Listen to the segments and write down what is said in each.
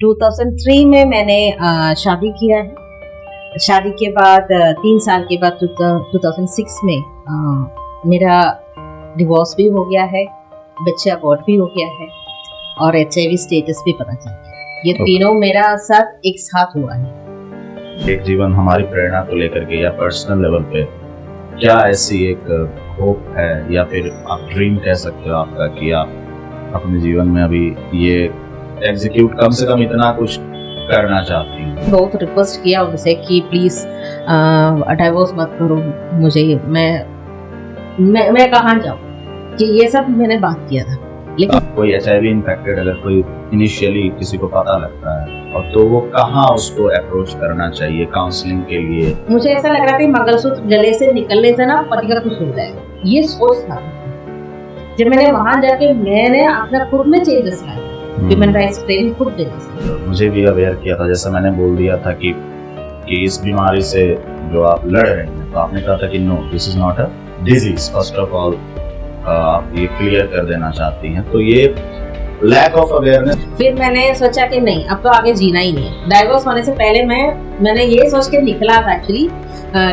2003 में मैंने शादी किया है। शादी के बाद 3 साल के बाद 2006 में मेरा डिवोर्स भी हो गया है, बच्चा अबॉर्ट भी हो गया है और HIV स्टेटस भी पता चल गया। ये तीनों मेरा साथ एक साथ हुआ है। एक जीवन हमारी प्रेरणा को लेकर के या पर्सनल लेवल पे क्या ऐसी एक होप है या फिर आप ड्रीम कह सकते हो आपका कि आप अपने जीवन में अभी ये एग्जीक्यूट कम से कम इतना कुछ करना चाहती हूँ? बहुत रिक्वेस्ट किया उनसे कि प्लीज डाइवोर्स मत करो मुझे, मैं कहाँ जाऊँ, कि ये सब मैंने बात किया था। लेकिन कोई HIV इन्फेक्टेड अगर कोई इनिशियली किसी को पता लगता है और तो वो कहाँ उसको अप्रोच करना चाहिए काउंसलिंग के लिए? मुझे ऐसा लग रहा था मंगलसूत्र गले से निकलने से ना पति का कुछ हो जाएगा, ये सोच था। जब मैंने वहां जाके मैंने अपना खुद में चेंजेस लाया, मुझे भी अवेयर किया था, जैसा मैंने बोल दिया था कि इस बीमारी से जो आप लड़ रहे हैं, तो आपने कहा था कि no this is not a disease. First of all आप ये क्लियर कर देना चाहती हैं, तो ये लैक ऑफ अवेयरनेस। फिर मैंने सोचा कि नहीं, अब तो आगे जीना ही नहीं है। डाइवोर्स होने से पहले मैंने ये सोच के निकला था एक्चुअली,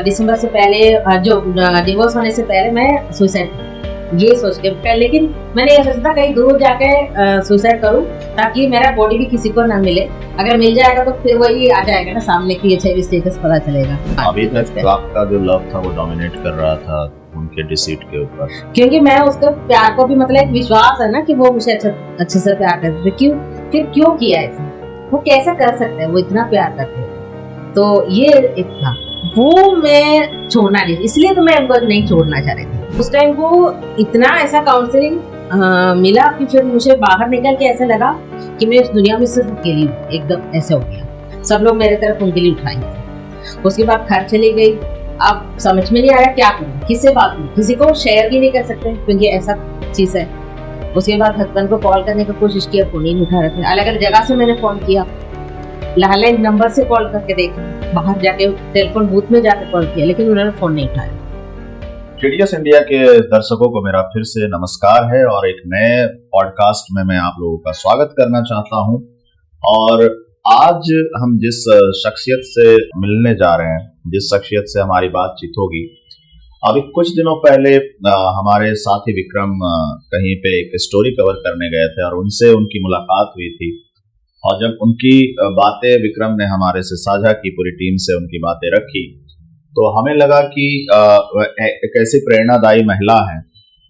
दिसंबर से पहले, जो डिवोर्स होने से पहले मैं सुसाइड ये सोच के, लेकिन मैंने ये सोचा था कहीं दूर जाके सुसाइड करूं ताकि मेरा बॉडी भी किसी को ना मिले। अगर मिल जाएगा तो फिर वही आ जाएगा ना सामने की HIV स्टेटस पता चलेगा। अभी तक आपका जो लव था वो डोमिनेट कर रहा था उनके डिसीट के ऊपर, क्योंकि मैं उसका प्यार को भी मतलब एक विश्वास है ना कि वो मुझे अच्छे से प्यार करते थे। क्यों किया ऐसा, वो कैसे कर सकते हैं, वो इतना प्यार करते हैं। तो ये एक था, वो मैं छोड़ना नहीं, इसलिए तो मैं उनको नहीं छोड़ना चाह रही थी। उस टाइम वो इतना ऐसा काउंसलिंग मिला कि फिर मुझे बाहर निकल के ऐसा लगा कि मैं इस दुनिया में सिर्फ अकेली हूँ। एकदम ऐसे हो गया, सब लोग मेरे तरफ उंगली उठाएंगे। उसके बाद घर चली गई, अब समझ में नहीं आ रहा क्या करूँ, किससे बात करूँ, किसी को शेयर भी नहीं कर सकते क्योंकि ऐसा चीज है। उसके बाद हस्बैंड को कॉल करने की कोशिश किया, फोन ही नहीं उठा रहे थे। अलग अलग जगह से मैंने फोन किया, लैंडलाइन नंबर से कॉल करके देखा, बाहर जाके टेलीफोन बूथ में जाके कॉल किया, लेकिन उन्होंने फोन नहीं उठाया। TDS इंडिया के दर्शकों को मेरा फिर से नमस्कार है और एक नए पॉडकास्ट में मैं आप लोगों का स्वागत करना चाहता हूं। और आज हम जिस शख्सियत से मिलने जा रहे हैं, जिस शख्सियत से हमारी बातचीत होगी, अभी कुछ दिनों पहले हमारे साथी विक्रम कहीं पे एक स्टोरी कवर करने गए थे और उनसे उनकी मुलाकात हुई थी। और जब उनकी बातें विक्रम ने हमारे से साझा की, पूरी टीम से उनकी बातें रखी, तो हमें लगा कि एक ऐसी प्रेरणादायी महिला है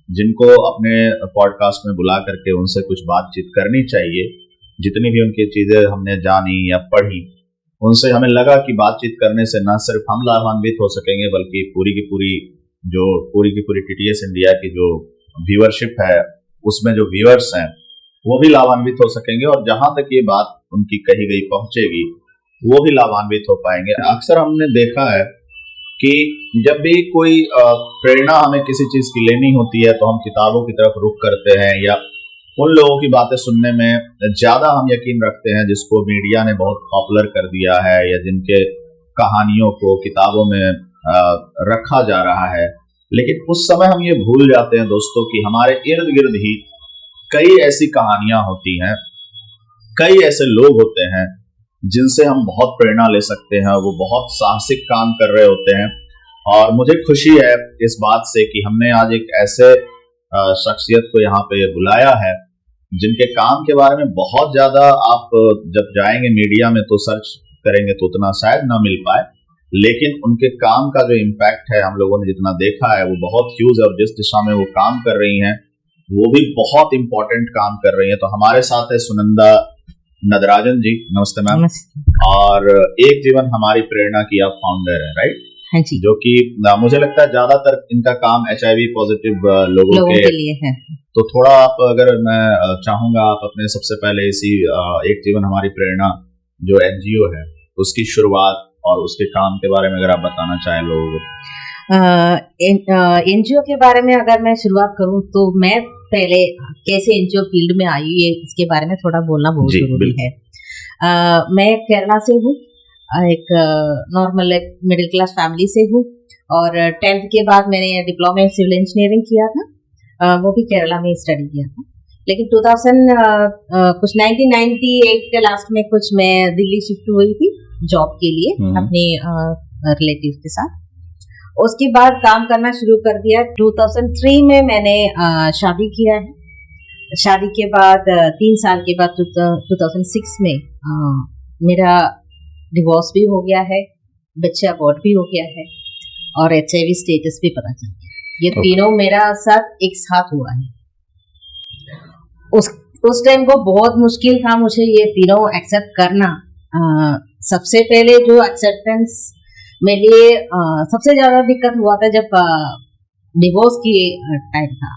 जिनको अपने पॉडकास्ट में बुला करके उनसे कुछ बातचीत करनी चाहिए। जितनी भी उनकी चीजें हमने जानी या पढ़ी, उनसे हमें लगा कि बातचीत करने से न सिर्फ हम लाभान्वित हो सकेंगे, बल्कि पूरी की पूरी TDS इंडिया की जो व्यूअरशिप है, उसमें जो व्यूअर्स हैं वो भी लाभान्वित हो सकेंगे और जहां तक ये बात उनकी कही गई पहुंचेगी वो भी लाभान्वित हो पाएंगे। अक्सर हमने देखा है कि जब भी कोई प्रेरणा हमें किसी चीज की लेनी होती है तो हम किताबों की तरफ रुख करते हैं या उन लोगों की बातें सुनने में ज्यादा हम यकीन रखते हैं जिसको मीडिया ने बहुत पॉपुलर कर दिया है या जिनके कहानियों को किताबों में रखा जा रहा है। लेकिन उस समय हम ये भूल जाते हैं दोस्तों कि हमारे इर्द गिर्द ही कई ऐसी कहानियां होती हैं, कई ऐसे लोग होते हैं जिनसे हम बहुत प्रेरणा ले सकते हैं। वो बहुत साहसिक काम कर रहे होते हैं और मुझे खुशी है इस बात से कि हमने आज एक ऐसे शख्सियत को यहाँ पे बुलाया है जिनके काम के बारे में बहुत ज्यादा आप जब जाएंगे मीडिया में तो सर्च करेंगे तो उतना शायद ना मिल पाए, लेकिन उनके काम का जो इम्पैक्ट है हम लोगों ने जितना देखा है वो बहुत ह्यूज है और जिस दिशा में वो काम कर रही हैं वो भी बहुत इंपॉर्टेंट काम कर रही है। तो हमारे साथ है सुनंदा नटराजन जी। नमस्ते मैम। और एक जीवन हमारी प्रेरणा की आप फाउंडर है, राइट? हाँ जी। जो कि मुझे लगता है ज्यादातर इनका काम HIV पॉजिटिव लोगों के लिए है। तो थोड़ा आप, अगर मैं चाहूंगा आप अपने सबसे पहले इसी एक जीवन हमारी प्रेरणा जो NGO है उसकी शुरुआत और उसके काम के बारे में अगर आप बताना चाहें लोगों को। NGO के बारे में अगर मैं शुरुआत करूं तो मैं पहले कैसे NGO फील्ड में आई, ये इसके बारे में थोड़ा बोलना बहुत जरूरी है। मैं केरला से हूँ, एक नॉर्मल एक मिडिल क्लास फैमिली से हूँ और 10th के बाद मैंने डिप्लोमा इन सिविल इंजीनियरिंग किया था, वो भी केरला में स्टडी किया था। लेकिन 2000 कुछ 1998 के लास्ट में कुछ मैं दिल्ली शिफ्ट हुई थी जॉब के लिए अपने रिलेटिव के साथ। उसके बाद काम करना शुरू कर दिया। 2003 में मैंने शादी किया है। शादी के बाद 3 साल के बाद 2006 में मेरा डिवोर्स भी हो गया है, बच्चा अबॉर्ट भी हो गया है और HIV स्टेटस भी पता चल गया। ये तीनों मेरा साथ एक साथ हुआ है। उस टाइम को बहुत मुश्किल था मुझे ये तीनों एक्सेप्ट करना। सबसे पहले जो एक्सेप्टेंस मेरे लिए सबसे ज्यादा दिक्कत हुआ था जब डिवोर्स की टाइम था।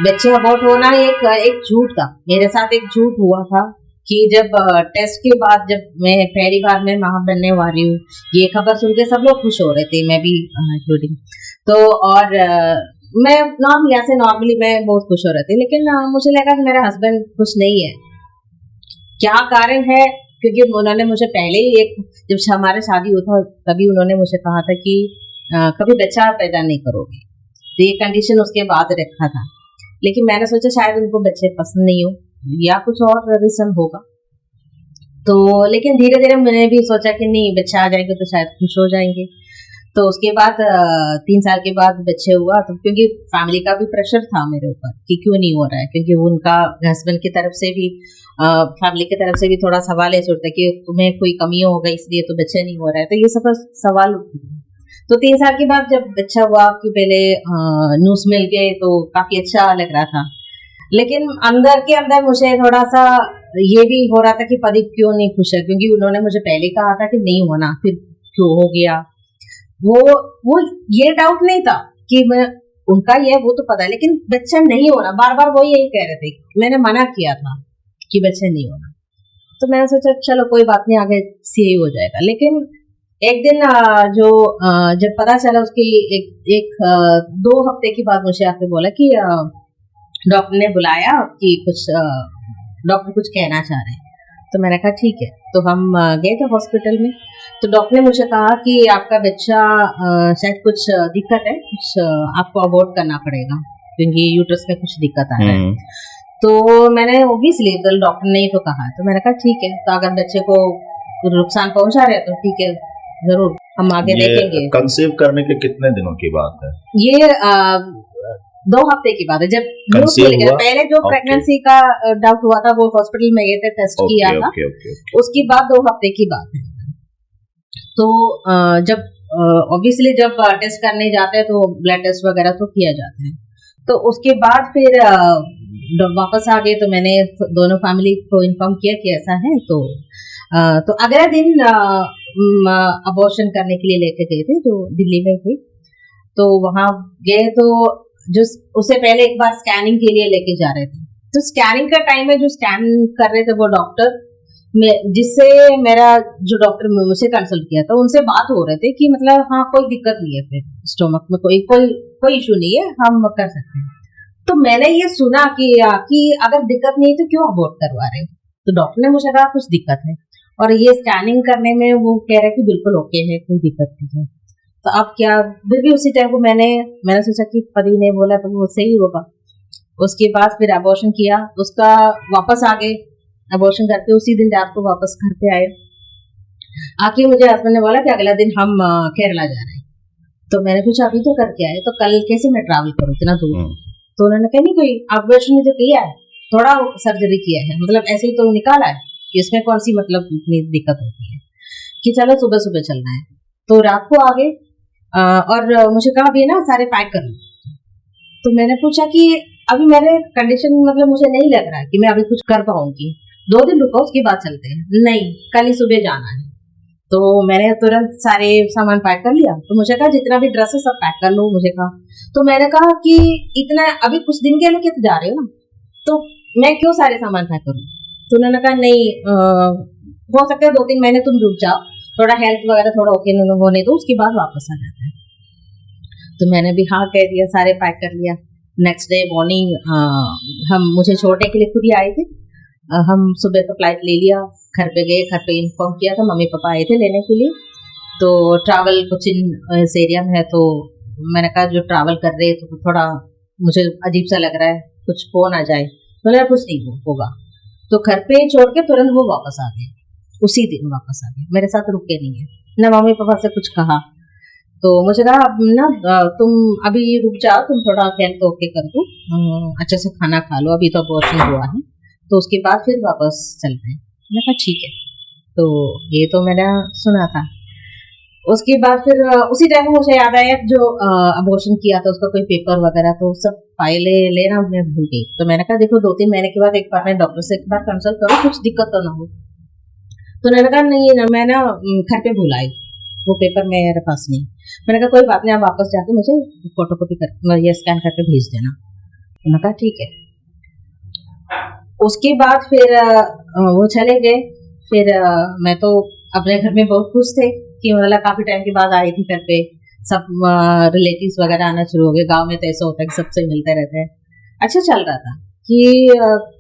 बच्चे अबॉर्ट होना एक झूठ था, मेरे साथ एक झूठ हुआ था कि जब टेस्ट के बाद जब मैं पहली बार में मां बनने वाली हूँ, ये खबर सुन के सब लोग खुश हो रहे थे, मैं भी इंक्लूडिंग। तो और मैं नॉर्मली मैं बहुत खुश हो रही थी, लेकिन मुझे लगा कि मेरा हस्बैंड खुश नहीं है। क्या कारण है? क्योंकि उन्होंने मुझे पहले ही जब हमारे शादी हुआ था तभी उन्होंने मुझे कहा था कि कभी बच्चा पैदा नहीं करोगे, तो ये कंडीशन उसके बाद रखा था। लेकिन मैंने सोचा शायद उनको बच्चे पसंद नहीं हो या कुछ और रीजन होगा। तो लेकिन धीरे धीरे मैंने भी सोचा कि नहीं, बच्चा आ जाएंगे तो शायद खुश हो जाएंगे। तो उसके बाद 3 साल के बाद बच्चे हुआ, तो क्योंकि फैमिली का भी प्रेशर था मेरे ऊपर कि क्यों नहीं हो रहा है, क्योंकि उनका हस्बैंड की तरफ से भी फैमिली की तरफ से भी थोड़ा सवाल ऐसे उठता है कि तुम्हें कोई कमी हो गई इसलिए तो बच्चे नहीं हो रहा है। तो ये सब सवाल तो 3 साल के बाद जब बच्चा हुआ कि पहले न्यूज़ मिल गए तो काफी अच्छा लग रहा था, लेकिन अंदर के अंदर मुझे थोड़ा सा ये भी हो रहा था कि पति क्यों नहीं खुश है, क्योंकि उन्होंने मुझे पहले कहा था कि नहीं होना, फिर क्यों हो गया। वो ये डाउट नहीं था कि मैं उनका ये वो तो पता है, लेकिन बच्चा नहीं होना बार बार वो यही कह रहे थे। मैंने मना किया था कि बच्चा नहीं होना, तो मैंने सोचा चलो कोई बात नहीं, आगे सही हो जाएगा। लेकिन एक दिन जब पता चला उसकी एक 2 हफ्ते के बाद मुझे आके बोला कि डॉक्टर ने बुलाया कि डॉक्टर कुछ कहना चाह रहे हैं। तो मैंने कहा ठीक है। तो हम गए थे हॉस्पिटल में, तो डॉक्टर ने मुझे कहा कि आपका बच्चा शायद कुछ दिक्कत है, कुछ आपको अबॉर्ट करना पड़ेगा क्योंकि यूट्रस में कुछ दिक्कत आ रहा है। तो मैंने ऑब्वियसली डॉक्टर ने ही तो कहा, तो मैंने कहा ठीक है, तो अगर बच्चे को नुकसान पहुंचा रहे तो ठीक है, जरूर हम आगे देखेंगे। कंसीव करने के कितने दिनों की बात है? ये 2 हफ्ते की बात है। जब न्यूज़ मिल गया, पहले जो प्रेगनेंसी का डाउट हुआ था वो हॉस्पिटल में गए थे, टेस्ट किया था। उसके बाद 2 हफ्ते की बात है। तो जब ऑब्वियसली जब टेस्ट करने जाते हैं तो ब्लड टेस्ट वगैरह तो किया जाता है। तो उसके बाद फिर वापस आ गए, तो मैंने दोनों फैमिली को इन्फॉर्म किया कि ऐसा है। तो अगले दिन अबॉर्शन करने के लिए लेके गए थे, जो दिल्ली में थे। तो वहां गए तो जो उससे पहले एक बार स्कैनिंग के लिए लेके जा रहे थे। तो स्कैनिंग का टाइम में जो स्कैन कर रहे थे वो डॉक्टर जिससे मेरा जो डॉक्टर मुझसे कंसल्ट किया था उनसे बात हो रहे थे कि मतलब हाँ कोई दिक्कत नहीं है, फिर स्टोमक में कोई इशू नहीं है, हम कर सकते हैं। तो मैंने ये सुना कि अगर दिक्कत नहीं है तो क्यों अबॉर्ट करवा रहे हो। तो डॉक्टर ने मुझे कहा कुछ दिक्कत है, और ये स्कैनिंग करने में वो कह रहे कि बिल्कुल ओके है, कोई दिक्कत नहीं है। तो अब क्या, फिर भी उसी टाइम को मैंने सोचा कि पति ने बोला तो वो सही होगा। उसके बाद फिर अबॉर्शन किया, उसका वापस आ गए। अबॉर्शन करके उसी दिन रात को वापस घर पे आए। आके मुझे हस्बैंड ने बोला कि अगला दिन हम केरला जा रहे हैं। तो मैंने पूछा अभी तो करके आए, तो कल कैसे मैं ट्रैवल करूँ इतना दूर। तो उन्होंने कहा नहीं, कोई अबॉर्शन तो किया है, थोड़ा सर्जरी किया है, मतलब ऐसे ही तो निकाला है, इसमें कौन सी मतलब इतनी दिक्कत होती है कि चलो सुबह सुबह चलना है। तो रात को आ गए और मुझे कहा अभी ना सारे पैक कर लो। तो मैंने पूछा कि अभी मेरे कंडीशन मतलब मुझे नहीं लग रहा है कि मैं अभी कुछ कर पाऊंगी, 2 दिन रुको उसके बाद चलते हैं। नहीं, कल ही सुबह जाना है। तो मैंने तुरंत सारे सामान पैक कर लिया। तो मुझे कहा जितना भी ड्रेस है सब पैक कर लो, मुझे कहा। तो मैंने कहा कि इतना अभी कुछ दिन के लिए जा रहे हो ना, तो मैं क्यों सारे सामान पैक करूँ। तो उन्होंने कहा नहीं, हो सकता है 2-3 महीने तुम रुक जाओ, थोड़ा हेल्थ वगैरह थोड़ा ओके होने दो, उसके बाद वापस आ जाते हैं। तो मैंने भी हाँ कह दिया, सारे पैक कर लिया। नेक्स्ट डे मॉर्निंग मुझे छोड़ने के लिए खुद ही आए थे। हम सुबह का फ्लाइट ले लिया, घर पे गए, घर पे इन्फॉर्म किया था, मम्मी पापा आए थे लेने के लिए। तो ट्रैवल कुछ इस एरिया में है, तो मैंने कहा जो ट्रैवल कर रहे हैं तो थोड़ा मुझे अजीब सा लग रहा है, कुछ हो ना जाए, बोला कुछ नहीं होगा। तो घर पे छोड़ के तुरंत वो वापस आ गए, उसी दिन वापस आ गए, मेरे साथ रुके नहीं है ना मम्मी पापा से कुछ कहा। तो मुझे कहा अब ना तुम अभी रुक जाओ, तुम थोड़ा हेल्थ ओके कर दो, अच्छे से खाना खा लो, अभी तो अबॉर्शन हुआ है, तो उसके बाद फिर वापस चलते हैं। मैंने कहा ठीक है। तो ये तो मैंने सुना था। उसके बाद फिर उसी टाइम मुझे याद आया जो अबॉर्शन किया था उसका कोई पेपर वगैरह, तो सब फाइलें लेना मैं भूल गई। तो मैंने कहा देखो 2-3 महीने के बाद एक बार मैं डॉक्टर से एक बार कंसल्ट करो, कुछ दिक्कत तो ना हो। तो मैंने कहा नहीं मैं ना घर पे भूल आई, वो पेपर मेरे पास नहीं। मैंने कहा कोई बात नहीं, आप वापस जाके मुझे फोटोकॉपी कर ये स्कैन करके भेज देना। उन्होंने कहा ठीक है। उसके बाद फिर वो चले गए। फिर मैं तो अपने घर में बहुत खुश थे कि मतलब काफी टाइम के बाद आई थी घर पे, सब रिलेटिव्स वगैरह आना शुरू हो गए। गांव में तो ऐसा होता है कि सबसे मिलते रहते हैं। अच्छा चल रहा था कि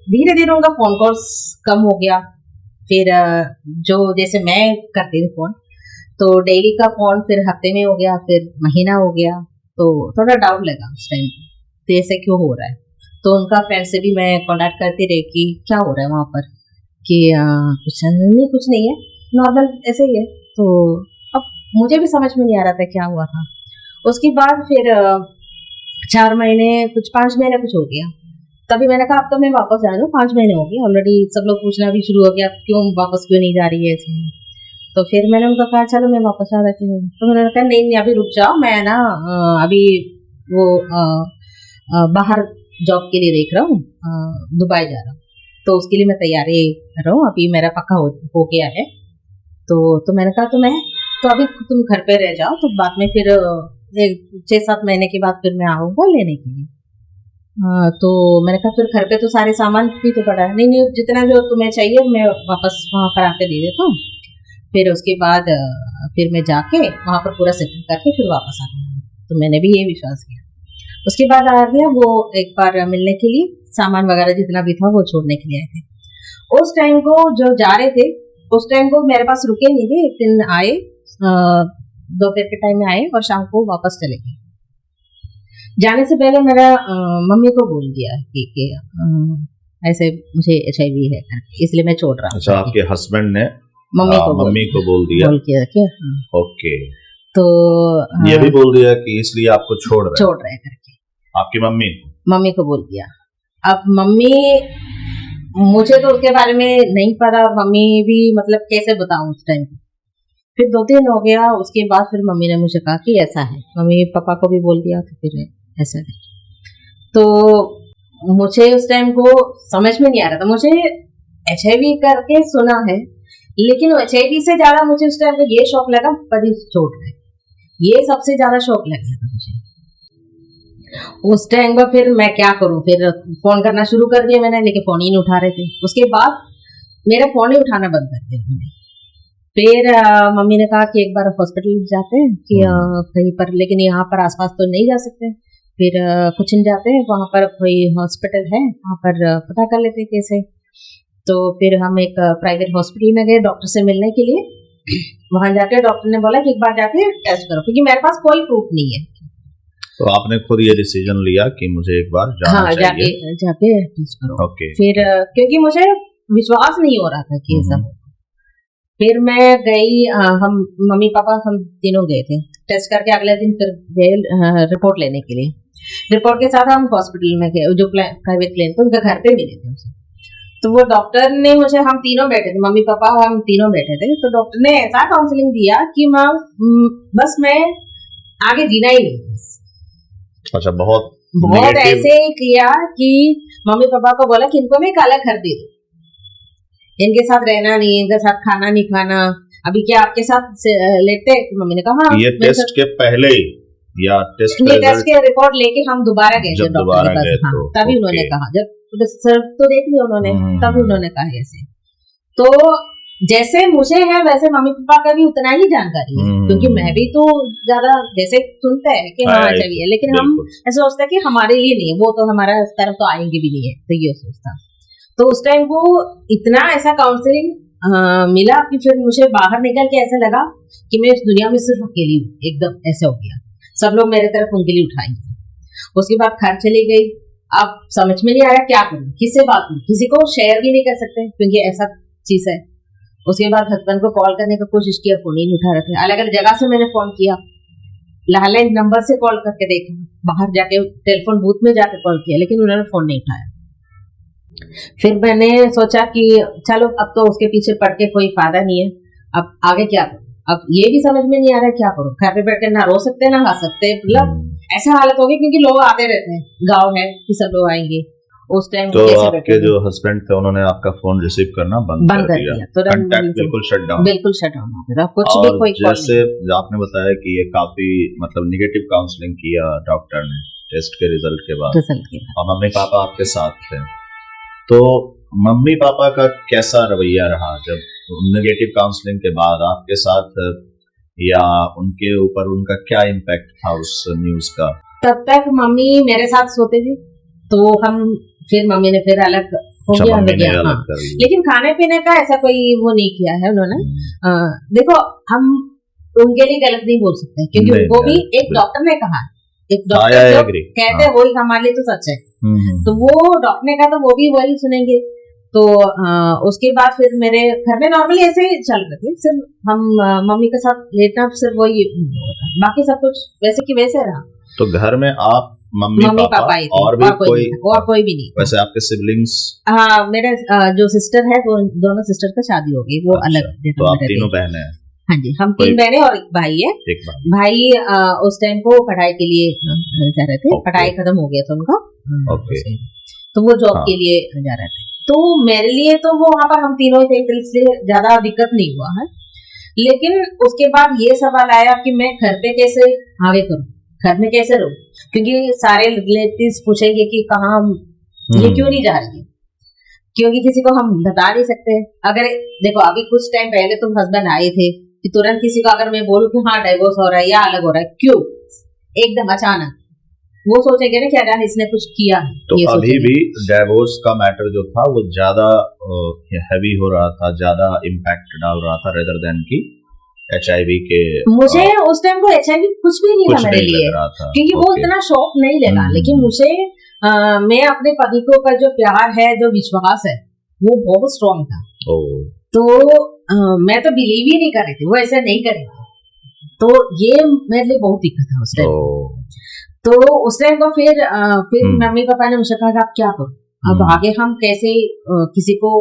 धीरे धीरे उनका फोन कॉल्स कम हो गया। फिर जो जैसे मैं करती थी फोन, तो डेली का फोन फिर हफ्ते में हो गया, फिर महीना हो गया। तो थोड़ा डाउट लगा उस टाइम तो ऐसे क्यों हो रहा है। तो उनका फ्रेंड से भी मैं कांटेक्ट करती रही कि क्या हो रहा है वहां पर, कि कुछ नहीं है, नॉर्मल ऐसे ही है। तो अब मुझे भी समझ में नहीं आ रहा था क्या हुआ था। उसके बाद फिर 4 महीने कुछ 5 महीने कुछ हो गया। तभी मैंने कहा अब तो मैं वापस जा रही हूँ, 5 महीने हो गए ऑलरेडी, सब लोग पूछना भी शुरू हो गया क्यों वापस क्यों नहीं जा रही है ऐसे। तो फिर मैंने उनको कहा चलो मैं वापस आ जाती हूँ। तो उन्होंने कहा नहीं अभी रुक जाओ, मैं ना अभी वो बाहर जॉब के लिए देख रहा हूँ, दुबई जा रहा हूँ, तो उसके लिए मैं तैयारी कर रहा हूँ, अभी मेरा पक्का हो गया है। तो मैंने कहा तो अभी तुम घर पे रह जाओ, तो बाद में फिर 6-7 महीने के बाद फिर मैं आऊँगा लेने के लिए। तो मैंने कहा फिर घर पे तो सारे सामान भी तो पड़ा है। नहीं जितना जो तुम्हें चाहिए मैं वापस वहाँ पर आके दे देता हूँ। फिर उसके बाद फिर मैं जाके वहाँ पर पूरा सेटल करके फिर वापस आ गया। तो मैंने भी ये विश्वास किया। उसके बाद आ गया वो एक बार मिलने के लिए, सामान वगैरह जितना भी था वो छोड़ने के लिए आए थे। उस टाइम को जो जा रहे थे उस टाइम को मेरे पास रुके नहीं थे। एक दिन आए, दोपहर के टाइम में आए और शाम को वापस चले गए। जाने से पहले मेरा मम्मी को बोल दिया कि ऐसे मुझे HIV है, इसलिए मैं छोड़ रहा हूँ। अच्छा, आपके हस्बैंड ने मम्मी को बोल दिया कि ओके। तो ये भी बोल दिया कि इसलिए आपको छोड़ रहे करके आपकी मम्मी को बोल दिया। अब मम्मी, मुझे तो उसके बारे में नहीं पता, मम्मी भी मतलब कैसे बताऊं उस टाइम। फिर 2 दिन हो गया, उसके बाद फिर मम्मी ने मुझे कहा कि ऐसा है। मम्मी पापा को भी बोल दिया, तो फिर ऐसा है। तो मुझे उस टाइम को समझ में नहीं आ रहा था। मुझे HIV करके सुना है, लेकिन HIV से ज्यादा मुझे उस टाइम को ये शौक लगा बड़ी चोट है, ये सबसे ज्यादा शौक लग गया था मुझे उस टाइम पर। फिर मैं क्या करूं, फिर फोन करना शुरू कर दिया मैंने, लेकिन फोन ही नहीं उठा रहे थे। उसके बाद मेरा फोन ही उठाना बंद कर दिया मैंने। फिर मम्मी ने कहा कि एक बार हॉस्पिटल जाते हैं कि कहीं पर, लेकिन यहाँ पर आसपास तो नहीं जा सकते। फिर कुछ नहीं जाते हैं, वहां पर कोई हॉस्पिटल है, वहां पर पता कर लेते कैसे। तो फिर हम एक प्राइवेट हॉस्पिटल में गए डॉक्टर से मिलने के लिए। वहां जाके डॉक्टर ने बोला कि एक बार जाके टेस्ट करो, क्योंकि मेरे पास कोई प्रूफ नहीं है। तो आपने खुद ये डिसीजन लिया कि मुझे एक बार जाना चाहिए, जाके टेस्ट करो। ओके। फिर क्योंकि मुझे विश्वास नहीं हो रहा था कि ये सब। फिर मैं गई, हम मम्मी पापा हम तीनों गए थे टेस्ट करके। अगले दिन फिर गए रिपोर्ट लेने के लिए। रिपोर्ट के साथ हम हॉस्पिटल में गए, जो प्राइवेट क्लिनिक उनके घर पे मिले थे उसे। तो वो डॉक्टर ने मुझे, हम तीनों बैठे थे, मम्मी पापा हम तीनों बैठे थे, तो डॉक्टर ने ऐसा काउंसलिंग दिया कि बस मैं आगे जीना ही नहीं। अच्छा, बहुत ऐसे किया कि मम्मी पापा को बोला कि इनको मैं एक अलग घर दे दूं, इनके साथ रहना नहीं, इनके साथ खाना नहीं खाना, अभी क्या आपके साथ लेते। मम्मी ने कहा ये टेस्ट के पहले ही या टेस्ट के रिपोर्ट लेके हम दोबारा गए थे डॉक्टर के पास। हाँ, तभी उन्होंने कहा, जब सर तो देख लिया उन्होंने, तभी उन्होंने कहा ऐसे। तो जैसे मुझे है वैसे मम्मी पापा का भी उतना ही जानकारी है, क्योंकि मैं भी तो ज्यादा जैसे सुनते हैं कि हाँ चाहिए, लेकिन हम ऐसा सोचते हैं कि हमारे लिए नहीं है, वो तो हमारा इस तरफ तो आएंगे भी नहीं है, तो ये सोचता। तो उस टाइम वो इतना ऐसा काउंसलिंग मिला कि फिर मुझे बाहर निकल के ऐसा लगा कि मैं इस दुनिया में सिर्फ अकेली हूँ। एकदम ऐसे हो गया, सब लोग मेरे तरफ उंगली उठाएंगे। उसके बाद घर चली गई, अब समझ में नहीं आ रहा क्या करूं, किससे बात करूं, किसी को शेयर भी नहीं कर सकते क्योंकि ऐसा चीज है। उसके बाद हस्बैंड को कॉल करने की कोशिश किया, फोन ही नहीं उठा रहे थे। अलग अलग जगह से मैंने फोन किया, लैंडलाइन नंबर से कॉल करके देखा, बाहर जाके टेलीफोन बूथ में जाके कॉल किया, लेकिन उन्होंने फोन नहीं उठाया। फिर मैंने सोचा कि चलो अब तो उसके पीछे पड़ के कोई फायदा नहीं है, अब आगे क्या करूं। अब ये भी समझ में नहीं आ रहा क्या करूं, घर पे बैठ के ना रो सकते ना हंस सकते, मतलब ऐसा हालत होगी क्योंकि लोग आते रहते हैं, गाँव है कि सब लोग आएंगे। उस टाइम तो आपके जो हस्बैंड थे उन्होंने आपका फोन रिसीव करना बंद कर दिया, कांटेक्ट बिल्कुल शट डाउन हो गया, कुछ भी कोई जैसे आपने बताया कि ये काफी मतलब निगेटिव काउंसलिंग किया डॉक्टर ने टेस्ट के रिजल्ट के बाद, और मम्मी पापा आपके साथ थे, तो मम्मी पापा का कैसा रवैया रहा जब निगेटिव काउंसलिंग के बाद आपके साथ, या उनके ऊपर उनका क्या इम्पैक्ट था उस न्यूज का? तब तक मम्मी मेरे साथ सोते थे, तो हम फिर मम्मी ने फिर अलग हो गया, हाँ। लेकिन खाने पीने का ऐसा कोई वो नहीं किया है उन्होंने। देखो हम उनके लिए गलत नहीं बोल सकते क्योंकि उनको भी एक डॉक्टर ने कहा, एक डॉक्टर जो कहते हैं वही हमारे लिए तो सच है, तो वो डॉक्टर ने कहा तो वो भी वही सुनेंगे। तो उसके बाद फिर मेरे घर में नॉर्मली ऐसे ही चल रहे थे, सिर्फ हम मम्मी के साथ लेटना सिर्फ वही, बाकी सब कुछ वैसे की वैसे रहा। तो घर में आप मम्मी पापा और भी कोई भी नहीं। वैसे आपके सिबलिंग्स? हाँ, मेरे जो सिस्टर है वो दोनों सिस्टर का शादी हो गई, वो अलग। तो आप तीनों बहनें हैं? हाँ जी, हम 3 बहनें और एक भाई है। भाई उस टाइम को पढ़ाई के लिए जा रहे थे, पढ़ाई खत्म हो गया था उनका, तो वो जॉब के लिए जा रहे थे। तो मेरे लिए तो वो वहाँ पर हम तीनों ही थे, इसलिए ज्यादा दिक्कत नहीं हुआ है। लेकिन उसके बाद ये सवाल आया कि मैं घर पे कैसे आगे करूँ, घर में कैसे रहूं, क्योंकि सारे रिलेटिव्स पूछेंगे कि कहाँ ये क्यों नहीं जा रही है, क्योंकि किसी को हम बता नहीं सकते। अगर देखो अभी कुछ टाइम पहले तुम हस्बैंड आए थे कि तुरंत किसी को अगर मैं बोलूं कि हाँ डाइवोर्स हो रहा है या अलग हो रहा है, क्यों एकदम अचानक, वो सोचेंगे ना कि अगर इसने कुछ किया। तो अभी भी डाइवोर्स का मैटर जो था वो ज्यादा हैवी हो रहा था, ज्यादा इम्पैक्ट डाल रहा था रेदर देन की HIV के। मुझे उस टाइम को HIV कुछ भी नहीं था मेरे लिए, क्योंकि वो इतना शौक नहीं लगा। लेकिन मुझे मैं अपने पति को का जो प्यार है, जो विश्वास है, वो बहुत स्ट्रॉन्ग था। तो मैं तो बिलीव ही नहीं कर रही थी, वो ऐसा नहीं करेगी। तो ये मेरे लिए बहुत दिक्कत था उस टाइम। तो उस टाइम को फिर मम्मी पापा ने मुझसे कहा आप क्या करो, अब आगे हम कैसे किसी को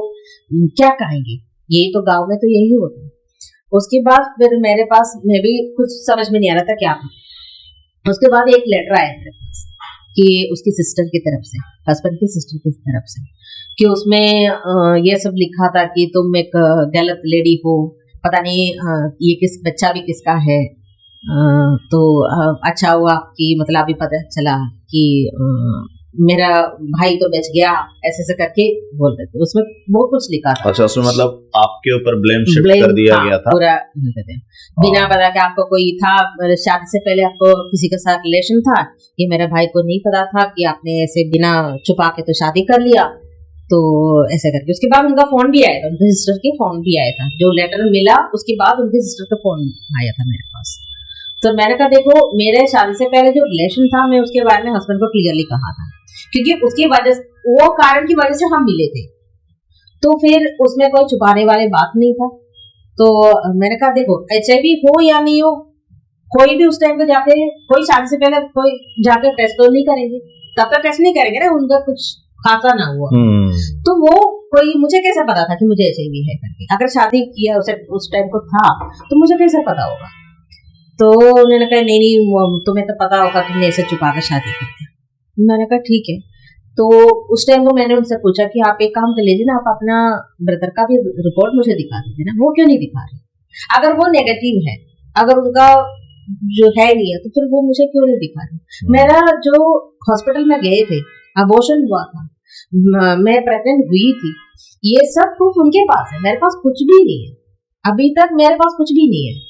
क्या कहेंगे, ये तो गाँव में तो यही होता है। उसके बाद फिर मेरे पास, मैं भी कुछ समझ में नहीं आ रहा था क्या करूं। उसके बाद एक लेटर आया मेरे पास कि उसकी सिस्टर की तरफ से, हस्बैंड की सिस्टर की तरफ से, कि उसमें ये सब लिखा था कि तुम एक गलत लेडी हो, पता नहीं ये किस बच्चा भी किसका है, तो अच्छा हुआ कि मतलब अभी पता चला कि मेरा भाई तो बच गया, ऐसे करके बोल रहे थे। उसमें बहुत कुछ लिखा था। अच्छा, उसमें मतलब आपके ऊपर ब्लेम शिफ्ट कर दिया गया था पूरा, बिना पता कि आपको कोई था, शादी से पहले आपको किसी के साथ रिलेशन था, ये मेरे भाई को नहीं पता था कि आपने ऐसे बिना छुपा के तो शादी कर लिया, तो ऐसे करके। उसके बाद उनका फोन भी आया था, उनके सिस्टर के फोन भी आया था, जो लेटर मिला उसके बाद उनके सिस्टर का फोन आया था मेरे पास। तो मैंने कहा देखो, मेरे शादी से पहले जो रिलेशन था, मैं उसके बारे में हस्बैंड को क्लियरली कहा था, क्योंकि उसकी वजह से, वो कारण की वजह से हम मिले थे, तो फिर उसमें कोई छुपाने वाली बात नहीं था। तो मैंने कहा देखो, HIV हो या नहीं हो, कोई भी उस टाइम पे जाके, कोई शादी से पहले कोई जाके टेस्ट तो नहीं करेंगे, तब तक टेस्ट नहीं करेंगे ना, उनका कुछ खासा ना हुआ। तो वो कोई, मुझे कैसे पता था कि मुझे HIV है करके, अगर शादी किया उस टाइम को था तो मुझे कैसे पता होगा। तो उन्होंने कहा नहीं, तुम्हें तो पता होगा, तुमने ऐसे छुपा कर शादी की थी। मैंने कहा ठीक है। तो उस टाइम को मैंने उनसे पूछा कि आप एक काम कर लीजिए ना, आप अपना ब्रदर का भी रिपोर्ट मुझे दिखा दीजिए ना, वो क्यों नहीं दिखा रहे, अगर वो नेगेटिव है, अगर उनका जो है नहीं है, तो फिर वो मुझे क्यों नहीं दिखा रहे। मेरा जो हॉस्पिटल में गए थे, अबॉर्शन हुआ था, मैं प्रेग्नेंट हुई थी, ये सब प्रूफ उनके पास है, मेरे पास कुछ भी नहीं है, अभी तक मेरे पास कुछ भी नहीं है।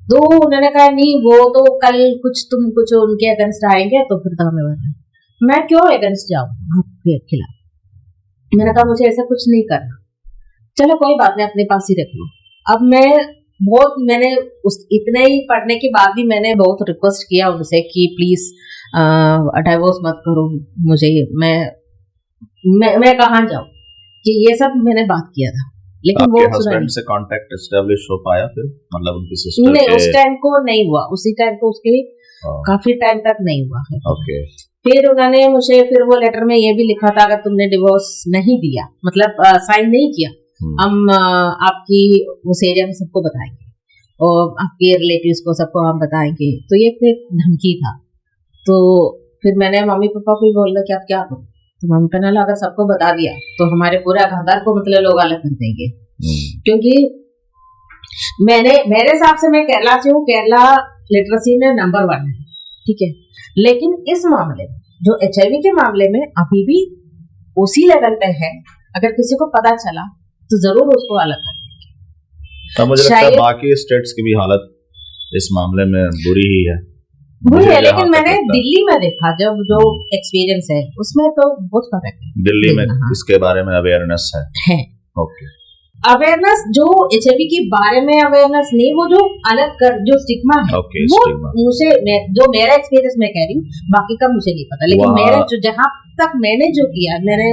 तो उन्होंने कहा नहीं, वो तो कल तुम कुछ उनके अगेंस्ट आएंगे तो फिर तो हमें बता, मैं क्यों अगेंस्ट जाऊँ आपके खिलाफ। मैंने कहा मुझे ऐसा कुछ नहीं करना, चलो कोई बात नहीं, अपने पास ही रख लो। अब मैंने इतने ही पढ़ने के बाद भी मैंने बहुत रिक्वेस्ट किया उनसे कि प्लीज डाइवोर्स मत करो मुझे, मैं कहाँ जाऊँ, कि ये सब मैंने बात किया था। लेकिन वो आपके हस्बैंड से कांटेक्ट एस्टेब्लिश हो पाया फिर, मतलब उनकी सिस्टर नहीं, के? उस टाइम को नहीं हुआ, उसी टाइम को उसके काफी टाइम तक नहीं हुआ है। ओके। फिर उन्होंने मुझे फिर वो लेटर में ये भी लिखा था, अगर तुमने डिवोर्स नहीं दिया, मतलब साइन नहीं किया, हम आपकी उस एरिया में सबको बताएंगे और आपके रिलेटिव्स को सबको हम बताएंगे। तो ये एक धमकी था। तो फिर मैंने मम्मी पापा को भी बोला कि आप क्या करो, तो मम्मी पापा ने अगर सबको बता दिया तो हमारे पूरा खानदान को मतलब लोग अलग कर देंगे। क्योंकि मेरे हिसाब से मैं केरला से हूँ, केरला लिटरेसी में नंबर 1 है, ठीक है। लेकिन इस मामले में जो HIV के मामले में अभी भी उसी लेवल पे है, अगर किसी को पता चला तो जरूर उसको अलग कर देंगे। तो मुझे लगता है बाकी स्टेट्स की भी हालत इस मामले में बुरी ही है। बुरी है, लेकिन मैंने दिल्ली में देखा जब जो एक्सपीरियंस है उसमें तो बहुत फर्क है। दिल्ली में इसके बारे में अवेयरनेस है। ओके। अवेयरनेस जो HIV के बारे में अवेयरनेस नहीं, वो जो अलग कर जो स्टिग्मा है, वो मुझे जो मेरा एक्सपीरियंस मैं कह रही हूँ, बाकी का मुझे नहीं पता। लेकिन मेरे जो जहाँ तक मैंने जो किया, मैंने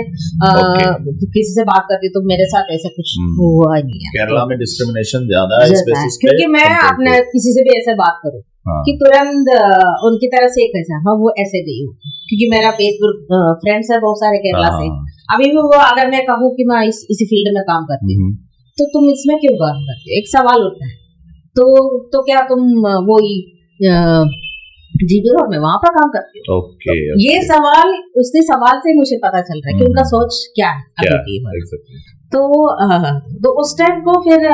किसी से बात करती तो मेरे साथ ऐसा कुछ हुआ नहीं है। केरला में डिस्क्रिमिनेशन ज्यादा है इस बेसिस पे, क्योंकि मैं अपने किसी से भी ऐसे बात करूँ कि तुरंत उनकी तरह से कैसा वो ऐसे गई हूँ, क्योंकि मेरा फेसबुक फ्रेंड्स है बहुत सारे केरला से। अभी भी वो अगर मैं कहूँ कि मैं इसी फील्ड में काम करती हूँ, तो तुम इसमें क्यों काम करते हो, एक सवाल उठता है। तो क्या तुम वो जीबी रोड में वहां पर काम करते हो? ओके। ये सवाल उसके सवाल से मुझे पता चल रहा है कि उनका सोच क्या है अभी। तो उस टाइम को फिर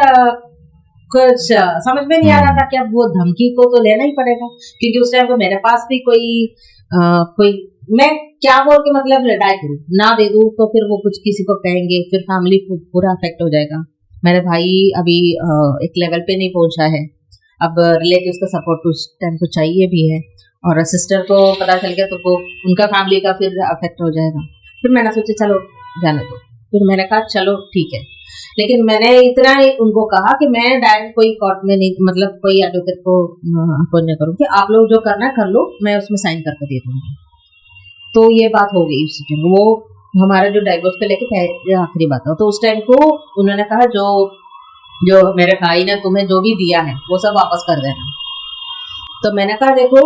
कुछ समझ में नहीं आ रहा था कि अब वो धमकी को तो लेना ही पड़ेगा, क्योंकि उस टाइम को मेरे पास भी कोई मैं क्या बोल के मतलब लड़ाई करूँ, ना दे दूँ तो फिर वो कुछ किसी को कहेंगे, फिर फैमिली पूरा अफेक्ट हो जाएगा। मेरे भाई अभी एक लेवल पे नहीं पहुंचा है, अब रिलेटिव्स का सपोर्ट उस टाइम को चाहिए भी है, और सिस्टर को पता चल गया तो वो उनका फैमिली का फिर अफेक्ट हो जाएगा। फिर मैंने सोचा चलो जाने दो, फिर मैंने कहा चलो ठीक है। लेकिन मैंने इतना ही उनको कहा कि मैं डायरेक्ट कोई कोर्ट में नहीं, मतलब कोई एडवोकेट को अपॉइंट नहीं करूँ, कि आप लोग जो करना कर लो, मैं उसमें साइन करके दे दूंगी। तो ये बात हो गई उस टाइम। वो हमारा जो डाइवोर्स को लेके आखिरी बात हो, तो उस टाइम को उन्होंने कहा जो मेरे भाई ने तुम्हें जो भी दिया है वो सब वापस कर देना। तो मैंने कहा देखो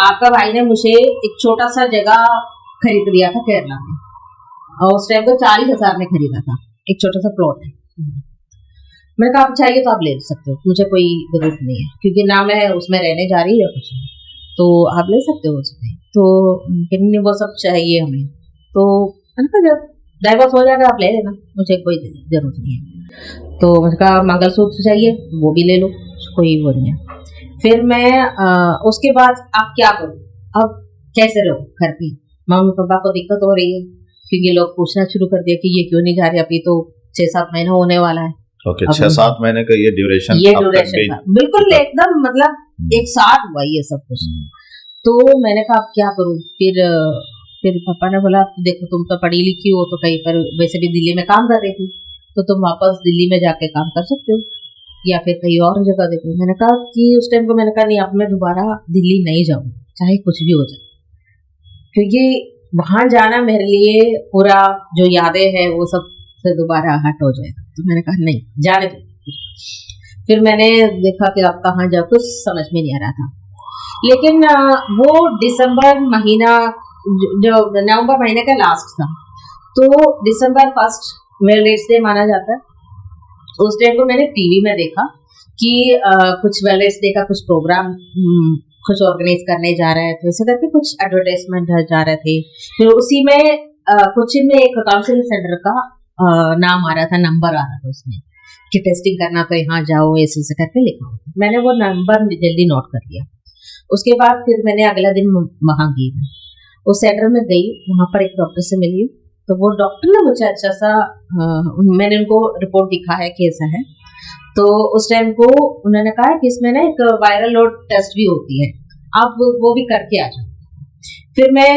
आपका भाई ने मुझे एक छोटा सा जगह खरीद दिया था केरला में, और उस टाइम को 40,000 में खरीदा था, एक छोटा सा प्लॉट है। मैंने कहा आप चाहिए तो आप ले सकते हो, मुझे कोई जरूरत नहीं है, क्योंकि ना मैं उसमें रहने जा रही है कुछ, तो आप ले सकते हो उसमें। तो वो सब चाहिए हमें, तो जब डाइवोर्स हो जाएगा आप ले लेना, मुझे कोई जरूरत नहीं है। तो मुझे कहा मंगलसूत्र चाहिए, वो भी ले लो, कोई वो नहीं है। फिर मैं उसके बाद आप क्या करो, अब कैसे रहो घर पे, मम्मी पापा को दिक्कत हो रही है, क्योंकि लोग पूछना शुरू कर दिया कि ये क्यों नहीं जा रही, अभी तो 6-7 महीना होने वाला है। ओके, 6-7 महीने का ये ड्यूरेशन बिल्कुल एकदम मतलब एक साथ हुआ ये सब कुछ। तो मैंने कहा अब क्या करूं, फिर पापा ने बोला देखो तुम तो पढ़ी लिखी हो, तो कहीं पर वैसे भी दिल्ली में काम कर रही थी, तो तुम वापस दिल्ली में जाके काम कर सकते हो, या फिर कहीं और जगह देखो। मैंने कहा कि उस टाइम को मैंने कहा नहीं, अब मैं दोबारा दिल्ली नहीं जाऊंगी, चाहे कुछ भी हो जाए, क्योंकि वहां जाना मेरे लिए पूरा जो यादें हैं वो सब से दोबारा हट हो जाएगा। तो मैंने कहा नहीं, जाने दो। फिर मैंने देखा कि अब कहाँ जाओ, कुछ समझ में नहीं आ रहा था। लेकिन वो दिसंबर महीना, जो नवंबर महीने का लास्ट था, तो दिसंबर 1 वेलनेस डे माना जाता है। उस टाइम को मैंने टीवी में देखा कि कुछ वेलनेस डे का कुछ प्रोग्राम कुछ ऑर्गेनाइज करने जा रहे थे, वैसे करके कुछ एडवर्टाइजमेंट जा रहे थे। फिर उसी में कोचिन में एक काउंसलिंग सेंटर का नाम आ रहा था, नंबर आ रहा था उसमें कि टेस्टिंग करना तो यहाँ जाओ, ऐसे करके लिखा हुआ। मैंने वो नंबर जल्दी नोट कर लिया। उसके बाद फिर मैंने अगला दिन वहां गई, उस सेंटर में गई, वहां पर एक डॉक्टर से मिली। तो वो डॉक्टर ने मुझे अच्छा सा मैंने उनको रिपोर्ट दिखा है कि ऐसा है, तो उस टाइम को उन्होंने कहा कि इसमें ना एक वायरल लोड टेस्ट भी होती है, आप वो भी करके आ जाओ। फिर मैं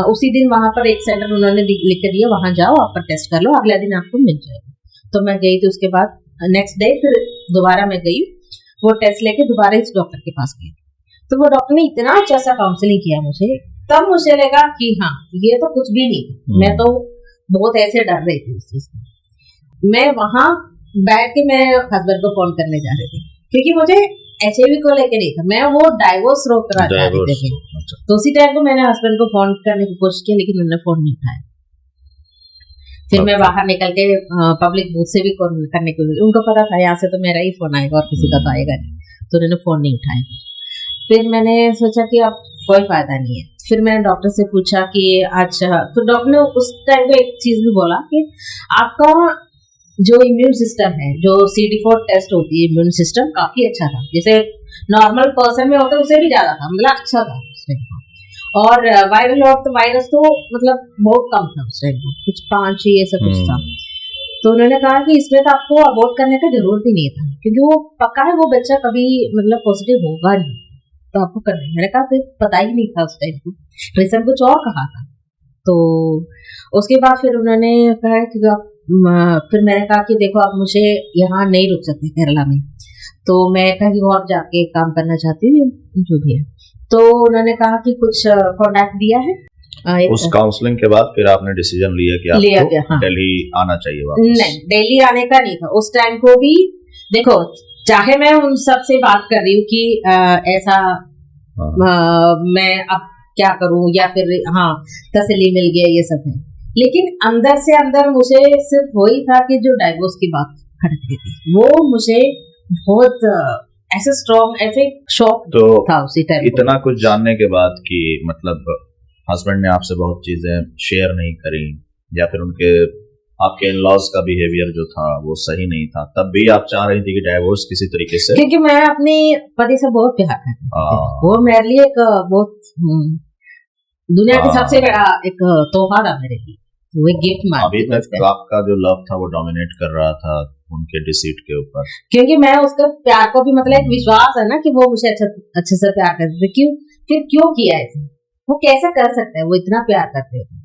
उसी दिन वहां पर एक सेंटर उन्होंने लिख के दिया, वहां जाओ, आप टेस्ट कर लो, अगला दिन आपको मिल जाएगा। तो मैं गई थी, उसके बाद नेक्स्ट डे फिर दोबारा मैं गई, वो टेस्ट लेके दोबारा इस डॉक्टर के पास गई। तो वो डॉक्टर ने इतना अच्छा सा काउंसलिंग किया मुझे, तब मुझे लगा कि हाँ ये तो कुछ भी नहीं। मैं तो बहुत ऐसे डर रही थी उस चीज में। मैं वहां बैठ के मैं हस्बैंड को फोन करने जा रही थी, क्योंकि मुझे HIV को लेके नहीं था, मैं वो डाइवोर्स रोक करा जा रही थी। तो उसी टाइम को मैंने हस्बैंड को फोन करने की कोशिश की, लेकिन उन्होंने फोन नहीं उठाया। फिर मैं बाहर निकल के पब्लिक बूथ से भी कॉल करने को, उनको पता था यहाँ से तो मेरा ही फोन आएगा और किसी का तो आएगा नहीं, तो उन्होंने फोन नहीं उठाया। फिर मैंने सोचा कि अब कोई फायदा नहीं है। फिर मैंने डॉक्टर से पूछा कि अच्छा, तो डॉक्टर ने उस टाइम पे एक चीज भी बोला कि आपका जो इम्यून सिस्टम है, जो CD4 टेस्ट होती है इम्यून सिस्टम, काफी अच्छा था, जैसे नॉर्मल पर्सन में होता है उससे भी ज्यादा था, मतलब अच्छा था उसमें। और वायरस तो मतलब बहुत कम था उस टाइम, कुछ 5 ऐसा कुछ था। तो उन्होंने कहा कि इसमें तो आपको अबॉर्ट करने का जरूरत ही नहीं था, क्योंकि वो पक्का है वो बच्चा कभी मतलब पॉजिटिव होगा नहीं, तो आपको करना है। मैंने कहा तो पता ही नहीं था उस टाइम को, रीजन कुछ और कहा था। तो उसके बाद फिर उन्होंने कहा कि फिर मैंने कहा कि देखो आप मुझे यहाँ नहीं रुक सकते केरला में, तो मैं कहीं और जाके काम करना चाहती हूँ जो भी है। तो उन्होंने कहा कि कुछ कॉन्टैक्ट दिया है। उस काउंसलिंग के बाद फिर आपने डिसीजन लिया कि आपको हाँ। दिल्ली आना चाहिए वापस? नहीं, दिल्ली आने का नहीं था उस टाइम को भी। देखो, चाहे मैं उन सब से बात कर रही हूँ कि ऐसा मैं अब क्या करूं, या फिर हाँ तसल्ली मिल गया, ये सब है, लेकिन अंदर से अंदर मुझे सिर्फ वही था कि जो डाइवोर्स की बात खटक रही थी, वो मुझे बहुत ऐसे स्ट्रॉन्ग, ऐसे शॉक तो था उसी टाइम। इतना कुछ जानने के बाद कि मतलब हस्बैंड ने आपसे बहुत चीजें शेयर नहीं करी, या फिर उनके आपके इन-लॉज का बिहेवियर जो था वो सही नहीं था, तब भी आप चाह रही थी कि डाइवोर्स किसी तरीके से? क्योंकि मैं अपने पति से बहुत प्यार करती हूँ, वो मेरे लिए एक बहुत दुनिया के सबसे बड़ा एक तोहफा था मेरे लिए, वो एक गिफ्ट मान। अभी तक आपका जो लव था वो डोमिनेट कर रहा था उनके डिसीट के ऊपर, क्योंकि मैं उसका प्यार को भी मतलब एक विश्वास है ना कि वो मुझे अच्छे से प्यार करते थे। क्यों किया ऐसे, वो कैसे कर सकते हैं, वो इतना प्यार करते थे।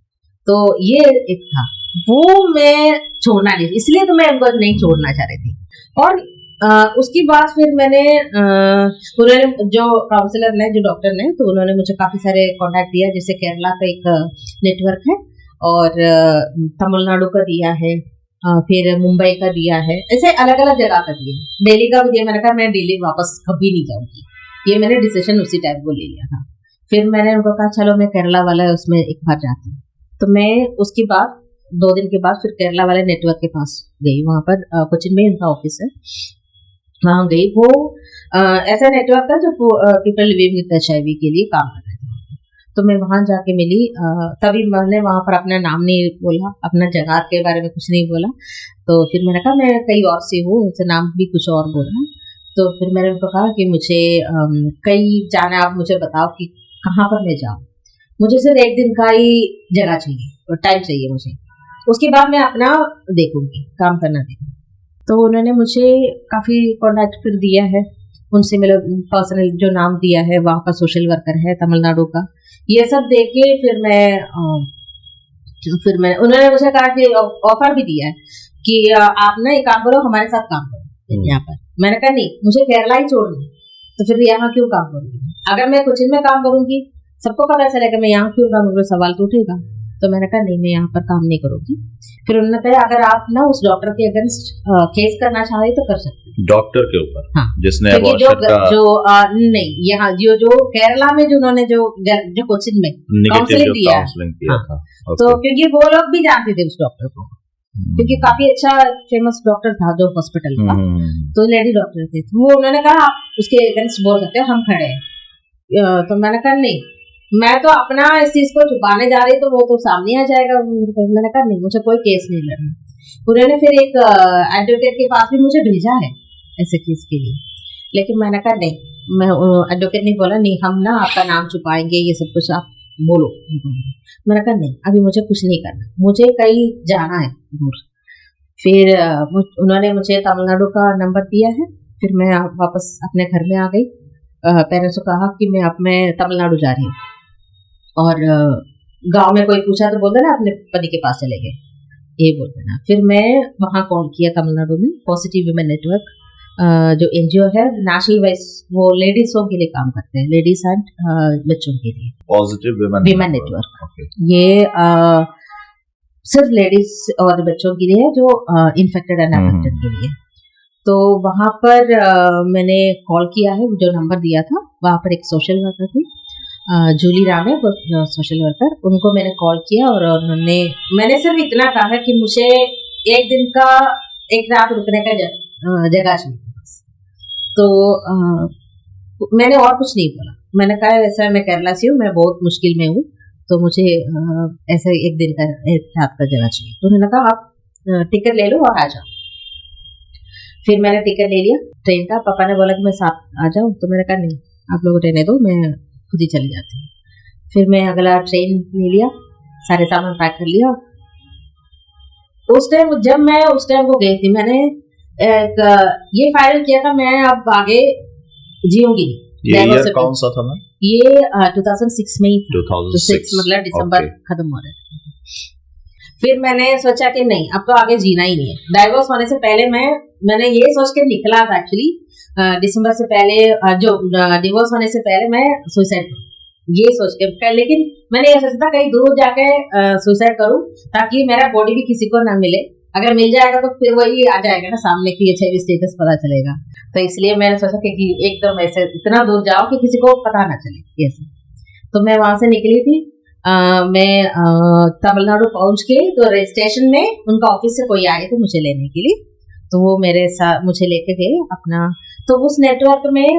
तो ये एक था, वो मैं छोड़ना नहीं, इसलिए तो मैं उनको नहीं छोड़ना चाह रही थी। और उसके बाद फिर मैंने उन्होंने जो काउंसलर ने, जो डॉक्टर ने, तो उन्होंने मुझे काफी सारे कॉन्टैक्ट दिया, जैसे केरला का एक नेटवर्क है, और तमिलनाडु का दिया है, फिर मुंबई का दिया है, ऐसे अलग अलग जगह का दिया, दिल्ली का भी दिया। मैंने कहा मैं दिल्ली वापस कभी नहीं जाऊंगी, ये मैंने डिसीजन उसी टाइम को ले लिया था। फिर मैंने उनको कहा चलो मैं केरला वाला है उसमें एक बार जाती हूँ। तो मैं उसके बाद 2 दिन के बाद फिर केरला वाले नेटवर्क के पास गई, वहां पर कोचिन में उनका ऑफिस है, वहां गई। वो ऐसा नेटवर्क था जो पीपल लिविंग विद HIV के लिए काम कर रहे थे। तो मैं वहां जाके मिली, तभी मैंने वहां पर अपना नाम नहीं बोला, अपना जगह के बारे में कुछ नहीं बोला। तो फिर मैंने कहा मैं कहीं और से हूँ, उनसे नाम भी कुछ और बोला। तो फिर मैंने उनको कहा कि मुझे कहीं जाना, आप मुझे बताओ कि कहाँ पर मैं जाऊँ, मुझे सिर्फ 1 दिन का ही जगह चाहिए और टाइम चाहिए मुझे, उसके बाद मैं अपना देखूंगी, काम करना देखूंगी। तो उन्होंने मुझे काफी कॉन्टैक्ट फिर दिया है, उनसे मेरा पर्सनल जो नाम दिया है, वहाँ का सोशल वर्कर है तमिलनाडु का, ये सब देके फिर मैं उन्होंने मुझे कहा कि ऑफर भी दिया है कि आप ना एक काम करो, हमारे साथ काम करो यहाँ पर। मैंने कहा नहीं, मुझे केरला ही छोड़ना, तो फिर यहाँ क्यों काम करूंगी? अगर मैं कोचिन में काम करूंगी, सबको पता चलेगा मैं यहाँ क्यों काम करूँ, सवाल तो उठेगा। तो मैंने कहा नहीं, मैं यहाँ पर काम नहीं करूंगी। फिर उन्होंने कहा अगर आप ना उस डॉक्टर के अगेंस्ट केस करना चाहे तो कर सकते हैं। डॉक्टर के ऊपर? हाँ, जिसने नहीं, यहाँ जो केरला में जो उन्होंने जो कोचिन में काउंसलिंग दिया था, तो क्योंकि वो लोग भी जानते थे उस डॉक्टर को, क्योंकि काफी अच्छा फेमस डॉक्टर था जो हॉस्पिटल का, तो लेडी डॉक्टर थे। तो वो उन्होंने कहा आप उसके अगेंस्ट बोल सकते हैं, हम खड़े हैं। तो मैंने कहा नहीं, मैं तो अपना इस चीज को छुपाने जा रही, तो वो तो सामने आ जाएगा। मैंने कहा नहीं, मुझे कोई केस नहीं लड़ना। उन्होंने फिर एक एडवोकेट के पास भी मुझे भेजा है ऐसे केस के लिए, लेकिन मैंने कहा नहीं, मैं एडवोकेट ने बोला नहीं, हम ना आपका नाम छुपाएंगे, ये सब कुछ आप बोलो। मैंने कहा नहीं, अभी मुझे कुछ नहीं करना, मुझे कहीं जाना है दूर। फिर उन्होंने मुझे तमिलनाडु का नंबर दिया है। फिर मैं वापस अपने घर में आ गई। पेरेंट्स को कहा कि मैं तमिलनाडु जा रही हूँ, और गांव में कोई पूछा तो बोल देना अपने पति के पास चले गए, ये बोल देना। फिर मैं वहां कॉल किया तमिलनाडु में, पॉजिटिव विमेन नेटवर्क, जो एनजीओ है नेशनल वाइज, वो लेडीज के लिए काम करते हैं, लेडीज एंड बच्चों के लिए, पॉजिटिव विमेन नेटवर्क। ये सिर्फ लेडीज और बच्चों के लिए है जो इन्फेक्टेड एंड अफेक्टेड के लिए। तो वहां पर मैंने कॉल किया है, जो नंबर दिया था वहां पर एक सोशल वर्कर थी, जूली राम है वो सोशल वर्कर, उनको मैंने कॉल किया और मैंने सिर्फ इतना कहा कि मुझे एक दिन का, एक रात रुकने का जगह चाहिए। तो मैंने और कुछ नहीं बोला, मैंने कहा ऐसा मैं केरला से हूँ, मैं बहुत मुश्किल में हूँ, तो मुझे ऐसा एक दिन का, एक रात का जगह चाहिए। तो उन्होंने कहा आप टिकट ले लो और आ जाओ। फिर मैंने टिकट ले लिया ट्रेन का। पापा ने बोला कि मैं साथ आ जाऊँ, तो मैंने कहा नहीं, आप लोग रहने दो, मैं खुद ही चली जाती हूँ। फिर मैं अगला ट्रेन ले लिया, सारे सामान पैक कर लिया। उस टाइम जब मैं उस टाइम को गई थी, मैंने ये फाइनल किया था, मैं अब आगे जीऊंगी। ये ईयर कौन सा था? ये 2006 में ही, 2006 मतलब दिसंबर खत्म हो रहा था। फिर मैंने सोचा कि नहीं, अब तो आगे जीना ही नहीं है। डाइवोर्स होने से पहले मैंने ये सोच के निकला था एक्चुअली, दिसंबर से पहले, जो डिवोर्स होने से पहले मैं सुसाइड ये सोच के, लेकिन मैंने ये सोचा था कहीं दूर जाके सुसाइड करूं ताकि मेरा बॉडी भी किसी को ना मिले। अगर मिल जाएगा तो फिर वही आ जाएगा ना सामने की HIV स्टेटस पता चलेगा। तो इसलिए मैंने सोचा कि एकदम ऐसे इतना दूर जाओ कि किसी को पता ना चले ऐसे। तो मैं वहां से निकली थी। मैं तमिलनाडु पहुंच के, तो स्टेशन में उनका ऑफिस से कोई आए थे मुझे लेने के लिए, तो वो मेरे साथ मुझे लेके गए अपना। तो उस नेटवर्क में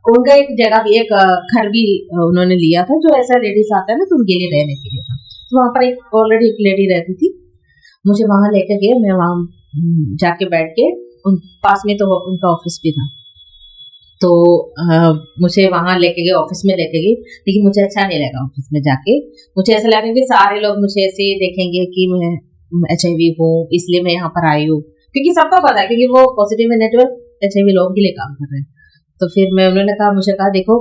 उनका एक जगह भी, एक घर भी उन्होंने लिया था, जो ऐसा लेडीज आता है ना, तो उनके लिए रहने के लिए था। तो वहां पर ऑलरेडी एक लेडी रहती थी, मुझे वहां लेके गए। मैं वहां जाके बैठ के, उन पास में तो उनका ऑफिस भी था, तो मुझे वहां लेके गए, ऑफिस में लेके गए। लेकिन मुझे अच्छा नहीं लगा ऑफिस में जाके। मुझे ऐसा लगा कि सारे लोग मुझे ऐसे देखेंगे कि मैं HIV हूँ, इसलिए मैं यहाँ पर आई हूँ, क्योंकि सबको पता है, क्योंकि वो पॉजिटिव नेटवर्क HIV लोगों के लिए काम कर रहे हैं। तो फिर उन्होंने कहा, मुझे कहा देखो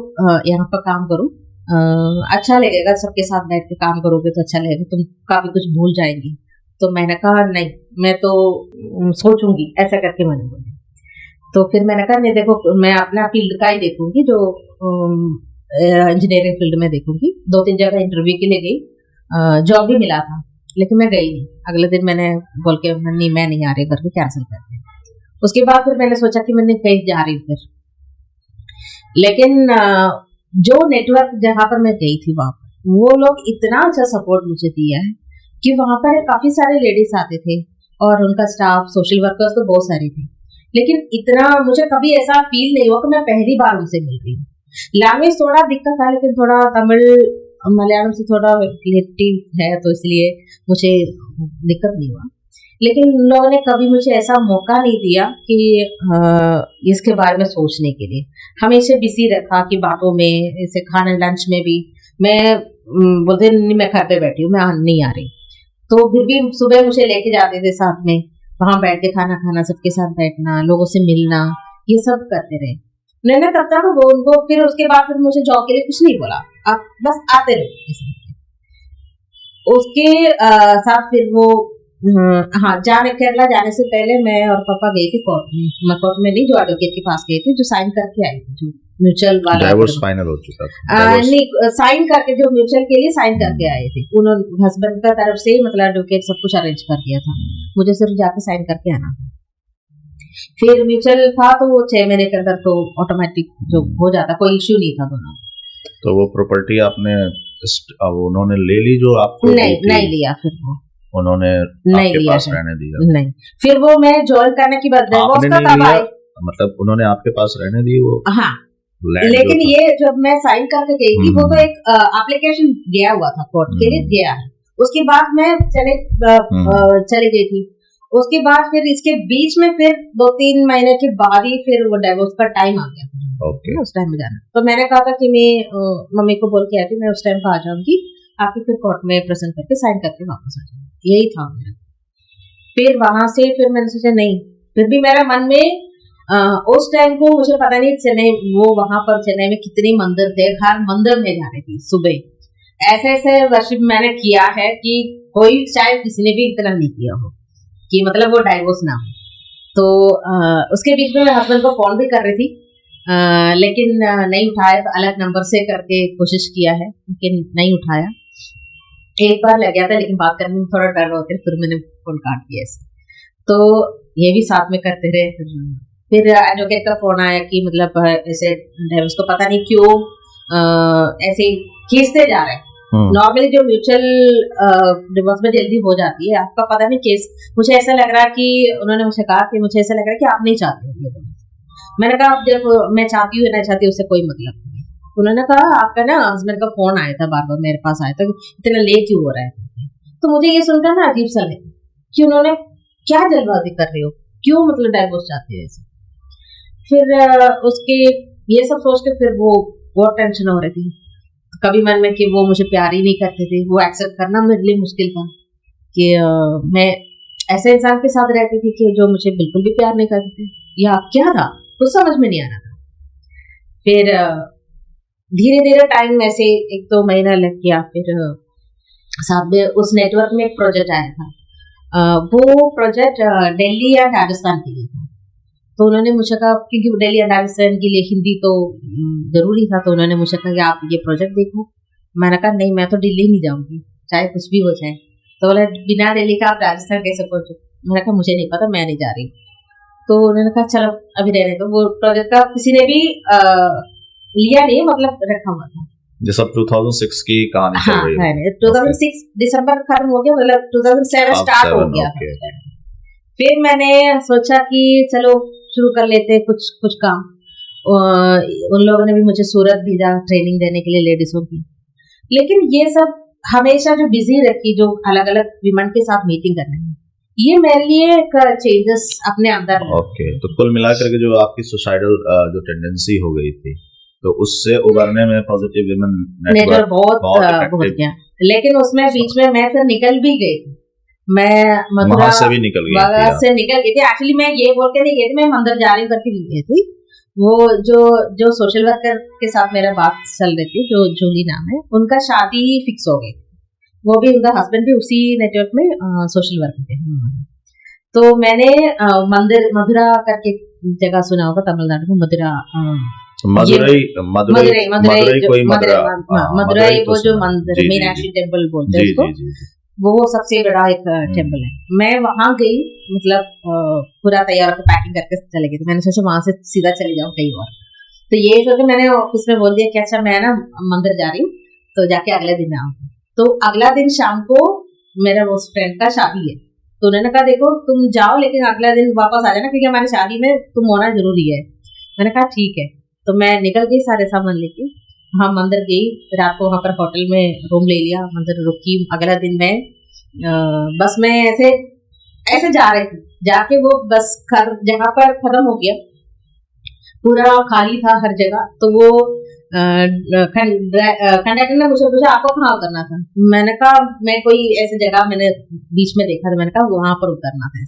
यहाँ पर काम करो, अच्छा लगेगा, सबके साथ बैठ के काम करोगे तो अच्छा लगेगा, तुम काफी कुछ भूल जाएंगी। तो मैंने कहा नहीं, मैं तो सोचूंगी, ऐसा करके मैंने बोला। तो फिर मैंने कहा नहीं, देखो मैं अपना फील्ड का ही देखूंगी, जो इंजीनियरिंग फील्ड में देखूंगी। 2-3 जगह इंटरव्यू के लिए गई, जॉब भी मिला था, लेकिन मैं गई नहीं। अगले दिन मैंने बोल के नहीं, मैं नहीं आ रही करके कैंसिल कर दिया। उसके बाद फिर मैंने सोचा कि मैंने कहीं जा रही फिर, लेकिन जो नेटवर्क जहां पर मैं गई थी वहां पर वो लोग इतना अच्छा सपोर्ट मुझे दिया है कि वहां पर काफी सारे लेडीज आते थे और उनका स्टाफ, सोशल वर्कर्स तो बहुत सारे थे, लेकिन इतना मुझे कभी ऐसा फील नहीं हुआ कि मैं पहली बार उनसे मिल रही हूँ। लैंग्वेज थोड़ा दिक्कत था, लेकिन थोड़ा तमिल मलयालम से थोड़ा रिलेटिव है, तो इसलिए मुझे दिक्कत नहीं हुआ। लेकिन लोगों ने कभी मुझे ऐसा मौका नहीं दिया कि इसके बारे में सोचने के लिए। हमेशा बिजी रखा कि बातों में, जैसे खाने लंच में भी मैं बोलते नहीं, मैं घर पे बैठी हूँ, मैं नहीं आ रही। तो फिर भी सुबह मुझे लेके जाते थे साथ में, वहां बैठ के खाना खाना, सबके साथ बैठना, लोगों से मिलना, ये सब करते रहे। मैंने तब तक वो उनको, फिर उसके बाद फिर मुझे जॉब के लिए कुछ नहीं बोला, आप बस आते रहे। उसके साथ फिर वो हाँ, केरला जाने से पहले मैं और पापा गए थे कोर्ट में। मैं कोर्ट में नहीं, जो एडवोकेट के पास गए थे, जो साइन करके आई थी, जो म्यूचुअल वाला डाइवोर्स फाइनल हो चुका था। नहीं, साइन करके, जो म्यूचुअल के लिए साइन करके आए थे उन्होंने, हस्बैंड का तरफ से मतलब एडवोकेट सब कुछ अरेंज कर दिया था, मुझे सिर्फ जाके साइन करके आना था। फिर म्यूचुअल था तो वो 6 महीने के अंदर तो ऑटोमेटिक जो हो जाता, कोई इश्यू नहीं था दोनों। तो वो प्रॉपर्टी आपने उन्होंने ले ली जो आपको? नहीं लिया, फिर वो उन्होंने आपके पास रहने दिया? नहीं, फिर वो मैं ज्वाइन करने की बात मतलब उन्होंने आपके पास रहने दी वो? हाँ, लेकिन ये जब मैं साइन करके गई थी, वो तो एक एप्लीकेशन गया हुआ था, कोर्ट के लिए गया है। उसके बाद मैं चली गई थी। उसके बाद फिर इसके बीच में फिर 2-3 महीने के बाद ही फिर वो डाइवोर्स का टाइम आ गया था। Okay. उस टाइम में जाना, तो मैंने कहा था कि मैं मम्मी को बोल के आई थी, मैं उस टाइम पर आ जाऊंगी, आके फिर कोर्ट में प्रेजेंट करके साइन करके वापस आ जाऊंगी, यही था मेरा। फिर वहां से फिर मैंने सोचा नहीं, फिर भी मेरा मन में उस टाइम को मुझे पता नहीं, चेन्नई, वो वहां पर चेन्नई में कितने मंदिर थे, हर मंदिर में जा रही थी सुबह। ऐसे वर्शिप मैंने किया है कि कोई शायद किसी ने भी इतना नहीं किया हो कि मतलब वो डाइवोर्स ना हो। तो उसके बीच में मैं हस्बैंड को फोन भी कर रही थी, लेकिन नहीं उठाया, तो अलग नंबर से करके कोशिश किया है लेकिन नहीं उठाया। एक बार लग गया था लेकिन बात करने में थोड़ा डर होता है, फिर मैंने फोन काट दिया ऐसे। तो ये भी साथ में करते रहे। फिर एडवोकेट का फोन आया कि मतलब ऐसे उसको पता नहीं क्यों ऐसे खींचते जा रहे हैं। नॉर्मली जो म्यूचुअल डिवोर्स में जल्दी हो जाती है, आपका पता नहीं केस। मुझे ऐसा लग रहा कि उन्होंने मुझे कहा कि मुझे ऐसा लग रहा है कि आप नहीं चाहते। मैंने कहा अब देखो, मैं चाहती हूँ नहीं चाहती उससे कोई मतलब नहीं। उन्होंने कहा आपका ना हस्बैंड का फोन आया था, बार बार मेरे पास आया था, इतना लेट क्यों हो रहा है। तो मुझे ये सुनकर ना अजीब सा लगा कि उन्होंने क्या जल्दबाजी कर रहे हो, क्यों मतलब डाइवोर्स चाहते हो ऐसे। फिर उसके ये सब सोच के फिर वो बहुत टेंशन हो रही थी। कभी मन में कि वो मुझे प्यार ही नहीं करते थे, वो एक्सेप्ट करना मेरे लिए मुश्किल था कि मैं ऐसे इंसान के साथ रहती थी कि जो मुझे बिल्कुल भी प्यार नहीं करते थे, या क्या था कुछ समझ में नहीं आ रहा था। फिर धीरे धीरे टाइम ऐसे 1-2 महीना लग गया। फिर साथ में उस नेटवर्क में एक प्रोजेक्ट आया था। वो प्रोजेक्ट दिल्ली या राजस्थान के लिए था। तो उन्होंने मुझे कहा, क्योंकि दिल्ली या राजस्थान के लिए हिंदी तो जरूरी था, तो उन्होंने मुझे कहा कि आप ये प्रोजेक्ट देखो। मैंने कहा नहीं, मैं तो दिल्ली नहीं जाऊंगी चाहे कुछ भी हो जाए। तो बोला बिना दिल्ली का आप राजस्थान कैसे पहुंचो। मैंने कहा मुझे नहीं पता, मैं नहीं जा रही। तो उन्होंने कहा चलो अभी रहने दो। वो प्रोजेक्ट का किसी ने भी लिया नहीं, मतलब रखा हुआ था। जैसा 2006 की कहानी चल रही है। 2006 दिसंबर खत्म हो गया, मतलब 2007 स्टार्ट हो गया। फिर मैंने सोचा कि चलो शुरू कर लेते कुछ काम। उन लोगों ने भी मुझे सूरत भेजा ट्रेनिंग देने के लिए लेडीजों की। लेकिन ये सब हमेशा जो बिजी रखी, जो अलग अलग विमेन के साथ मीटिंग करने में, ये मेरे लिए एक चेंजेस अपने अंदर। ओके, तो कुल मिलाकर के जो आपकी सुसाइडल जो टेंडेंसी हो गई थी, तो उससे उबरने में पॉजिटिव विमेन नेटवर्क बहुत गया। लेकिन उसमें बीच में मैं फिर निकल भी गई थी। मैं मथुरा से भी निकल गई थी। एक्चुअली मैं ये बोल के नहीं गई थी, मैं मंदिर जा रही करके गई थी। वो जो सोशल वर्कर के साथ मेरा बात चल रही थी, जो जूली नाम है, उनका शादी फिक्स हो गई। वो भी, उनका हस्बैंड भी उसी नेटवर्क में सोशल वर्कर थे। तो मैंने मंदिर मधुरा करके जगह सुना होगा तमिलनाडु में, मधुरा मदुरई, वो जो मंदिर मीनाक्षी टेम्पल बोलते हैं उसको, वो सबसे बड़ा एक टेम्पल है। मैं वहां गई, मतलब पूरा तैयार होकर पैकिंग करके चले गई थी। मैंने सोचा वहां से सीधा चले जाऊं कहीं और। तो ये सोच मैंने ऑफिस में बोल दिया कि अच्छा मैं ना मंदिर जा रही हूँ, तो जाके अगले दिन आऊँ। तो अगला दिन शाम को मेरा उस फ्रेंड का शादी है। तो उन्होंने कहा देखो तुम जाओ लेकिन अगला दिन वापस आ जाना, क्योंकि हमारी शादी में तुम होना जरूरी है। मैंने कहा ठीक है। तो मैं निकल गई सारे सामान लेके, वहां मंदिर गई। रात को वहां पर होटल में रूम ले लिया, मंदिर रुकी। अगला दिन मैं बस में ऐसे जा रही थी। जाके वो बस जहाँ पर खत्म हो गया, पूरा खाली था हर जगह। तो वो कंडक्टर ने मुझे पूछा आपको कहाँ उतरना था। मैंने कहा मैं कोई ऐसी जगह मैंने बीच में देखा था, मैंने कहा वहां पर उतरना था।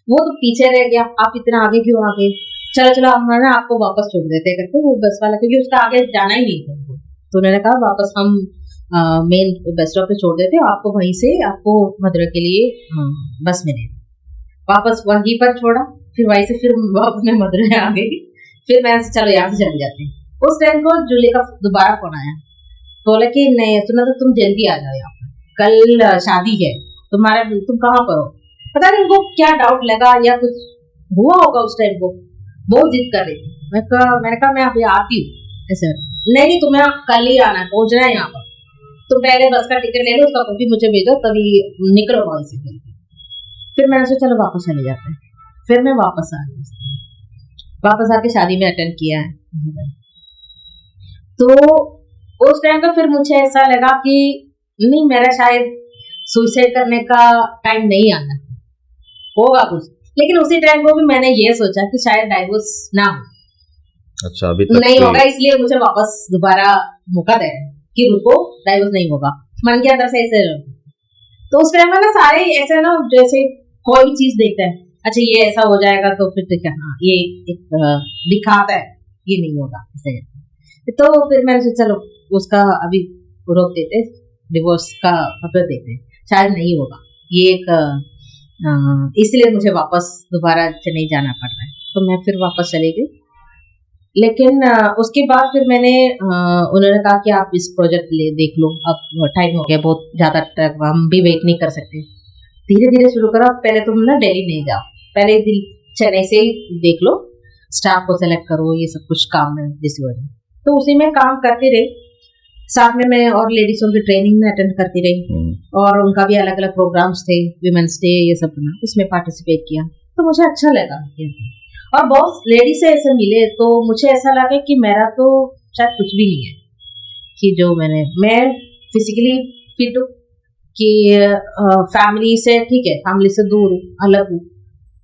वो तो पीछे रह गया, आप इतना आगे क्यों आ गए, चलो हम ना आपको वापस छोड़ देते करके वो बस वाला, क्योंकि उसका आगे जाना ही नहीं था। तो उन्होंने कहा वापस हम मेन बस स्टॉप पे छोड़ देते, आपको वहीं से आपको मथुरा के लिए बस में वापस वहीं पर छोड़ा। फिर वहीं से फिर वापस मैं मथुरा आ गई। फिर मैं चलो यहाँ से चले जाते हैं। उस टाइम को जूली का दोबारा फोन आया, बोला कि नहीं सुना तो तुम जल्दी आ जाओ, यहाँ पर कल शादी है तुम्हारा, तुम कहाँ पर हो। पता नहीं उनको क्या डाउट लगा या कुछ हुआ होगा। उस टाइम को बहुत जिद कर रही थी। मैंने कहा मैं अभी आती हूँ। ऐसे नहीं तुम्हें कल ही आना है, पहुंचना है यहाँ पर, तुम पहले बस का टिकट ले लो, उसका कॉपी मुझे भेजो, तभी निकलो वहां से। फिर मैंने सोचा चलो वापस चले जाते हैं। फिर मैं वापस आ गई, वापस आके शादी में अटेंड किया है। तो उस टाइम पे फिर मुझे ऐसा लगा कि नहीं, मेरा शायद सुसाइड करने का टाइम नहीं आना, होगा कुछ। लेकिन उसी टाइम को भी मैंने ये सोचा कि शायद डाइवोर्स ना हो। अच्छा, अभी तक नहीं होगा, इसलिए मुझे वापस दोबारा मौका दे रहे हैं कि रुको डाइवोर्स नहीं होगा। मन के अंदर से ऐसे। तो उस टाइम में ना सारे ऐसे ना, जैसे कोई भी चीज देखते हैं, अच्छा ये ऐसा हो जाएगा तो फिर क्या, हाँ ये एक दिखाता है, ये नहीं होगा ऐसे। तो फिर मैंने सोचा चलो उसका अभी रोक देते, डिवोर्स का मतलब देखते, शायद नहीं होगा। ये एक इसलिए मुझे वापस दोबारा चेन्नई जाना पड़ रहा है, तो मैं फिर वापस चली गई। लेकिन उसके बाद फिर मैंने उन्होंने कहा कि आप इस प्रोजेक्ट देख लो, अब टाइम हो गया बहुत ज़्यादा, हम भी वेट नहीं कर सकते, धीरे धीरे शुरू करो, पहले तुम ना दिल्ली नहीं जाओ, पहले चेन्नई से ही देख लो, स्टाफ को सेलेक्ट करो, ये सब कुछ काम है जिस वजह। तो उसी में काम करती रही, साथ में मैं और लेडीजों की ट्रेनिंग में अटेंड करती रही, और उनका भी अलग अलग प्रोग्राम्स थे, विमेंस डे ये सब ना, उसमें पार्टिसिपेट किया, तो मुझे अच्छा लगा। और बहुत लेडीज से ऐसे मिले तो मुझे ऐसा लगा कि मेरा तो शायद कुछ भी नहीं है, कि जो मैं फिजिकली फिट हूँ, कि फैमिली से ठीक है, फैमिली से दूर हूँ, अलग हूँ,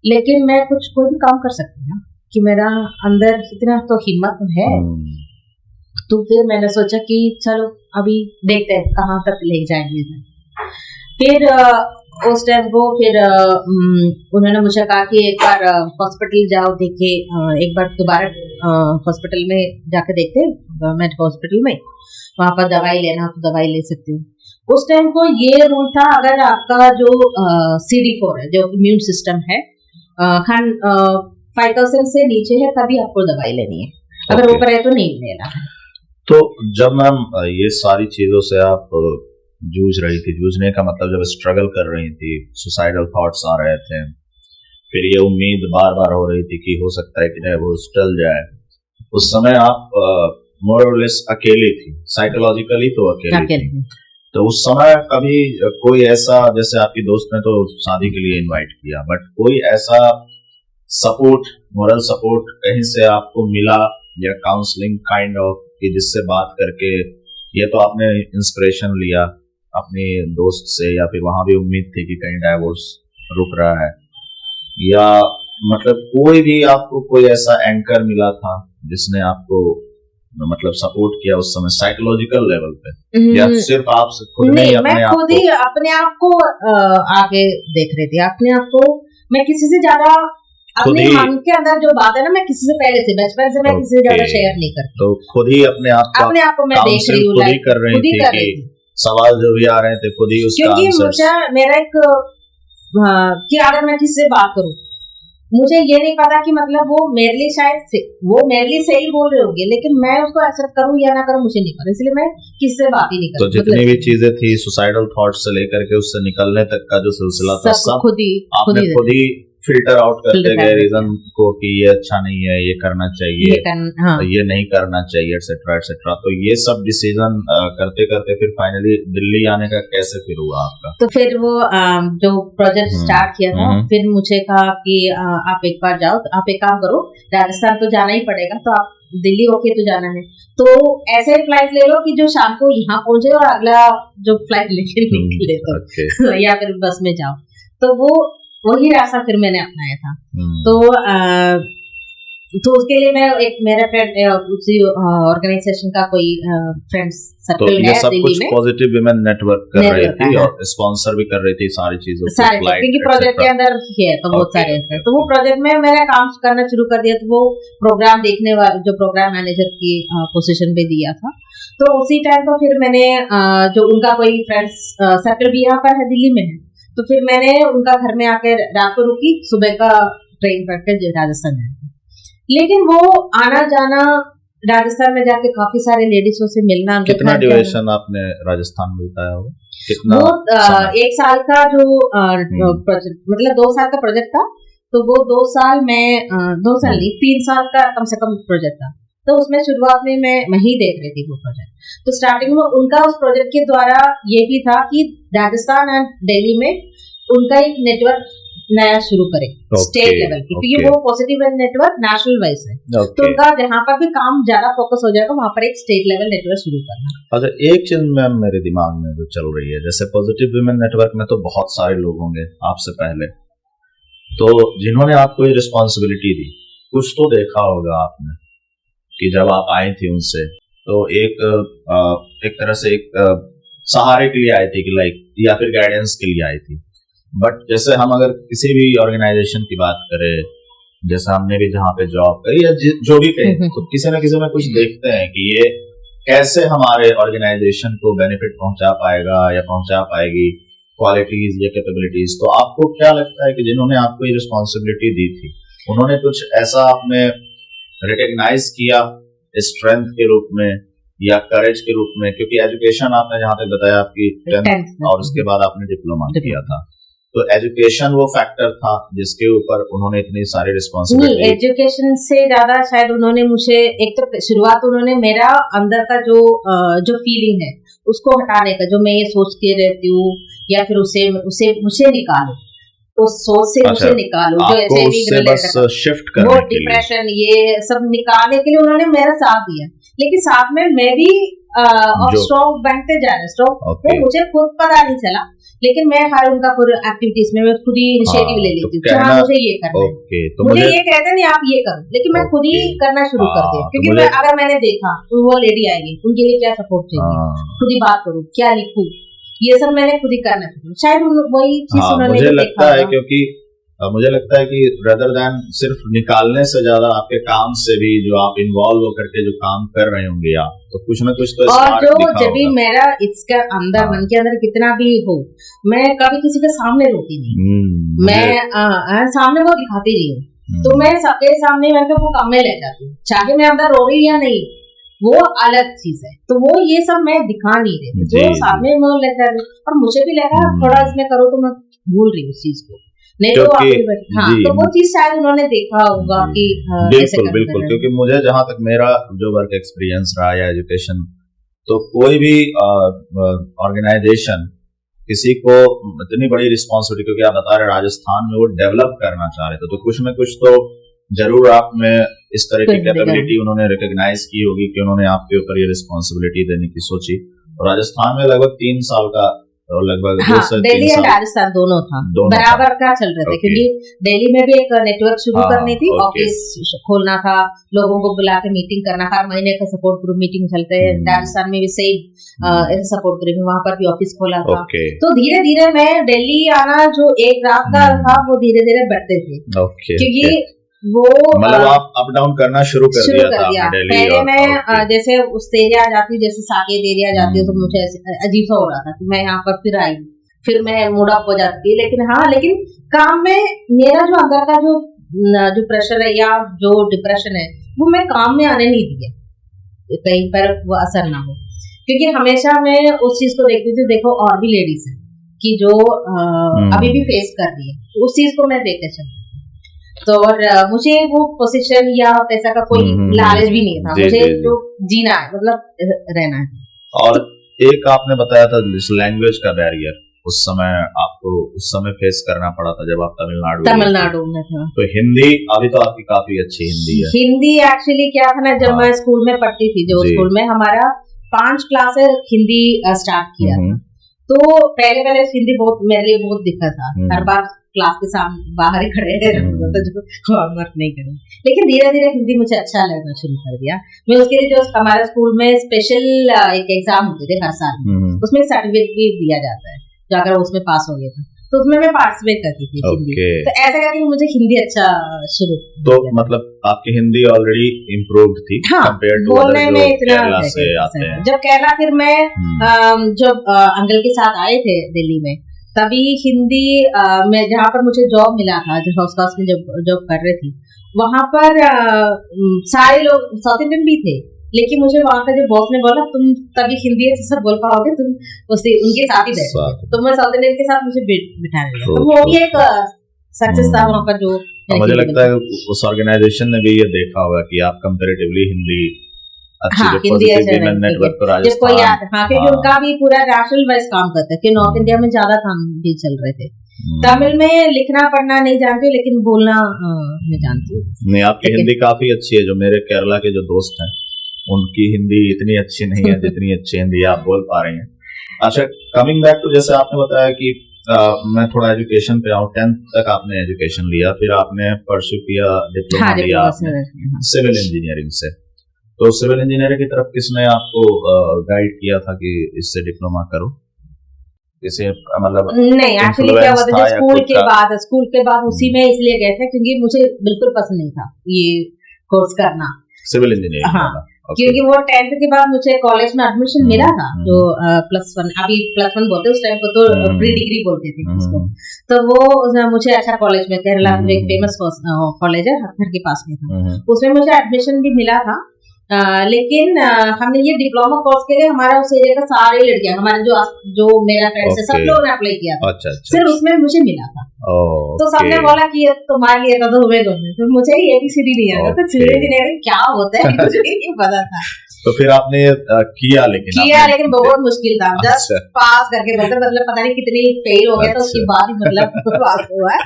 लेकिन मैं कोई भी काम कर सकती हूँ, कि मेरा अंदर इतना तो हिम्मत है। तो फिर मैंने सोचा कि चलो अभी देखते हैं कहाँ तक ले जाएंगे। फिर उस टाइम को फिर उन्होंने मुझे कहा कि एक बार हॉस्पिटल जाओ, देखे एक बार दोबारा हॉस्पिटल में जाके देखते, गवर्नमेंट हॉस्पिटल में, वहां पर दवाई लेना तो दवाई ले सकती हूँ। उस टाइम को ये रूल था, अगर आपका जो CD4 है, जो इम्यून सिस्टम है, 5,000 से नीचे है तभी आपको दवाई लेनी है, अगर ऊपर है तो नहीं लेना है। तो जब मैम ये सारी चीजों से आप जूझ रही थी, जूझने का मतलब जब स्ट्रगल कर रही थी, सुसाइडल थॉट्स आ रहे थे, फिर ये उम्मीद बार बार हो रही थी कि हो सकता है कि नहीं वो टल जाए, उस समय आप मोर और लेस अकेली थी, साइकोलॉजिकली तो अकेली थी। तो उस समय कभी कोई ऐसा, जैसे आपकी दोस्त ने तो शादी के लिए इनवाइट किया, बट कोई ऐसा सपोर्ट, मोरल सपोर्ट कहीं से आपको मिला, या काउंसलिंग काइंड ऑफ, कि जिससे बात करके, ये तो आपने इंस्पिरेशन लिया अपनी दोस्त से, या फिर वहां भी उम्मीद थी कि कहीं डाइवोर्स रुक रहा है, या मतलब कोई भी आपको कोई ऐसा एंकर मिला था जिसने आपको मतलब सपोर्ट किया उस समय साइकोलॉजिकल लेवल पे, या सिर्फ आप खुद नहीं, अपने मैं खुद ही अपने आप को आगे देख रही थी, अपने आप को मैं किसी से ज्यादा, अपने मन के अंदर जो बात है ना, मैं किसी से पहले से, बचपन से मैं किसी से ज्यादा शेयर नहीं करती, तो खुद ही अपने आप को मैं देख रही हूँ, खुद ही कर रही थी, सवाल जो भी आ रहे थे खुद ही उसका क्योंकि मुझे मेरा एक कि अगर मैं किसी से बात करूँ, मुझे ये नहीं पता कि मतलब वो मेरे लिए शायद वो मेरे लिए सही बोल रहे होंगे, लेकिन मैं उसको एक्सेप्ट करूँ या ना करूँ मुझे नहीं पता, इसलिए मैं किसी से बात ही नहीं करती। तो जितनी भी चीजें थी सुसाइडल थॉट से लेकर के उससे निकलने तक का जो सिलसिला था, सब आपने खुद ही फिल्टर आउट करते गए रीजन को, कि ये अच्छा नहीं है, ये करना चाहिए, ये नहीं करना चाहिए, एटसेट्रा एटसेट्रा। तो ये सब डिसीजन करते करते फिर फाइनली दिल्ली आने का कैसे फिर हुआ आपका? तो फिर वो जो प्रोजेक्ट स्टार्ट किया था, फिर मुझे कहा कि आप एक बार जाओ, आप एक काम करो, राजस्थान तो जाना ही पड़ेगा, तो आप दिल्ली होके तो जाना है, तो ऐसे फ्लाइट ले लो कि जो शाम को यहाँ पहुंचे और अगला जो फ्लाइट लेके निकले, तो या फिर बस में जाओ। तो वही रास्ता फिर मैंने अपनाया था। तो उसके लिए मैं एक मेरा फ्रेंड उसी ऑर्गेनाइजेशन का कोई फ्रेंड्स सर्कल है दिल्ली में, पॉजिटिव विमेन नेटवर्क कर रही थी और स्पॉन्सर भी कर रही थी सारी चीजों को, क्योंकि प्रोजेक्ट के अंदर है तो बहुत सारे हैं, तो वो प्रोजेक्ट में मैंने काम करना शुरू कर दिया। तो वो प्रोग्राम देखने वाले जो प्रोग्राम मैनेजर की पोजीशन पे दिया था, तो उसी टाइम पर फिर मैंने जो उनका कोई फ्रेंड्स सर्कल भी यहाँ पर है दिल्ली में है, तो फिर मैंने उनका घर में आकर रात को रुकी, सुबह का ट्रेन पकड़ राजस्थान गई। लेकिन वो आना जाना, राजस्थान में जाके काफी सारे लेडीजों से मिलना। कितना ड्यूरेशन आपने राजस्थान में बिताया हो? कितना? वो 1 साल का जो प्रोजेक्ट, मतलब 2 साल का प्रोजेक्ट था, तो वो 2 साल में 2 साल नहीं 3 साल का कम से कम प्रोजेक्ट था। तो उसमें शुरुआत में मैं ही देख रही थी वो प्रोजेक्ट। तो स्टार्टिंग में उनका उस प्रोजेक्ट के द्वारा ये भी था कि राजस्थान और दिल्ली में उनका एक नेटवर्क नया शुरू करें, स्टेट लेवल की, क्योंकि वो पॉजिटिव नेटवर्क नेशनल वाइज है। तो उनका जहाँ पर भी काम ज्यादा फोकस हो जाएगा वहां पर एक स्टेट लेवल नेटवर्क शुरू करना। अच्छा, एक चीज मैम मेरे दिमाग में जो चल रही है, जैसे पॉजिटिव वुमेन नेटवर्क में तो बहुत सारे लोग होंगे आपसे पहले, तो जिन्होंने आपको ये रिस्पॉन्सिबिलिटी दी, कुछ तो देखा होगा आपने कि जब आप आई थी उनसे, तो एक तरह से एक सहारे के लिए आई थी कि लाइक, या फिर गाइडेंस के लिए आई थी। बट जैसे हम अगर किसी भी ऑर्गेनाइजेशन की बात करें, जैसे हमने भी जहाँ पे जॉब करी या जो भी कहीं, तो किसी न किसी में कुछ देखते हैं कि ये कैसे हमारे ऑर्गेनाइजेशन को बेनिफिट पहुंचा पाएगा या पहुंचा पाएगी, क्वालिटीज या कैपेबिलिटीज, तो आपको क्या लगता है कि जिन्होंने आपको ये रिस्पॉन्सिबिलिटी दी थी उन्होंने कुछ ऐसा आपने रिकग्नाइज किया स्ट्रेंथ के रूप में या करेज के रूप में? क्योंकि एजुकेशन आपने जहां तक बताया आपकी 10th और उसके बाद आपने डिप्लोमा किया था, तो एजुकेशन वो फैक्टर था जिसके ऊपर उन्होंने इतनी सारी रिस्पॉन्सिबिलिटी? नहीं, एजुकेशन से ज्यादा शायद उन्होंने मुझे एक तो शुरुआत उन्होंने मेरा अंदर का जो फीलिंग है उसको हटाने का, जो मैं ये सोच के रहती हूँ या फिर उसे मुझे निकालो, उस सोच से मुझे निकालो, जो ऐसे भी बस शिफ्ट करने वो के लिए, डिप्रेशन ये सब निकालने के लिए उन्होंने मेरा साथ दिया। लेकिन साथ में मैं भी और स्ट्रॉन्ग बनते जा रहे स्ट्रॉन्ग, वो मुझे खुद पता नहीं चला, लेकिन मैं हर उनका पूरे एक्टिविटीज में मैं खुद ही इनिशिएटिव ले लेती हूँ। हाँ, मुझे ये करना है, तो मुझे ये कहते नहीं आप ये करो, लेकिन मैं खुद ही करना शुरू कर दिया। क्योंकि अगर मैंने देखा वो लेडी आएगी, उनके लिए क्या सपोर्ट चाहिए, खुद ही बात करूँ, क्या लिखूं, ये सब मैंने खुद ही करना था। शायद वही चीज उन्होंने मुझे लगता है, क्योंकि मुझे लगता है कि रेदर देन सिर्फ निकालने से ज्यादा आपके काम से भी जो आप इन्वॉल्व होकर के जो काम कर रहे होंगे आप, तो कुछ ना कुछ तो और जो जब भी मेरा इसका अंदर मन के अंदर कितना भी हो, मैं कभी किसी के सामने रोती नहीं, मैं सामने वो दिखाती नहीं हूँ, तो मैं सबके सामने मैं वो काम में ले जाती हूँ, चाहे मैं अंदर रो रही या नहीं, वो अलग चीज है। तो वो ये सब मैं दिखा नहीं रही, जो सामने में लगा, और मुझे भी लगा थोड़ा इसमें करो तो मैं भूल रही हूँ उस चीज को, नहीं तो तो वो चीज शायद उन्होंने देखा होगा कि बिल्कुल, क्योंकि मुझे जहां तक मेरा जो वर्क एक्सपीरियंस रहा या एजुकेशन, तो कोई भी ऑर्गेनाइजेशन किसी को इतनी बड़ी रिस्पॉन्सिबिलिटी, क्योंकि आप बता रहे राजस्थान में वो डेवलप करना चाह रहे थे, तो कुछ ना कुछ तो जरूर आप में इस तरह की कैपेबिलिटी उन्होंने रिकॉग्नाइज की होगी कि उन्होंने आपके ऊपर ये रिस्पॉन्सिबिलिटी देने की सोची। और राजस्थान में लगभग 3 साल का और लगभग दिल्ली और राजस्थान दोनों था, बराबर का चल रहे थे, क्योंकि दिल्ली में भी एक नेटवर्क शुरू करनी थी, ऑफिस खोलना था, लोगों को बुला के मीटिंग करना, हर महीने का सपोर्ट ग्रुप मीटिंग चलते हैं। राजस्थान में भी सेम सपोर्ट ग्रुप, वहां पर भी ऑफिस खोला था। तो धीरे धीरे मैं दिल्ली आना जो एक रात का था, वो धीरे धीरे बढ़ते थे, क्योंकि वो मतलब आप अप डाउन करना शुरू कर दिया था। पहले मैं जैसे उस एरिया जाती हूँ, जैसे साकेत एरिया जाती हूँ, तो मुझे अजीब सा हो रहा था कि मैं यहाँ पर फिर आई, फिर मैं मूड अप हो जाती, लेकिन काम में मेरा जो अंदर का जो प्रेशर है या जो डिप्रेशन है, वो मैं काम में आने नहीं दिया, कहीं पर वो असर ना हो, क्योंकि हमेशा मैं उस चीज को देखती थी, देखो और भी लेडीज है कि जो अभी भी फेस कर रही है, उस चीज को मैं देखते चलती। तो और मुझे वो पोजीशन या पैसा का कोई लालच भी नहीं था, मुझे जो जीना है, मतलब रहना है। और एक आपने बताया था लैंग्वेज का बैरियर, उस समय आपको फेस करना पड़ा था जब आप तमिलनाडु में था। तो हिंदी, अभी तो आपकी काफी अच्छी हिंदी है। हिंदी एक्चुअली क्या था ना, जब मैं स्कूल में पढ़ती थी, जो स्कूल में हमारा 5 क्लास हिंदी स्टार्ट किया था, तो पहले हिंदी बहुत मेरे लिए बहुत दिक्कत था, हर बार क्लास के सामने बाहर ही खड़े रहते, जो होमवर्क नहीं करें, लेकिन धीरे धीरे हिंदी मुझे अच्छा लगना शुरू कर दिया। मैं उसके लिए जो हमारे स्कूल में स्पेशल एक एग्जाम होते थे हर साल, उसमें सर्टिफिकेट भी दिया जाता है, जो अगर उसमें पास हो गया था तो उसमें मैं पार्टिसिपेट करती थी हिंदी। तो ऐसा करके मुझे हिंदी अच्छा शुरू, तो मतलब आपकी हिंदी ऑलरेडी इम्प्रूव्ड थी कंपेयर टू बोलने में इतना से आते हैं। जब केरला फिर मैं जब अंकल के साथ आए थे दिल्ली में, तभी हिंदी में जहाँ पर मुझे जॉब मिला था, जो हाउस में जॉब कर रही थी, वहां पर सारे लोग साउथ इंडियन भी थे, लेकिन मुझे वहां का जो बॉस ने बोला तुम तभी हिंदी अच्छे से बोल पाओगे, तुम उनके साथ ही बैठोगे, तो मैं साउथ इंडियन के साथ मुझे बिठा दिया। तो वो भी एक सक्सेस था वहां पर। जो मुझे लगता है उस ऑर्गेनाइजेशन ने भी ये देखा होगा कि आप कंपैरेटिवली हिंदी हिंदी नेटवर्क क्योंकि उनका भी पूरा नेशनल वाइज काम करता है, कि नॉर्थ इंडिया में ज्यादा काम भी चल रहे थे। तमिल में लिखना पढ़ना नहीं जानती, लेकिन बोलना मैं जानती हूँ। नहीं, आपकी हिंदी काफी अच्छी है। जो मेरे केरला के जो दोस्त हैं, उनकी हिंदी इतनी अच्छी नहीं है जितनी अच्छी हिंदी आप बोल पा रही हैं। अच्छा, कमिंग बैक टू, जैसे आपने बताया कि मैं थोड़ा एजुकेशन पे आऊँ, 10th तक आपने एजुकेशन लिया, फिर आपने परस्यू किया, डिप्लोमा लिया सिविल इंजीनियरिंग से। तो सिविल इंजीनियरिंग की तरफ किसने आपको गाइड किया था कि इससे डिप्लोमा करो? किसी मतलब नहीं, एक्चुअली क्या हुआ था, स्कूल के बाद उसी में इसलिए गए थे क्योंकि मुझे बिल्कुल पसंद नहीं था ये कोर्स करना, सिविल इंजीनियरिंग। हाँ, क्योंकि वो 10th के बाद मुझे कॉलेज में एडमिशन मिला था, जो +1, अभी +1 बोलते उस टाइम को, तो प्री डिग्री बोलते थे उसको। तो वो मुझे अच्छा कॉलेज में, केरला में एक फेमस कॉलेज है, घर के पास में था, उसमें मुझे एडमिशन भी मिला था। लेकिन हमने ये डिप्लोमा कोर्स के लिए हमारा उस एरिया का सारी लड़कियां, हमारे जो मेरा फ्रेंड्स है, सब लोगों ने अप्लाई किया था। अच्छा। सिर्फ उसमें मुझे मिला था। तो सबने बोला कि ये तुम्हारे लिए था, तो हमें दोनों, तो मुझे ABCD नहीं आता, तो सिविल इंजीनियरिंग क्या होता है मुझे नहीं पता था। तो फिर आपने किया, लेकिन बहुत मुश्किल था, जस्ट पास करके मतलब पता नहीं कितनी फेल हो गया, तो उसके बाद ही मतलब पास हुआ है।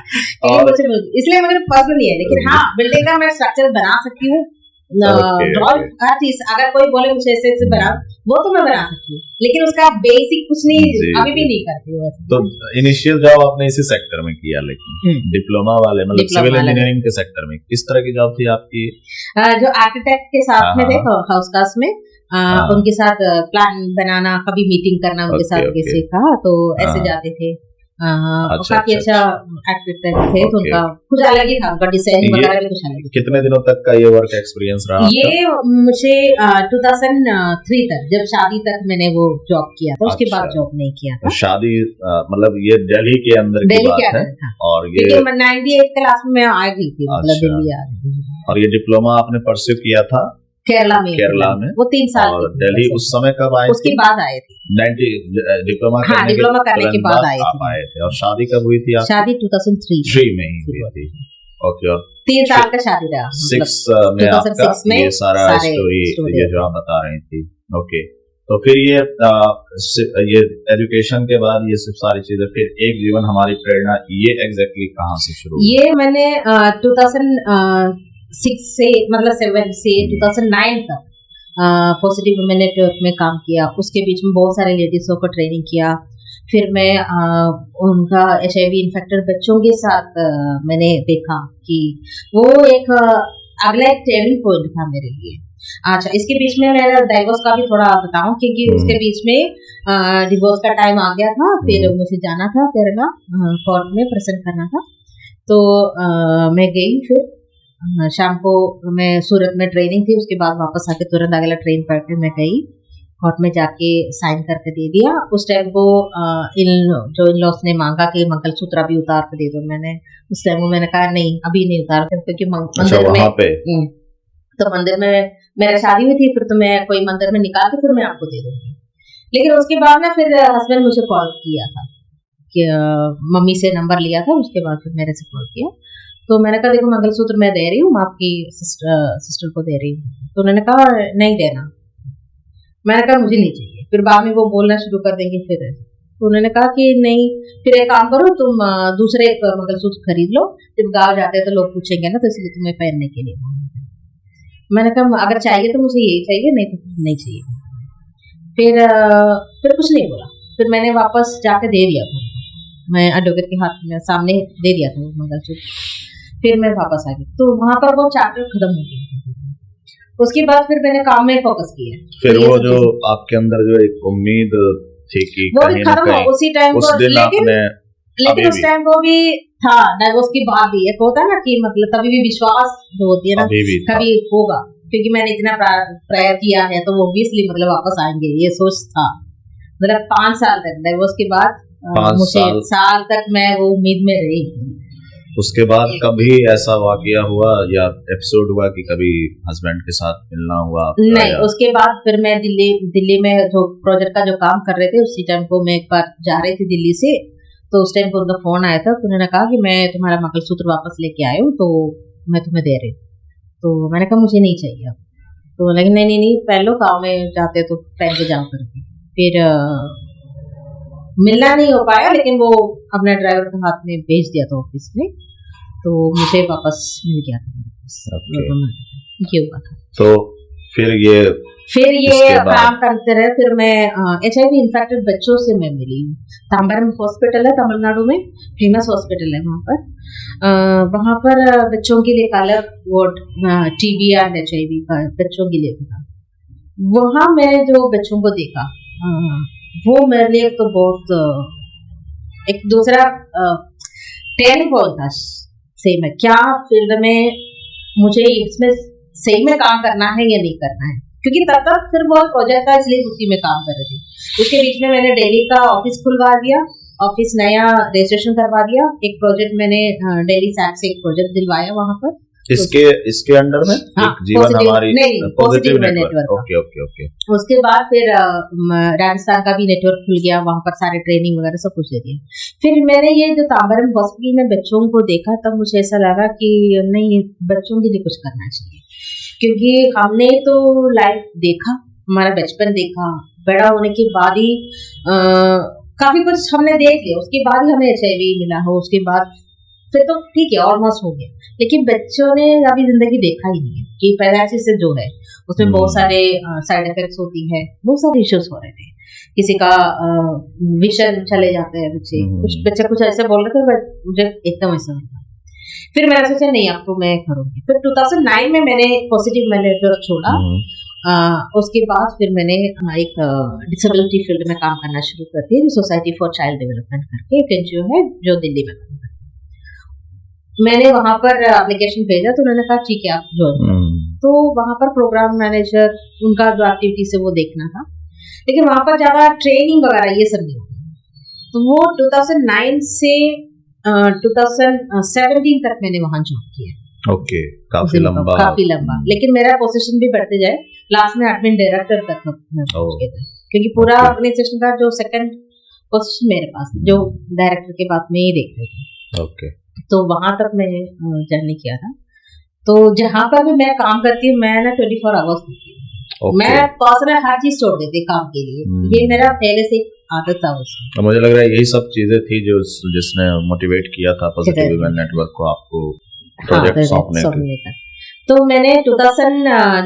इसलिए मुझे पसंद नहीं है, लेकिन हाँ बिल्डिंग का मैं स्ट्रक्चर बना सकती हूँ, हर चीज। अगर कोई बोले मुझे ऐसे बना, वो तो मैं बना सकती हूँ, लेकिन उसका बेसिक कुछ नहीं, अभी भी नहीं करती हूँ। तो इनिशियल जॉब आपने इसी सेक्टर में किया, लेकिन डिप्लोमा वाले मतलब सिविल इंजीनियरिंग के सेक्टर में किस तरह की जॉब थी आपकी? जो आर्किटेक्ट के साथ में थे हाउस कास्ट में, उनके साथ प्लान बनाना, कभी मीटिंग करना उनके साथ सीखा, तो ऐसे जाते थे। काफी अच्छा आर्किटेक्ट थे, तो उनका कुछ अलग ही था, उनका डिजाइन वगैरह भी कुछ अलग। कितने दिनों तक का ये वर्क एक्सपीरियंस रहा? ये मुझे 2003 तक, जब शादी तक मैंने वो जॉब किया था, उसके बाद जॉब नहीं किया था। शादी मतलब ये दिल्ली के अंदर की बात है, और ये 98 क्लास में आ गई थी, मतलब दिल्ली आ गई। और ये डिप्लोमा आपने परस्यू किया था केरला में, वो 3 साल। और दिल्ली उस समय कब आए? उसके बाद आए थे, डिप्लोमा करने के बाद आए थे। और शादी कब हुई थी? शादी 2003 में ही हुई थी। ओके। और 3 साल का शादी रहा, 6 में आपका ये सारा स्टोरी ये जो आप बता रही थी। ओके। तो फिर ये एजुकेशन के बाद ये सब सारी चीजें, फिर एक जीवन हमारी प्रेरणा, ये एग्जैक्टली कहाँ से शुरू हुई? ये मैंने 2006 से मतलब 7 से 2009 तक पॉजिटिव वुमेन नेटवर्क में काम किया। उसके बीच में बहुत सारे लेडीजों को ट्रेनिंग किया। फिर मैं उनका HIV इन्फेक्टेड बच्चों के साथ मैंने देखा कि वो एक अगला एक टर्निंग पॉइंट था मेरे लिए। अच्छा, इसके बीच में मैं डाइवोर्स का भी थोड़ा बताऊं, क्योंकि उसके बीच में डिवोर्स का टाइम आ गया था। फिर मुझे जाना था केरला, कोर्ट में प्रेजेंट करना था। तो मैं गई। फिर शाम को मैं सूरत में ट्रेनिंग थी, उसके बाद वापस आके तुरंत अगला ट्रेन पकड़ के मैं गई कोर्ट में, जाके साइन करके दे दिया। उस टाइम को जो इन लॉस ने मांगा कि मंगलसूत्र भी उतार के दे दो। मैंने उस टाइम को मैंने कहा नहीं, अभी नहीं उतार, क्योंकि मंदिर में तो मंदिर में मेरा शादी हुई थी, फिर तो मैं कोई मंदिर में निकाल के फिर मैं आपको दे दूंगी। लेकिन उसके बाद ना फिर हस्बैंड मुझे कॉल किया था कि मम्मी से नंबर लिया था, उसके बाद फिर मेरे से कॉल किया। तो मैंने कहा देखो मंगलसूत्र मैं दे रही हूँ, आपकी सिस्टर को दे रही हूँ। तो उन्होंने कहा नहीं देना। मैंने कहा मुझे नहीं चाहिए। फिर बाद में वो बोलना शुरू कर देंगे। फिर तो उन्होंने कहा कि नहीं, फिर एक काम करो, तुम दूसरे एक मंगलसूत्र खरीद लो, जब गाँव जाते हैं तो लोग पूछेंगे ना, तो इसलिए तुम्हें पहनने के लिए। मैंने कहा अगर चाहिए तो मुझे यही चाहिए, नहीं तो नहीं चाहिए। फिर कुछ नहीं बोला। फिर मैंने वापस जाके दे दिया था, मैं एडवोकेट के हाथ में सामने दे दिया था मंगलसूत्र। फिर मैं वापस आ गई, तो वहां पर वो चैप्टर खत्म हो गया। उसके बाद फिर मैंने काम में फोकस किया। फिर वो जो आपके अंदर जो एक उम्मीद थी कि वो भी खत्म हो उसी टाइम को, लेकिन उस टाइम को भी था, डाइवोर्स के बाद भी एक होता है ना कि मतलब तभी भी विश्वास जो होती है ना कभी होगा, क्योंकि मैंने इतना प्रेयर किया है तो वो ऑब्वियसली मतलब वापस आएंगे, ये सोच था। मतलब 5 साल तक डाइवोर्स के बाद मुझे साल तक मैं वो उम्मीद में रही। उसके बाद कभी ऐसा वाकया हुआ या एपिसोड हुआ कि कभी हस्बैंड के साथ मिलना हुआ? नहीं, उसके बाद फिर मैं दिल्ली में जो प्रोजेक्ट का जो काम कर रहे थे, उसी टाइम को मैं एक बार जा रही थी दिल्ली से, तो उस टाइम को उनका फोन आया था। तो उन्होंने कहा कि मैं तुम्हारा मंगलसूत्र वापस लेके आई हूँ, तो मैं तुम्हें दे रही हूँ। तो मैंने कहा मुझे नहीं चाहिए। तो लेकिन नहीं पहन लो, गाँव में जाते तो पहन के जाओ करके। फिर मिलना नहीं हो पाया, लेकिन वो अपने ड्राइवर के हाथ में भेज दिया था ऑफिस में, तो मुझे वापस मिल गया था। ये हुआ था। तो फिर ये काम करते रहे। फिर मैं HIV इन्फेक्टेड बच्चों से मैं मिली। तांबरम हॉस्पिटल है तमिलनाडु में, फेमस हॉस्पिटल है वहाँ पर बच्चों के लिए अलग वार्ड TB और HIV का बच्चों के लिए था। वहाँ मैंने जो बच्चों को देखा वो मेरे लिए तो बहुत एक दूसरा टर्निंग पॉइंट था। सही में क्या फील्ड में मुझे इसमें सही में काम करना है या नहीं करना है, क्योंकि तब तक फिर वो प्रोजेक्ट था इसलिए उसी में काम कर रही थी। उसके बीच में मैंने दिल्ली का ऑफिस खुलवा दिया, ऑफिस नया रजिस्ट्रेशन करवा दिया। एक प्रोजेक्ट मैंने दिल्ली सैप से एक प्रोजेक्ट दिलवाया वहां पर। इसके अंडर में हाँ, एक जीवन हमारी positive network. Okay okay okay. उसके बाद फिर राजस्थान का भी नेटवर्क खुल गया, वहां पर सारे ट्रेनिंग वगैरह सब कुछ दे दिया। फिर मैंने ये जो तांबरम हॉस्पिटल में बच्चों को देखा, तब मुझे ऐसा लगा कि नहीं, बच्चों के लिए कुछ करना चाहिए, क्योंकि हमने तो लाइफ देखा, हमारा बचपन देखा, बड़ा होने के बाद ही काफी कुछ हमने देख लिया, उसके बाद ही हमें HIV मिला हो, उसके बाद फिर तो ठीक है ऑलमोस्ट हो गया। लेकिन बच्चों ने अभी जिंदगी देखा ही नहीं है कि पैरालिसिस से जो है उसमें बहुत सारे साइड इफेक्ट्स होती है, बहुत सारे इश्यूज हो रहे थे। किसी का विजन चले जाते हैं बच्चे, कुछ बच्चे कुछ ऐसे बोल रहे थे, मुझे एकदम ऐसा नहीं था। फिर मैंने सोचा नहीं, अब तो मैं करूंगी। फिर 2009 में मैंने पॉजिटिव नेटवर्क छोड़ा। उसके बाद फिर मैंने एक डिसेबिलिटी फील्ड में काम करना शुरू कर दिया, सोसाइटी फॉर चाइल्ड डेवलपमेंट करके एक NGO है जो दिल्ली में। मैंने वहां पर एप्लीकेशन भेजा तो उन्होंने कहा ठीक है आप ज्वाइन। तो वहां पर प्रोग्राम मैनेजर, उनका जो एक्टिविटी से वो देखना था, लेकिन वहां पर ज्यादा ट्रेनिंग वगैरह ये सब नहीं होती। तो वो 2009 से 2017 तक मैंने वहां जॉब किया। ओके, काफी लंबा। लेकिन मेरा पोजीशन भी बढ़ते जाए, लास्ट में एडमिन डायरेक्टर तक मैं पहुंच गया था, क्योंकि पूरा ऑर्गेनाइजेशन का जो सेकंड पोजीशन मेरे पास, जो डायरेक्टर के बाद में ही देख रही थी। ओके, तो वहां तक मैंने जर्नी किया था। तो जहां पर भी मैं काम करती हूँ, मैं ना 24 आवर्स करती हूँ। मैं पर्सनल हर चीज छोड़ देती काम के लिए, ये मेरा पहले से आदत था उसमें। मुझे लग रहा है यही सब चीजें थी जो जिसने मोटिवेट किया था पॉजिटिव वुमेन नेटवर्क को आपको प्रोजेक्ट सौंपने का। तो मैंने 2000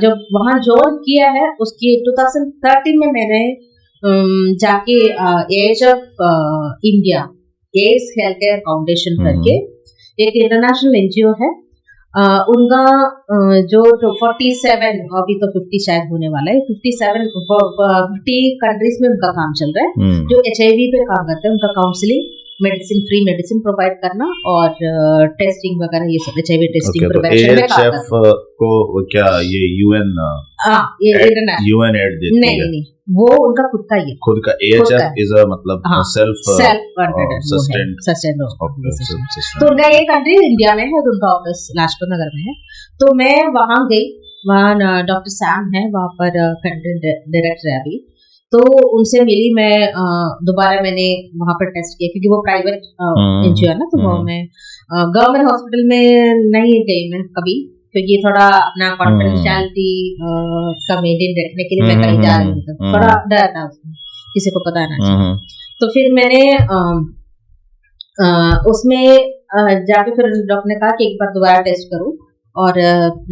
जब वहां ज्वाइन किया है, उसकी 2013 में मैंने जाके age of India AIDS Health Care Foundation करके एक इंटरनेशनल NGO है, उनका जो 47 अभी तो 50 शायद होने वाला है, 50 कंट्रीज में उनका काम चल रहा है, जो HIV पे काम करते हैं। उनका counselling, medicine, free medicine provide करना और टेस्टिंग वगैरह, ये सब HIV टेस्टिंग प्रिवेंशन में काम करते हैं। को क्या ये UN UN एड देती है? नहीं, वो उनका खुद का ही है। खुद का AHF इज अ मतलब सेल्फ सस्टेन्ड। तो उनका ये कंट्री इंडिया में है, उनका ऑफिस लाजपत नगर में है। तो मैं वहां गई, वहाँ डॉक्टर सैम है, वहां पर कंटेंट डायरेक्टर है अभी। तो उनसे मिली मैं, दोबारा मैंने वहां पर टेस्ट किया, क्योंकि वो प्राइवेट NGO है ना, तो वो मैं गवर्नमेंट हॉस्पिटल में नहीं गई मैं कभी, क्योंकि थोड़ा अपना कॉन्फिडेंशियलिटी का मेंटेन रखने के लिए मैं कहीं जा रही थी, थोड़ा डर था उसमें, किसी को पता ना चले। तो फिर मैंने उसमें जाके फिर डॉक्टर ने कहा कि एक बार दोबारा टेस्ट करो और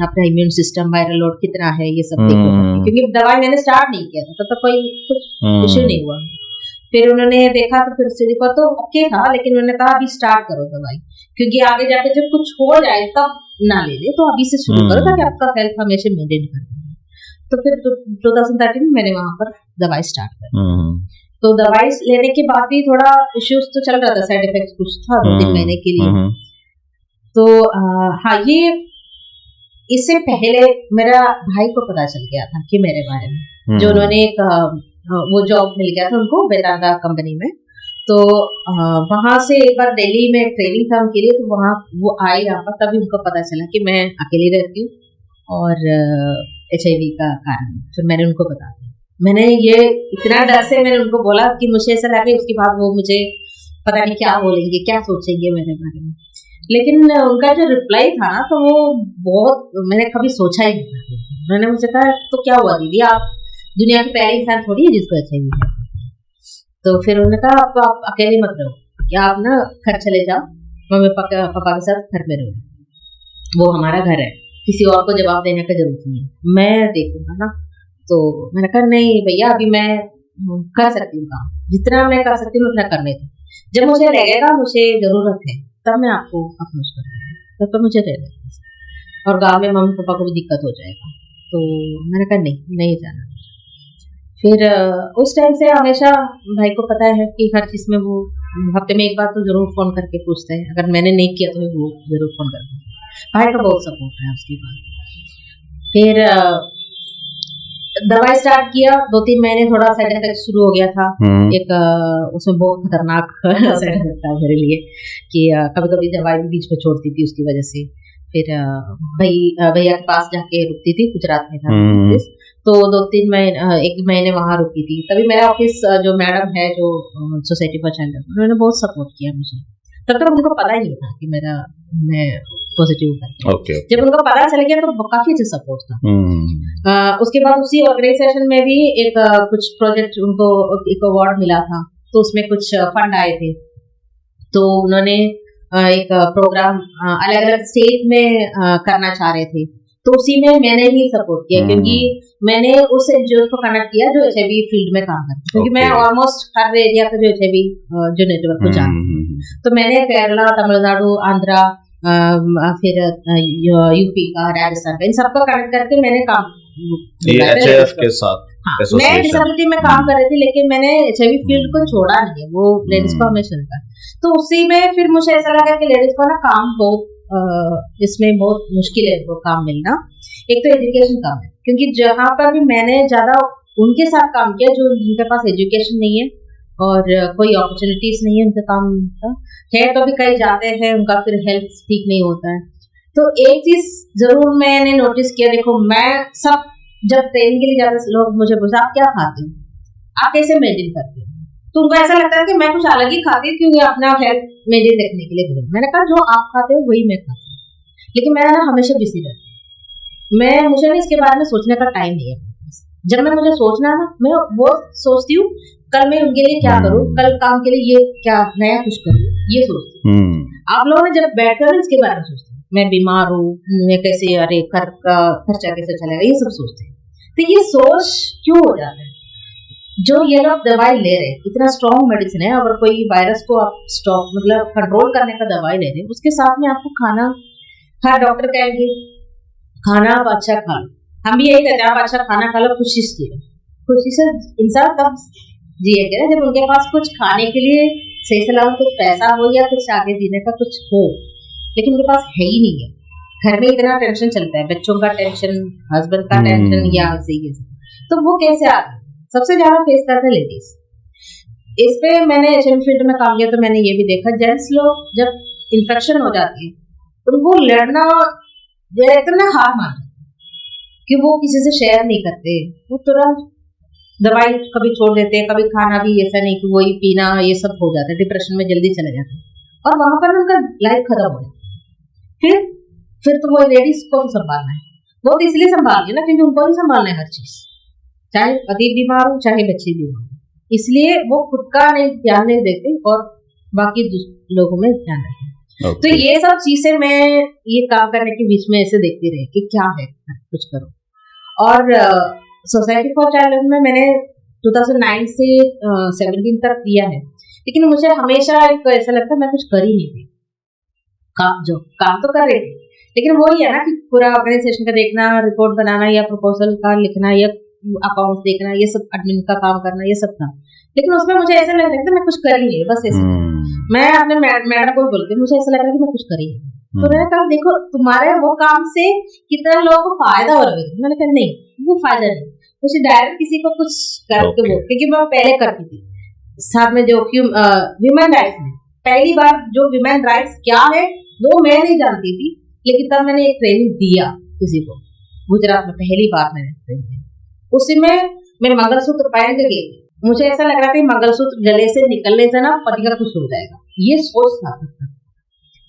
अपना इम्यून सिस्टम, वायरल लोड कितना है, ये सब देखो, क्योंकि दवाई मैंने स्टार्ट नहीं किया था, तब तक कोई कुछ इश्यू नहीं हुआ। फिर उन्होंने देखा तो फिर उससे देखा तो ओके था, लेकिन उन्होंने कहा अभी स्टार्ट करो दवाई, क्योंकि आगे जाके जब कुछ हो जाए तब ना ले ले, तो अभी से शुरू करो ताकि आपका हेल्थ हमेशा मेंटेन कर। तो फिर 2013 में मैंने वहां पर दवाई स्टार्ट कर। तो दवाई लेने के बाद भी थोड़ा इश्यूज तो चल रहा था, साइड इफेक्ट्स कुछ था 2-3 महीने के लिए। तो हाँ, ये इससे पहले मेरा भाई को पता चल गया था कि मेरे बारे में, जो उन्होंने एक वो जॉब मिल गया था उनको वेदांता कंपनी में। तो वहां से एक बार दिल्ली में ट्रेनिंग था उनके लिए, तो वहां वो आए यहाँ पर, तभी उनको पता चला कि मैं अकेली रहती हूँ और HIV का कारण। फिर मैंने उनको बता दिया, मैंने ये इतना डर से मैंने उनको बोला कि मुझे ऐसा लगे उसके बाद वो मुझे पता नहीं क्या बोलेंगे, क्या सोचेंगे मेरे बारे में। लेकिन उनका जो रिप्लाई था ना, तो वो बहुत, मैंने कभी सोचा ही नहीं था। उन्होंने मुझे कहा तो क्या हुआ दीदी, आप दुनिया की पहली इंसान थोड़ी है जिसको HIV है। तो फिर उन्होंने कहा आप अकेले मत रहो, क्या आप ना घर चले जाओ, मम्मी पापा के साथ घर में रहो, वो हमारा घर है, किसी और को जवाब देने की जरूरत नहीं है, मैं देखूंगा ना। तो मैंने कहा नहीं भैया, अभी मैं कर सकती हूँ काम, जितना मैं कर सकती हूँ उतना करने दो, जब मुझे लगेगा मुझे जरूरत है तब मैं आपको अप्रोच करूँगी, तब तो मुझे रह देगा, और गाँव में मम्मी पापा को भी दिक्कत हो जाएगा। तो मैंने कहा नहीं जाना। फिर उस टाइम से हमेशा भाई को पता है कि हर चीज में वो हफ्ते में एक बार तो जरूर फोन करके पूछते हैं, अगर मैंने नहीं किया तो वो जरूर फोन करते हैं। भाई का बहुत सपोर्ट है उसके बाद। फिर दवाई स्टार्ट किया, 2-3 महीने थोड़ा साइड इफेक्ट शुरू हो गया था। एक उसमें बहुत खतरनाक साइड इफेक्ट था मेरे लिए कि कभी कभी दवाई भी बीच में छोड़ती थी उसकी वजह से। फिर भैया के पास जाके रुकती थी, गुजरात में था ऑफिस, तो 2-3 महीने 1 महीने वहां रुकी थी। तभी मेरा ऑफिस जो मैडम है जो सोसाइटी फॉर चाइल्ड, उन्होंने बहुत सपोर्ट किया मुझे। तब तक उनको पता ही नहीं था कि मैं पॉजिटिव हूँ। ओके। जब उनको पता चल गया तो काफी अच्छा सपोर्ट था। उसके बाद उसी ऑर्गेनाइजेशन में भी एक कुछ प्रोजेक्ट उनको एक अवार्ड मिला था, तो उसमें कुछ फंड आए थे, तो उन्होंने एक प्रोग्राम अलग अलग स्टेट में करना चाह रहे थे, तो उसी में मैंने ही सपोर्ट किया, क्योंकि मैंने उस एनजीओ को कनेक्ट किया जो एचआईवी फील्ड में काम करती है, क्योंकि मैं ऑलमोस्ट हर एरिया का जो एचआईवी जो नेटवर्क को जानती हूँ। तो मैंने केरला, तमिलनाडु, आंध्रा, फिर यूपी का, राजस्थान का, इन सबको कनेक्ट करके मैंने काम एचआईएफ के साथ। हाँ, मैं डिसेबिलिटी में काम कर रही थी, लेकिन मैंने एचआईवी फील्ड को छोड़ा नहीं है, वो लेडीज को हमें चलता है। तो उसी में फिर मुझे ऐसा लगा कि लेडीज को ना काम बहुत इसमें बहुत मुश्किल है वो काम मिलना। एक तो एजुकेशन काम है, क्योंकि जहाँ पर भी मैंने ज्यादा उनके साथ काम किया जो जिनके पास एजुकेशन नहीं है और कोई अपॉर्चुनिटीज नहीं है उनके काम का है, तो भी कहीं जाते हैं उनका फिर हेल्थ ठीक नहीं होता है। तो एक चीज जरूर मैंने नोटिस किया, देखो मैं सब जब ट्रेनिंग के लिए जाते लोग मुझे पूछा आप क्या खाते हो, आप कैसे मेंटेन करते हो, तो उनको ऐसा लगता है कि मैं कुछ अलग ही खाती हूँ क्योंकि अपना हेल्थ मेंटेन रखने के लिए। मैंने कहा जो आप खाते हो वही मैं खाती हूँ, लेकिन मैं ना हमेशा बिजी रहती हूँ, मुझे ना इसके बारे में सोचने का टाइम नहीं है। जब मैं मुझे सोचना है ना, मैं वो सोचती हूँ कल मैं उनके लिए क्या करूँ, कल काम के लिए ये क्या नया कुछ करूँ, ये सोचती हूँ। आप लोगों ने जब बैठकर इसके बारे में सोचते हैं, मैं बीमार हूँ, मैं कैसे, अरे घर का खर्चा कैसे चलेगा, ये सब सोचते हैं। तो ये सोच क्यों हो जाता है? जो ये लोग दवाई ले रहे हैं, इतना स्ट्रॉन्ग मेडिसिन है, अगर कोई वायरस को आप स्टॉप मतलब कंट्रोल करने का दवाई ले रहे हैं, उसके साथ में आपको खाना, हर डॉक्टर कहेंगे खाना आप अच्छा खा लो, हम भी यही कहते हैं आप अच्छा खाना खा लो, खुशी से खुशी से इंसान तब जिएगा ना जब उनके पास कुछ खाने के लिए सही सलामत कुछ पैसा हो या कुछ आगे जीने का कुछ हो, लेकिन उनके पास है ही नहीं है। घर में इतना टेंशन चलता है, बच्चों का टेंशन, हस्बैंड का टेंशन, या तो वो कैसे आ सबसे ज्यादा फेस करते लेडीज। इस पे मैंने एचआईवी फील्ड में काम किया तो मैंने ये भी देखा, जेंट्स लोग जब इन्फेक्शन हो जाती है उनको लड़ना इतना हार मान कि वो किसी से शेयर नहीं करते, वो तुरंत दवाई कभी छोड़ देते हैं, कभी खाना भी, ऐसा नहीं कि वही पीना, ये सब हो जाता है, डिप्रेशन में जल्दी चले जाते हैं और वहां पर उनका लाइफ खत्म हो जाता है। फिर तो वो लेडीज को संभालना है, वो तो इसलिए संभाल रही है ना क्योंकि उनको ही संभालना है हर चीज, चाहे पति बीमार हो चाहे बच्चे बीमार हो, इसलिए वो खुद का नहीं ध्यान नहीं देते और बाकी लोगों में ध्यान रखते। तो ये सब चीजें मैं ये काम करने के बीच में ऐसे देखती रही कि क्या है कुछ करो। और सोसाइटी फॉर चाइल्ड में मैंने 2009 से 17 तक दिया है, लेकिन मुझे हमेशा एक ऐसा लगता है मैं कुछ कर ही नहीं थी, काम तो कर रही थी, लेकिन वही है ना कि पूरा ऑर्गेनाइजेशन का देखना, रिपोर्ट बनाना या प्रपोजल का लिखना या अकाउंट देखना, ये सब एडमिन का काम करना, ये सब था, लेकिन उसमें मुझे ऐसा लग रहा था मैं कुछ कर ही नहीं, बस ऐसे। मैं अपने मैडम को बोलती मुझे ऐसा लग रहा है कि मैं कुछ कर ही नहीं, तो मैंने कहा देखो तुम्हारे वो काम से कितना लोगों को फायदा हो रहा है, मैंने कहा नहीं वो फायदा नहीं, मुझे डायरेक्ट किसी को कुछ करके वो, क्योंकि मैं पहले करती थी साथ में जो ह्यूमन राइट्स में, पहली बार जो ह्यूमन राइट्स क्या है वो मैं नहीं जानती थी, लेकिन तब मैंने एक ट्रेनिंग दिया किसी को, गुजरात में पहली बार मैंने ट्रेनिंग, उसी में मैं मंगलसूत्र पहन के गई, मुझे ऐसा लग रहा था मंगलसूत्र गले से निकलने से ना पति का कुछ हो जाएगा, ये सोच था।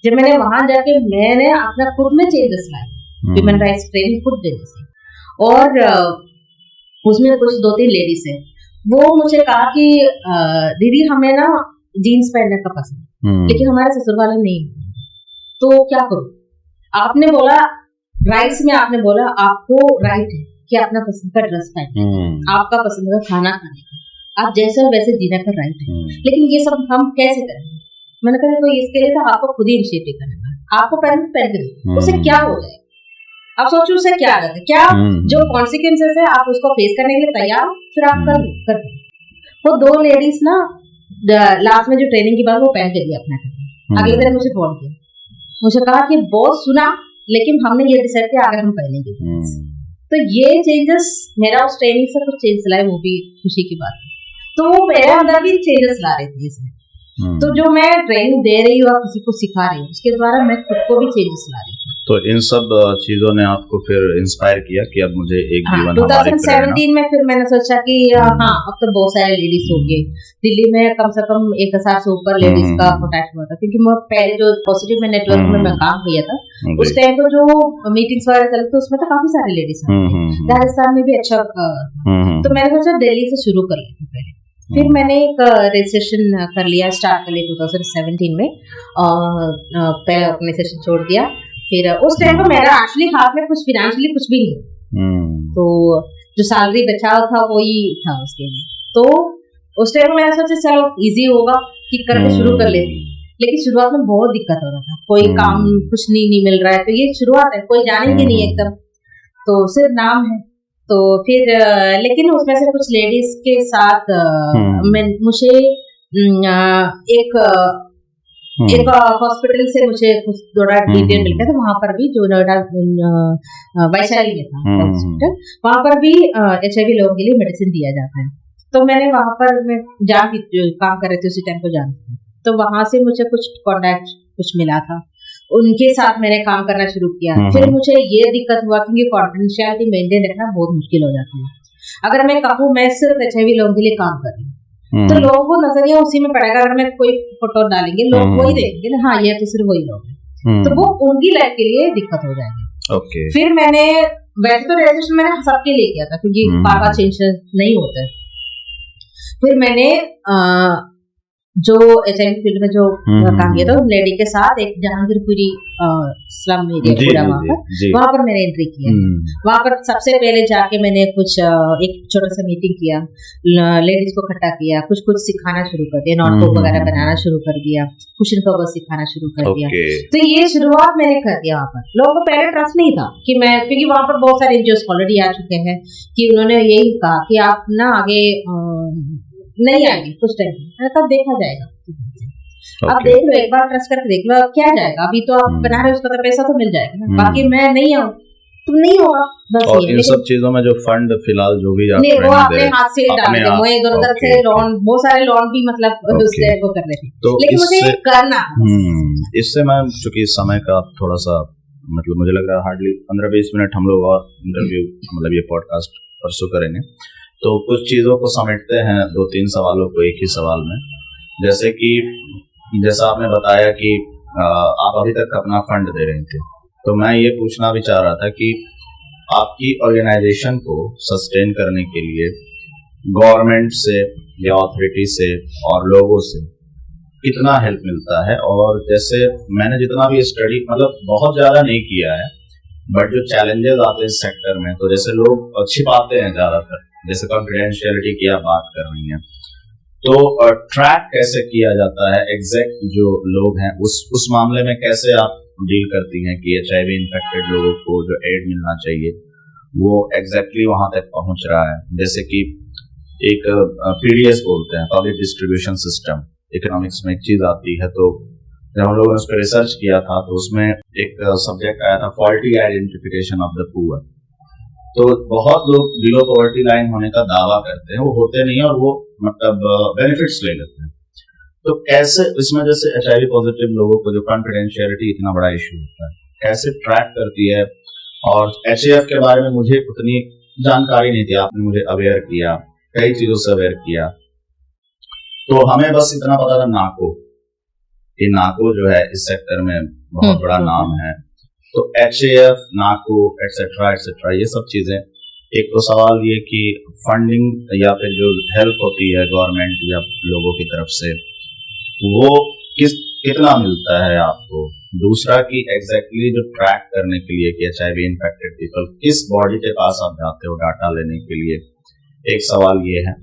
जब मैंने वहां जाके मैंने अपना खुद में चेंजेस लाए, ह्यूमन राइट्स ट्रेनिंग खुद देने से, और उसमें कुछ 2-3 लेडीज है, वो मुझे कहा कि दीदी हमें ना जीन्स पहनने का पसंद, लेकिन हमारे ससुर वाले नहीं, तो क्या करूं? आपने बोला राइट्स में, आपने बोला आपको राइट है कि अपना पसंद का ड्रेस पहने, आपका पसंद का खाना खाने का, आप जैसे वैसे जीने का राइट है, लेकिन ये सब हम कैसे करेंगे? मैंने कहा तो इसके लिए तो आपको खुद ही इनिशिएटिव करना है, आपको पहन के उसे क्या हो जाए, आप सोचो उसे क्या करते, क्या जो कॉन्सिक्वेंसेस है आप उसको फेस करने के लिए तैयार, फिर आप कर वो 2 लेडीज ना लास्ट में जो ट्रेनिंग की बात वो पहन के दिया अपना, अगले दिन मुझे फोन किया, मुझे कहा कि बहुत सुना लेकिन हमने ये डिसाइड किया आगे हम पहनेंगे। तो तो ये चेंजेस मेरा उस ट्रेनिंग से कुछ चेंज लाए, वो भी खुशी की बात है। तो वो मेरे अंदर भी चेंजेस ला रही थी इसमें। तो जो मैं ट्रेनिंग दे रही हूँ और किसी को सिखा रही हूँ, उसके द्वारा मैं खुद को भी चेंजेस ला रही हूँ। तो इन सब चीजों ने आपको फिर इंस्पायर किया कि अब मुझे एक हाँ, जीवन 2017 में फिर मैंने सोचा कि हाँ अब तो बहुत सारे लेडीज हो गए दिल्ली में, कम से कम 1000 से ऊपर लेडीज का कॉन्टैक्ट हुआ था, क्योंकि मैं पहले जो पॉजिटिव में नेटवर्क में मैं काम किया था उस टाइम को जो मीटिंग्स वगैरह चलते थे उसमें तो काफी सारे लेडीज आते, राजस्थान में भी अच्छा तो मैंने सोचा दिल्ली से शुरू कर लेती पहले। फिर मैंने एक रजिस्ट्रेशन कर लिया, स्टार्ट कर लिया 2017 में, पहले अपने सेशन छोड़ दिया। फिर उस टाइम पर मेरा एक्चुअली हाथ में कुछ फाइनेंशियली कुछ भी नहीं, तो जो सैलरी बचा था वही था उसके लिए। तो उस टाइम में मैंने सोचा चलो इजी होगा कि करके शुरू कर लेती, लेकिन शुरुआत में बहुत दिक्कत हो रहा था, कोई काम कुछ नहीं मिल रहा है। तो ये शुरुआत है, कोई जानेंगे नहीं एकदम, तो सिर्फ नाम है। तो फिर लेकिन उसमें से कुछ लेडीज के साथ मुझे एक हॉस्पिटल से मुझे कुछ थोड़ा डिटेल मिल गया था, वहां पर भी जो नोएडा वैशाली में था हॉस्पिटल, वहां पर भी HIV लोगों के लिए मेडिसिन दिया जाता है। तो मैंने वहां पर मैं काम कर रही थी उसी टाइम को जानती थी, तो वहां से मुझे कुछ कॉन्टैक्ट कुछ मिला था, उनके साथ मैंने काम करना शुरू किया। फिर मुझे ये दिक्कत हुआ क्योंकि कॉन्फिडेंशियलिटी मेंटेन रखना बहुत मुश्किल हो जाती है। अगर मैं कहूँ मैं सिर्फ HIV लोगों के लिए काम कर रही हूँ तो लोगों को नजरिया उसी में पड़ेगा। अगर मैं कोई फोटो डालेंगे लोग वही देखेंगे ना, हाँ ये तो सिर्फ वही लोग हैं, तो वो उनकी लाइफ के लिए दिक्कत हो जाएगी। फिर मैंने वैसे तो रजिस्ट्रेशन मैंने सबके लिए किया था क्योंकि बार चेंज नहीं होता है। फिर मैंने जो HIV फील्ड में जो काम किया था लेडी के साथ एक जहांगीरपुरी स्लम एरिया पूरा वहां पर मैंने एंट्री किया। वहां पर सबसे पहले जाके मैंने कुछ एक छोटा सा मीटिंग किया, लेडीज को इकट्ठा किया, कुछ सिखाना शुरू कर दिया, नोटबुक वगैरह बनाना शुरू कर दिया, कुशन कवर सिखाना शुरू कर दिया। तो ये शुरुआत मैंने कर दिया। वहां पर लोगों को पहले ट्रस्ट नहीं था कि मैं, क्योंकि वहां पर बहुत सारे एनजीओ ऑलरेडी आ चुके हैं कि उन्होंने यही कहा कि आप ना आगे नहीं आएंगे कुछ टाइम तब देखा जाएगा। अब देख लो, एक बार ट्रस्ट करके देख लो, अब क्या जाएगा, अभी तो आप बना रहे हो उसका तो पैसा तो मिल जाएगा ना, बाकी मैं नहीं आऊँ तुम नहीं होगा बस। और इन सब चीजों में जो फंड फिलहाल जो भी नहीं वो अपने हाथ से डाल दे, वो इधर उधर से लोन, बहुत सारे लोन भी मतलब उससे वो कर रहे थे, लेकिन मुझे करना इससे मैं चूंकि समय का थोड़ा सा मतलब मुझे लग रहा है हार्डली 15-20 मिनट हम लोग और इंटरव्यू मतलब ये पॉडकास्ट परसों करेंगे, तो कुछ चीज़ों को समेटते हैं 2-3 सवालों को एक ही सवाल में। जैसे कि जैसा आपने बताया कि आप अभी तक अपना फंड दे रहे थे, तो मैं ये पूछना भी चाह रहा था कि आपकी ऑर्गेनाइजेशन को सस्टेन करने के लिए गवर्नमेंट से या अथॉरिटी से और लोगों से कितना हेल्प मिलता है? और जैसे मैंने जितना भी स्टडी मतलब बहुत ज़्यादा नहीं किया है, बट जो चैलेंजेस आते हैं इस सेक्टर में, तो जैसे लोग छिपाते हैं ज़्यादातर, जैसे कॉन्फिडेंशियलिटी की आप बात कर रही हैं, तो ट्रैक कैसे किया जाता है एग्जैक्ट जो लोग हैं उस मामले में कैसे आप डील करती हैं कि HIV इन्फेक्टेड लोगों को जो एड मिलना चाहिए वो एग्जैक्टली वहां तक पहुंच रहा है? जैसे कि एक PDS बोलते हैं, पब्लिक डिस्ट्रीब्यूशन सिस्टम, इकोनॉमिक्स में एक चीज आती है, तो जब हम लोगों ने उस पर रिसर्च किया था तो उसमें एक सब्जेक्ट आया था faulty identification of the poor. तो बहुत लोग बिलो पॉवर्टी लाइन होने का दावा करते हैं, वो होते नहीं है और वो मतलब बेनिफिट्स ले लेते हैं। तो कैसे इसमें जैसे HIV पॉजिटिव लोगों को जो कॉन्फिडेंशियलिटी इतना बड़ा इशू होता है, कैसे ट्रैक करती है? और HAF के बारे में मुझे उतनी जानकारी नहीं थी, आपने मुझे अवेयर किया, कई चीजों से अवेयर किया। तो हमें बस इतना पता था नाको, कि नाको जो है इस सेक्टर में बहुत बड़ा नाम है। तो HAF, नाको एटसेट्रा एटसेट्रा ये सब चीजें। एक तो सवाल ये कि फंडिंग या फिर जो हेल्प होती है गवर्नमेंट या लोगों की तरफ से वो कितना मिलता है आपको? दूसरा कि एग्जैक्टली जो ट्रैक करने के लिए कि HIV इन्फेक्टेड पीपल किस बॉडी के पास आप जाते हो डाटा लेने के लिए, एक सवाल ये है।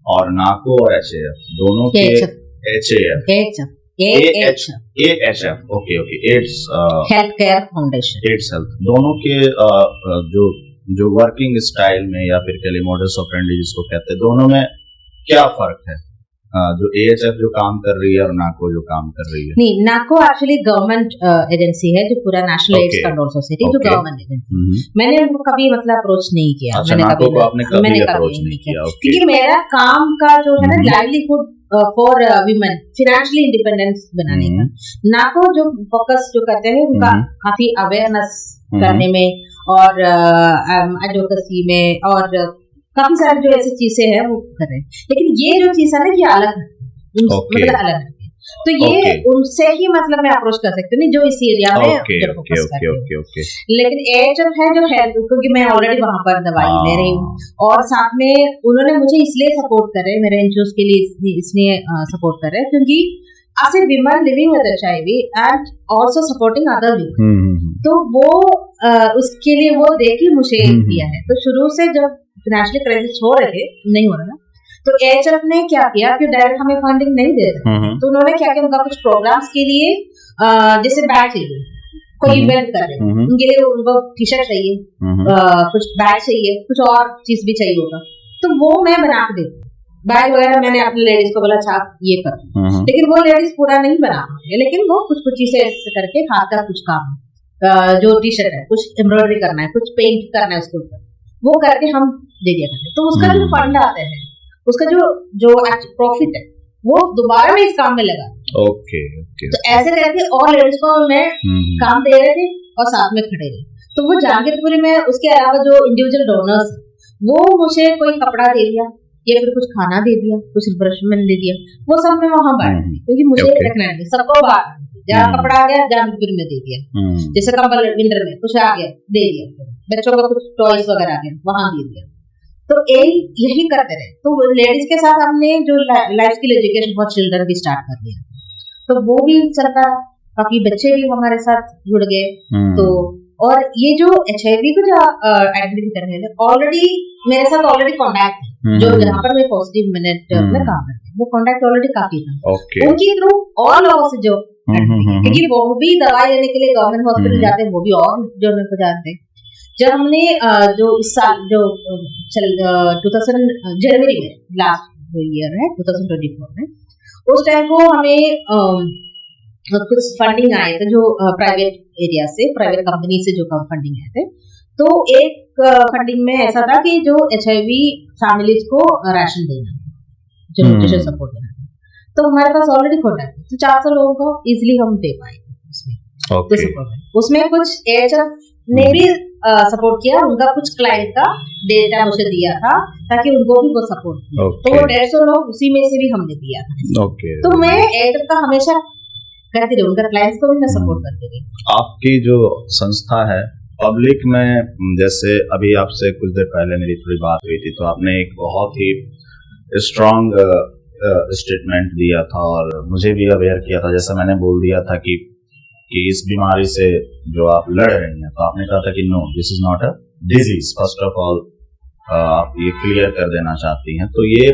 और नाको और HAF दोनों के AHF okay AIDS Health Care Foundation, AIDS Health, दोनों के जो वर्किंग स्टाइल में या फिर के लिए मॉडल्स ऑपरेंडी जिसको कहते हैं, दोनों में क्या फर्क है? जो AHF जो काम कर रही है और नाको जो काम कर रही है? नहीं, नाको एक्चुअली गवर्नमेंट एजेंसी है, जो पूरा नेशनल एड्स कंट्रोल सोसाइटी जो गवर्नमेंट एजेंसी। मैंने उनको कभी मतलब अप्रोच नहीं किया। अच्छा, नाको को आपने कभी अप्रोच नहीं किया? क्योंकि मेरा काम का जो है ना livelihood for women, financially independence बनाने का, नाको जो फोकस जो करते हैं उनका काफी अवेयरनेस करने में और एडवोकेसी में और काफी सारी जो ऐसी चीजें हैं वो कर रहे हैं। लेकिन ये जो चीज है ना ये अलग है, मतलब अलग है। तो ये उनसे ही मतलब मैं अप्रोच कर सकती हूँ, नहीं जो इस एरिया में फोकस करती हूँ। लेकिन AHF है जो हेल्थ, क्योंकि मैं ऑलरेडी वहां पर दवाई ले रही हूँ और साथ में उन्होंने मुझे इसलिए सपोर्ट करे, मेरे इंश्योरेंस के लिए इसलिए सपोर्ट करे क्योंकि as a woman living with HIV and also supporting other women, तो वो उसके लिए वो देखी मुझे दिया है। तो शुरू से जब फाइनेंशियल क्राइसिस हो रहे थे, नहीं हो रहा ना, तो AHF ने क्या किया कि डायरेक्ट हमें फंडिंग नहीं दे रहे, तो उन्होंने क्या किया, उनका कुछ प्रोग्राम्स के लिए जैसे बैग चाहिए, कोई इवेंट कर रहे हैं उनके लिए, उनको टी-शर्ट चाहिए, कुछ बैग चाहिए, कुछ और चीज भी चाहिए होगा, तो वो मैं बना के देती हूँ। बैग वगैरह मैंने अपने लेडीज को बोला छाप ये कर, लेकिन वो लेडीज पूरा नहीं बना पाएंगे, लेकिन वो कुछ कुछ चीजें ऐसे करके हाथ का कुछ काम, जो टी-शर्ट है कुछ एम्ब्रॉयडरी करना है, कुछ पेंट करना है उसके ऊपर, वो करके हम दे दिया करते हैं। तो उसका जो फंड आते हैं, उसका जो प्रॉफिट है वो दोबारा में इस काम में लगा। ओके। तो ऐसे करके और लेडीज को मैं काम दे रहे थे और साथ में खड़े रहे। तो वो जहांगीरपुरी में उसके अलावा जो इंडिविजुअल डोनर्स वो मुझे कोई कपड़ा दे दिया या फिर कुछ खाना दे दिया, कुछ रिफ्रेशमेंट दे दिया, वो सब मैं वहां बांट दी, क्योंकि मुझे रखना है सबको बांट। जहाँ कपड़ा आ गया जहांगीरपुर में दे दिया, जैसे कंबल विंटर में कुछ आ गया दे दिया, बच्चों का कुछ टॉयज वगैरह आ गया वहां दे दिया। तो यही करते रहे। तो लेडीज के साथ हमने जो life skill education for children भी स्टार्ट कर दिया, तो वो भी चलता, काफी बच्चे भी हमारे साथ जुड़ गए। तो और ये जो HIV को जो आइडेंटिफाई करने हैं, ऑलरेडी मेरे साथ ऑलरेडी कॉन्टैक्ट है, जो जहाँ पर मैं पॉजिटिव मिनट में काम करती हूँ, वो कॉन्टैक्ट ऑलरेडी काफी था उनकी थ्रू और लोगों से जो, क्योंकि वो भी दवाई लेने के लिए गवर्नमेंट हॉस्पिटल जाते हैं, वो भी और जो मेरे को जानते हैं। जब हमने जो इस साल जो 2000 जनवरी में लास्ट ईयर है 2024 में, उस टाइम को हमें कुछ फंडिंग आए थे जो प्राइवेट एरिया से, प्राइवेट कंपनी से जो फंडिंग आए थे। तो एक फंडिंग में ऐसा था कि जो HIV फैमिलीज को राशन देना, जो न्यूट्रिशन सपोर्ट देना, तो हमारे पास ऑलरेडी कॉन्टैक्ट है, तो 400 लोगों को इजिली हम दे पाए उसमें। उसमें कुछ AHF ने भी सपोर्ट किया, उनका कुछ क्लाइंट का डेटा मुझे दिया था ताकि उनको भी वो सपोर्ट किया। तो वो 150 लोग उसी में से भी हमने दिया था। तो मैं AHF का हमेशा करती रही, उनका क्लाइंट्स को भी मैं सपोर्ट करती रही। आपकी जो संस्था है पब्लिक में, जैसे अभी आपसे कुछ देर पहले मेरी थोड़ी बात हुई थी, तो आपने एक बहुत ही स्ट्रांग स्टेटमेंट दिया था और मुझे भी अवेयर किया था। जैसा मैंने बोल दिया था कि इस बीमारी से जो आप लड़ रही हैं, तो आपने कहा था कि no, this is not a disease. First of all आप ये क्लियर कर देना चाहती हैं। तो ये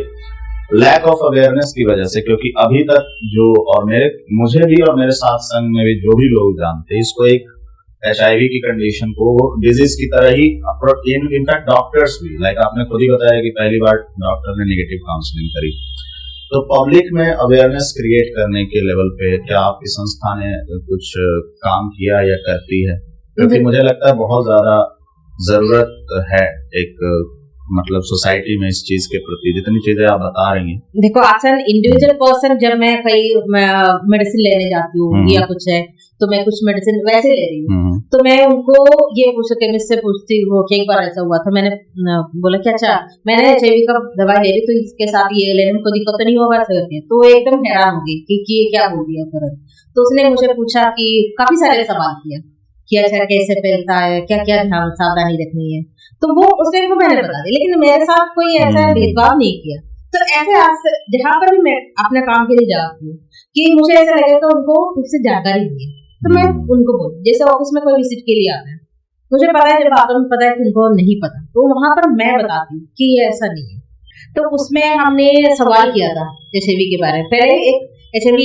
लैक ऑफ अवेयरनेस की वजह से, क्योंकि अभी तक जो, और मुझे भी और मेरे साथ संग में भी जो भी लोग जानते हैं, इसको एक HIV की कंडीशन को डिजीज की तरह ही, इनफैक्ट डॉक्टर्स भी, लाइक आपने खुद ही बताया कि पहली बार डॉक्टर ने नेगेटिव काउंसलिंग करी। तो पब्लिक में अवेयरनेस क्रिएट करने के लेवल पे क्या आपकी संस्था ने कुछ काम किया या करती है? क्योंकि मुझे लगता है बहुत ज्यादा जरूरत है एक मतलब सोसाइटी में इस चीज के प्रति, जितनी चीजें आप बता रही हैं। देखो आसन इंडिविजुअल पर्सन, जब मैं कहीं मेडिसिन लेने जाती हूँ या कुछ है, तो मैं कुछ मेडिसिन वैसे ले रही हूँ, तो मैं उनको ये केमिस्ट से पूछती हूँ कि एक बार ऐसा हुआ था, मैंने बोला कि अच्छा मैंने HIV का दवाई ले रही, तो इसके साथ ये लेने में कोई दिक्कत नहीं होगा करके, तो एकदम हैरान हो गई कि ये क्या बोल दिया तुरंत। तो उसने मुझे पूछा कि काफी सारे सवाल किया कि अच्छा कैसे फैलता है, क्या क्या सावधानी रखनी है, तो वो उसने को मैंने बता दिया, लेकिन मेरे साथ कोई ऐसा भेदभाव नहीं किया। तो ऐसे जहाँ पर भी मैं अपने काम के लिए जाती हूँ कि मुझे ऐसा लगे तो उनको उससे जानकारी दी, तो मैं उनको बोलूँ, जैसे ऑफिस में कोई विजिट के लिए आता है, मुझे पता है जब आपको पता है कि उनको नहीं पता, तो वहां पर मैं बताती हूँ कि ये ऐसा नहीं है। तो उसमें हमने सवाल किया था HIV के बारे में, पहले एक HIV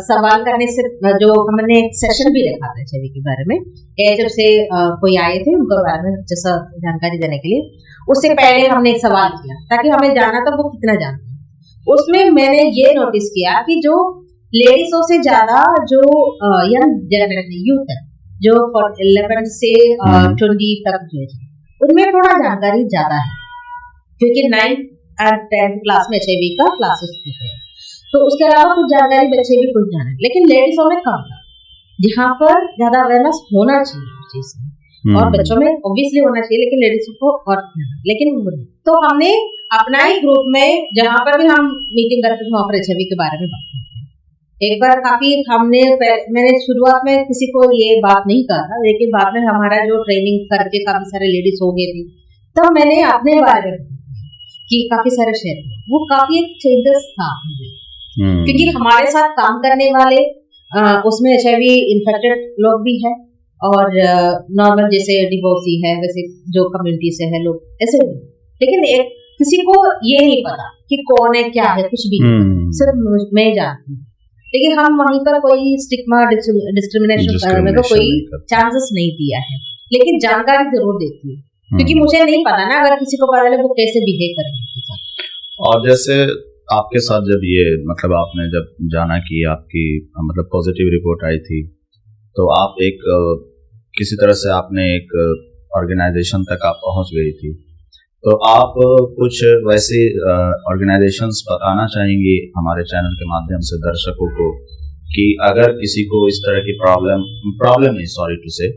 सवाल करने से जो हमने एक सेशन भी रखा था HIV के बारे में, AHF से कोई आए थे उनको बारे में जैसा जानकारी देने के लिए, उससे पहले हमने एक सवाल किया ताकि हमें जानना था वो कितना जानते हैं। उसमें मैंने ये नोटिस किया कि जो लेडीजों से ज्यादा जो यंग जनरेशन यूथ है, जो 11 से 20 तक जो है, उनमें थोड़ा जानकारी ज्यादा है, क्योंकि 9th और 10th क्लास में HIV का क्लासेस होते हैं, तो उसके अलावा कुछ जानकारी बच्चे भी कुछ जाने, लेकिन लेडीजों में कम था, जहाँ पर ज्यादा अवेयरनेस होना चाहिए उस चीज में, और बच्चों में ऑब्वियसली होना चाहिए, लेकिन लेडीज को और लेकिन तो हमने अपना ही ग्रुप में जहाँ पर भी हम मीटिंग करते थे वहाँ पर HIV के बारे में बात करते हैं। एक बार काफी मैंने शुरुआत में किसी को ये बात नहीं कहा, लेकिन बाद में हमारा जो ट्रेनिंग करके काफी सारे लेडीज हो गए थे, तब मैंने अपने बारे में कि काफी सारे शेयर, वो काफी एक चेंजेस था, क्योंकि हमारे साथ काम करने वाले उसमें HIV इन्फेक्टेड लोग भी है, और नॉर्मल जैसे डिवोर्सी है, वैसे जो कम्युनिटी से है लोग ऐसे, लेकिन एक किसी को ये नहीं पता कि कौन है क्या है, कुछ भी सिर्फ मैं जानती हूँ, लेकिन हम वहीं पर कोई स्टिग्मा डिस्क्रिमिनेशन करने को कोई चांसेस नहीं दिया है, लेकिन जानकारी जरूर देती है, क्योंकि मुझे नहीं पता ना, अगर किसी को पता चले वो कैसे बिहेव करेंगे। और जैसे आपके साथ जब ये मतलब आपने जब जाना कि आपकी मतलब पॉजिटिव रिपोर्ट आई थी, तो आप एक किसी तरह से आपने एक ऑर्गेनाइजेशन तक आप पहुंच गई थी, तो आप कुछ वैसे ऑर्गेनाइजेशंस बताना चाहेंगी हमारे चैनल के माध्यम से दर्शकों को, कि अगर किसी को इस तरह की प्रॉब्लम नहीं, सॉरी टू से,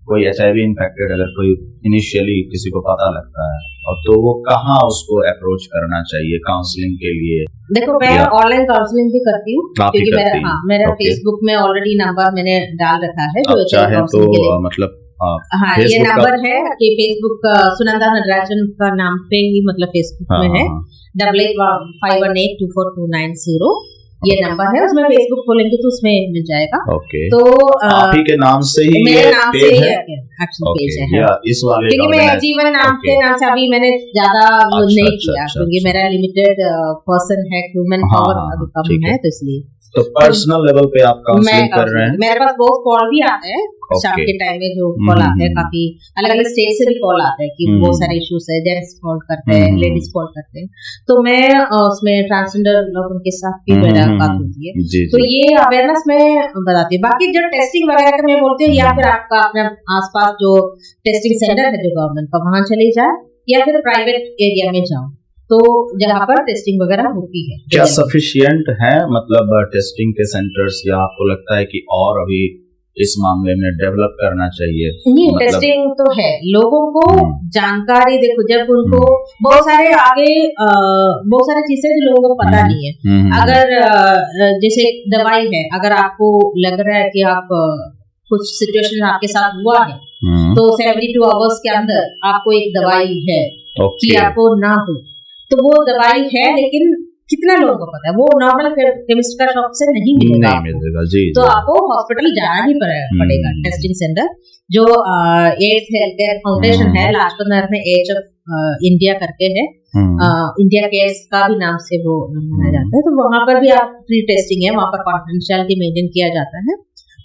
कोई HIV इन्फेक्टेड अगर कोई इनिशियली किसी को पता लगता है, और तो वो कहाँ उसको अप्रोच करना चाहिए काउंसलिंग के लिए? देखो, मैं ऑनलाइन काउंसलिंग भी करती हूँ, क्योंकि मेरा फेसबुक में ऑलरेडी नंबर मैंने डाल रखा है, जो चाहे तो मतलब ये नंबर है कि फेसबुक सुनंदा नटराजन का नाम पे ही मतलब फेसबुक में है, 8851824290 ये नंबर है, उसमें फेसबुक खोलेंगे तो उसमें मिल जाएगा। तो आप ही के नाम से ही मेरे नाम से ही एक्शन पेज है, इस वाले, क्योंकि मैं जीवन नाम के नाम से अभी मैंने ज्यादा नहीं किया, क्योंकि मेरा लिमिटेड पर्सन है, ह्यूमन पावर अभी कम है, तो इसलिए तो पर्सनल लेवल पे आप काउंसलिंग कर रहे हैं। मेरे पास बहुत कॉल भी आते हैं शाम के टाइम में, जो कॉल आते हैं काफी अलग अलग स्टेट से भी कॉल आते हैं कि बहुत सारे इश्यूज है, जेंट्स कॉल करते हैं, लेडीज कॉल करते हैं, तो मैं उसमें ट्रांसजेंडर लोगों के साथ भी मेरा बात होती है, तो ये अवेयरनेस में बताती हूँ। बाकी जो टेस्टिंग वगैरह का मैं बोलती हूँ, या फिर आपका अपने आसपास जो टेस्टिंग सेंटर है जो गवर्नमेंट का, वहां चले जाए, या फिर प्राइवेट एरिया में जाओ, तो जहाँ पर टेस्टिंग वगैरह होती है। क्या सफिशिएंट है मतलब टेस्टिंग के सेंटर्स, या आपको लगता है कि और अभी इस मामले में डेवलप करना चाहिए? नहीं, मतलब टेस्टिंग तो है, लोगों को जानकारी, देखो जब उनको बहुत सारे चीजें जो लोगों को पता नहीं है, अगर जैसे दवाई है, अगर आपको लग रहा है कि आप कुछ सिचुएशन आपके साथ हुआ है, तो 72 आवर्स के अंदर आपको एक दवाई है कि आपको ना हो, तो वो दवाई है, लेकिन कितना लोगों को पता है, वो नॉर्मल केमिस्ट का शॉप से नहीं मिलेगा, तो आपको हॉस्पिटल जाना ही पड़ेगा, टेस्टिंग सेंटर, जो एड्स हेल्थ केयर फाउंडेशन है, लाजपत नगर में AHF इंडिया करके है, इंडिया केयर्स का भी नाम से वो मनाया जाता है, तो वहां पर भी आप फ्री टेस्टिंग है, वहां पर कॉन्फिडेंशियलिटी मेंटेन किया जाता है,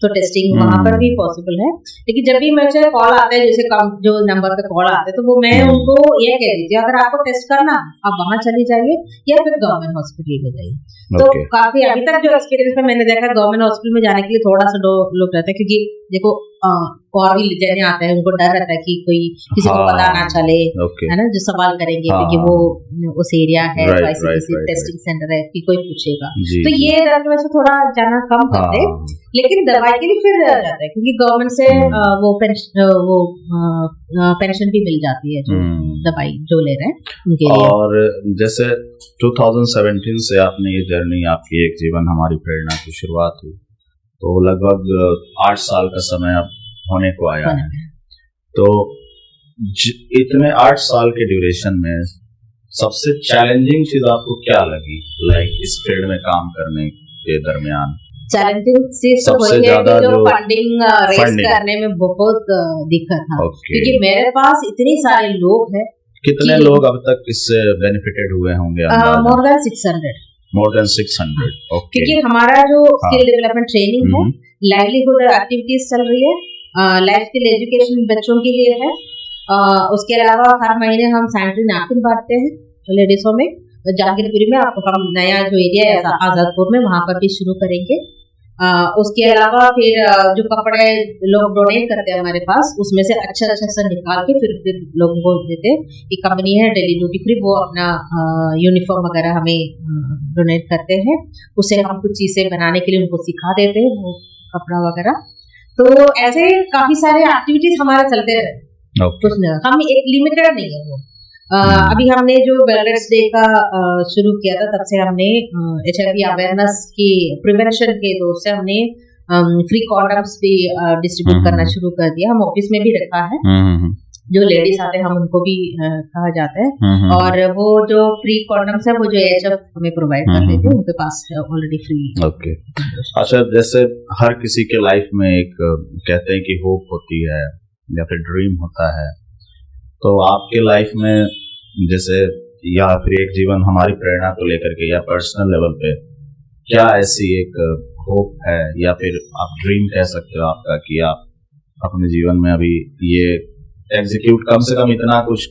तो टेस्टिंग वहां पर भी पॉसिबल है। लेकिन जब भी मुझे कॉल आता है, जैसे जो नंबर पे कॉल आते हैं, तो वो मैं उनको ये कह देती हूँ, अगर आपको टेस्ट करना आप वहां चली जाइए, या फिर गवर्नमेंट हॉस्पिटल में जाइए। तो काफी अभी तक जो एक्सपीरियंस में मैंने देखा, गवर्नमेंट हॉस्पिटल में जाने के लिए थोड़ा सा लोग रहते हैं, क्योंकि देखो और भी जने आते हैं, उनको डर रहता है कि कोई किसी को पता ना चले, है ना, जो सवाल करेंगे, क्योंकि वो उस एरिया है, ICDC टेस्टिंग सेंटर है, कि कोई पूछेगा, तो ये डर की वजह से थोड़ा जाना कम करते हैं, लेकिन दवाई के लिए फिर जाता है, क्योंकि गवर्नमेंट से वो पेंशन भी मिल जाती है, जो दवाई जो ले रहे हैं उनके लिए। और जैसे 2017 से आपने ये जर्नी, आपकी एक जीवन हमारी प्रेरणा की शुरुआत हुई, तो लगभग 8 साल का समय अब होने को आया है, तो इतने 8 साल के ड्यूरेशन में सबसे चैलेंजिंग चीज आपको क्या लगी, लाइक इस फील्ड में काम करने के दरमियान? चैलेंजिंग चीज सबसे ज्यादा जो फंडिंग रेज करने में बहुत दिक्कत था, क्योंकि मेरे पास इतने सारे लोग हैं। कितने लोग अब तक इससे बेनिफिटेड हुए होंगे? More than 600। क्योंकि हमारा जो स्किल डेवलपमेंट ट्रेनिंग है, लाइवलीहुड एक्टिविटीज चल रही है, लाइफ स्किल एजुकेशन बच्चों के लिए है, उसके अलावा हर महीने हम सैनिटरी नैपकिन बांटते हैं लेडीजों में, जहांगीरपुरी में आपको हम नया जो एरिया है आजादपुर में वहां पर भी शुरू करेंगे। उसके अलावा फिर जो कपड़े लोग डोनेट करते हैं हमारे पास, उसमें से अच्छा सा निकाल के फिर लोगों को देते हैं। एक कंपनी है डेली ड्यूटी फ्री, वो अपना यूनिफॉर्म वगैरह हमें डोनेट करते हैं। उसे हम कुछ चीजें बनाने के लिए उनको सिखा देते हैं, वो कपड़ा वगैरह। तो ऐसे काफी सारे एक्टिविटीज हमारे चलते रहे। कुछ हम एक लिमिटेड नहीं है वो। अभी हमने जो वेलनेस डे का शुरू किया था, तब से हमने HIV अवेयरनेस की प्रिवेंशन के दौर से हमने फ्री कॉन्डम्स भी डिस्ट्रीब्यूट करना शुरू कर दिया। हम ऑफिस में भी रखा है, जो लेडीज आते हैं हम उनको भी कहा जाता है। और वो जो फ्री कॉन्डम्स है वो जो AHF हमें प्रोवाइड कर देते हैं, उनके पास ऑलरेडी फ्री। ओके, अच्छा, जैसे हर किसी के लाइफ में एक कहते हैं कि होप होती है या फिर ड्रीम होता है, तो आपके लाइफ में जैसे या फिर एक जीवन हमारी प्रेरणा को लेकर के या पर्सनल लेवल पे क्या ऐसी एक होप है या फिर आप ड्रीम कह सकते हो आपका कि आप अपने जीवन में अभी ये एग्जीक्यूट कम से कम इतना कुछ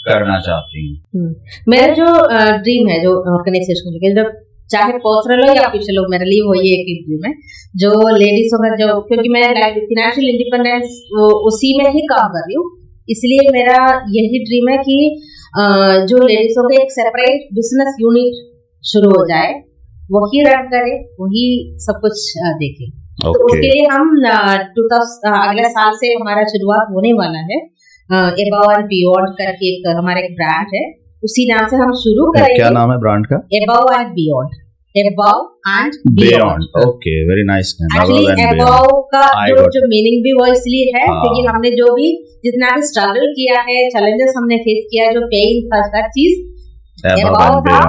करना चाहती हैं? मेरा जो ड्रीम है, जो ऑर्गेनाइजेशन के जब चाहे पर्सनल हो या ऑफिशियल हो, मेरे लिए वो ये एक ड्रीम है जो लेडीज होगा, जो क्योंकि मैं फाइनेंशियल इंडिपेंडेंस उसी में ही काम कर रही हूँ, इसलिए मेरा यही ड्रीम है कि जो लेडीजों का एक सेपरेट बिजनेस यूनिट शुरू हो जाए, वही रन करे, वही सब कुछ देखे। तो उसके लिए हम अगले साल से हमारा शुरुआत होने वाला है। एबव एंड बियॉन्ड करके एक हमारा एक ब्रांड है, उसी नाम से हम शुरू करेंगे। क्या नाम है ब्रांड का? Above and beyond. Above and beyond. Okay, very nice name. Actually above का जो मीनिंग भी वो इसलिए है क्योंकि हमने जो भी जितना भी स्ट्रगल किया है, चैलेंजेस हमने फेस किया है, जो पेन था, हर चीज एबव था।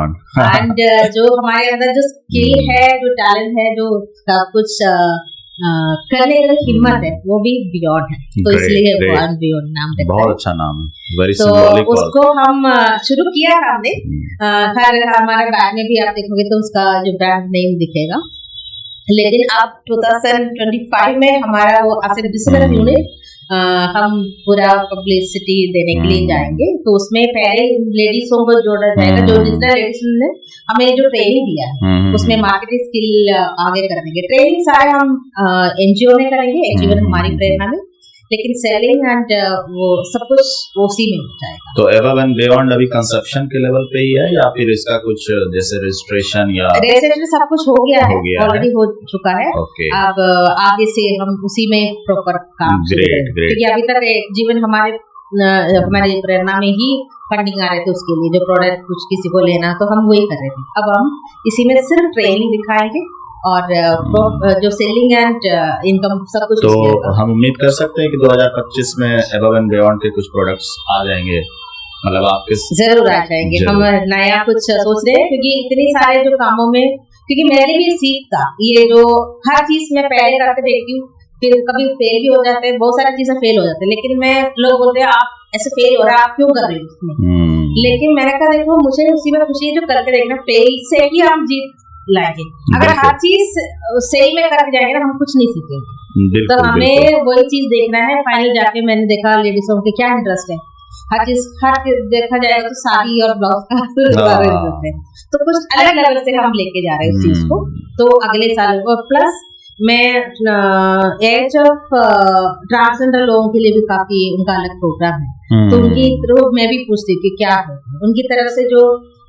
एंड जो हमारे अंदर जो स्किल है, जो टैलेंट है, जो कुछ करने की हिम्मत है, वो भी बियॉन्ड है। तो इसलिए बियॉन्ड नाम देता है। बहुत अच्छा नाम है, वेरी तो सिंबॉलिक। उसको हम शुरू किया हमने। हर हमारे बैग में भी आप देखोगे तो उसका जो ब्रांड नेम दिखेगा। लेकिन अब 2025 में हमारा वो एज ए बिजनेस यूनिट हम पूरा पब्लिसिटी देने के लिए जाएंगे। तो उसमें पहले लेडीजों को जोड़ा जाएगा, जो जितना लेडीज ने हमें जो ट्रेनिंग दिया है उसमें मार्केटिंग स्किल आगे करेंगे। ट्रेनिंग सारे हम NGO में करेंगे, NGO में हमारी प्रेरणा में, लेकिन सेलिंग एंड वो सब कुछ उसी में हो जाएगा। तो एबव एंड बियॉन्ड अभी कंसेप्शन के लेवल पे ही है या फिर इसका कुछ जैसे रजिस्ट्रेशन या सब कुछ हो गया है, ऑलरेडी हो चुका है। अब आगे से हम उसी में प्रॉपर काम करेंगे, क्योंकि अभी तक जीवन हमारी प्रेरणा में ही फंडिंग आ रहे थे उसके लिए, जो प्रोडक्ट कुछ किसी को लेना तो हम वही कर रहे थे। अब हम इसी में सिर्फ ट्रेनिंग दिखाएंगे और जो सेलिंग एंड इनकम सब कुछ। तो हम उम्मीद कर सकते हैं कि 2025 में एबव एंड बियॉन्ड के कुछ प्रोडक्ट्स आ जाएंगे, मतलब आपके जरूर आ जाएंगे। हम नया कुछ सोच रहे हैं, क्योंकि इतनी सारे जो कामों में, क्योंकि मेरे भी सीख था ये, जो हर चीज में पहले करके देखती हूँ, फिर कभी फेल भी हो जाते हैं, बहुत सारी चीजें फेल हो जाती है, लेकिन मैं लोग बोलते हैं आप ऐसे फेल हो रहा है, आप क्यों कर रहे हो उसमें। लेकिन मैंने कहा देखो, मुझे उसी में खुशी है जो करके देखना, फेल से ही हम जीत लाएंगे। अगर हर चीज सही में करके जाएंगे ना, हम कुछ नहीं सीखेंगे। तो हमें वही चीज देखना है। फाइनल जाके मैंने देखा लेडीजों के क्या इंटरेस्ट है, हर चीज देखा जाएगा तो साड़ी और ब्लाउज का इंटरेस्ट है, तो कुछ अलग लेवल से हम लेके जा रहे हैं उस चीज को। तो अगले साल और प्लस मैं AHF ट्रांसजेंडर लोगों के लिए भी काफी उनका अलग प्रोग्राम है, तो उनकी थ्रू मैं भी पूछती हूँ कि क्या है उनकी तरफ से। जो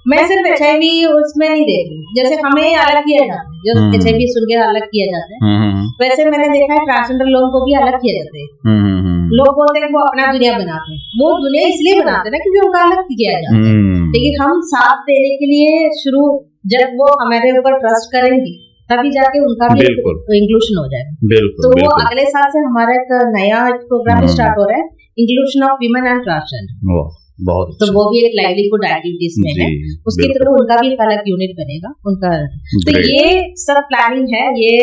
मैं सिर्फ HIV उसमें नहीं देख रही, जैसे हमें अलग किया जाता है, जो HIV सुन के अलग किया जाता है, वैसे मैंने देखा है ट्रांसजेंडर लोगों को भी अलग किया जाता है। लोग बोलते हैं वो अपना दुनिया बनाते हैं, वो दुनिया इसलिए बनाते हैं ना क्योंकि उनका अलग किया जाता है। लेकिन हम साथ देने के लिए शुरू, जब वो हमारे ऊपर ट्रस्ट करेंगे तभी जाके उनका भी इंक्लूशन हो जाएगा। तो वो अगले साल से हमारा एक नया प्रोग्राम स्टार्ट हो रहा है, inclusion of women and transgender. तो वो भी एक लाइवलीहुड एक्टिविटीज में है, उसके थ्रू उनका भी एक अलग यूनिट बनेगा उनका। तो ये सब प्लानिंग है। ये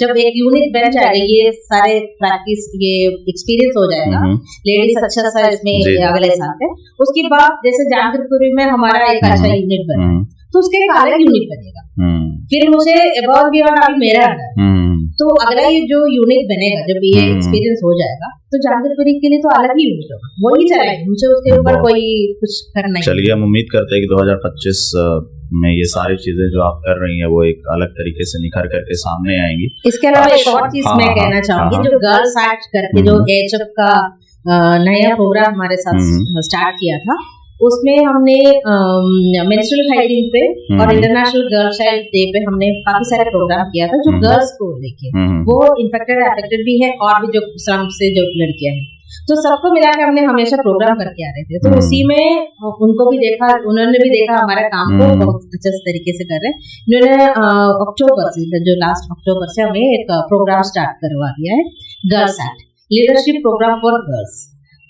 जब एक यूनिट बन जाएगा, ये सारे प्रैक्टिस, ये एक्सपीरियंस हो जाएगा, लेडीज अच्छा सा इसमें अगले साल है। उसके बाद जैसे जहांगीरपुरी में हमारा एक अच्छा यूनिट बनेगा, तो उसके एक अलग यूनिट बनेगा। फिर मुझे एबव बियॉन्ड अभी मेरा है, तो अगला ये जो यूनिट बनेगा, जब ये एक्सपीरियंस हो जाएगा, तो जागरपुरी के लिए तो अलग ही यूनिट होगा, वही चलाएंगे, मुझे उसके ऊपर कोई कुछ करना है। चलिए, हम उम्मीद करते हैं कि 2025 में ये सारी चीजें जो आप कर रही हैं वो एक अलग तरीके से निखर करके सामने आएंगी। इसके अलावा एक और चीज मैं कहना चाहूंगी, जो गर्ल्स एक्ट करके जो एचएफ का नया प्रोग्राम हमारे साथ स्टार्ट किया था, उसमें हमने मेंस्ट्रुअल हाइजीन पे और इंटरनेशनल गर्ल चाइल्ड डे पे हमने काफी सारे प्रोग्राम किया था जो गर्ल्स को लेके, वो इन्फेक्टेड अफेक्टेड भी है और भी जो श्रम से जो लड़कियां हैं, तो सबको मिला के हमने हमेशा प्रोग्राम करके आ रहे थे। तो उसी में उनको भी देखा, उन्होंने भी देखा हमारे काम को बहुत अच्छे तरीके से कर रहे हैं। इन्होंने अक्टूबर से, जो लास्ट अक्टूबर से हमें एक प्रोग्राम स्टार्ट करवा दिया है, girls act leadership programme for girls.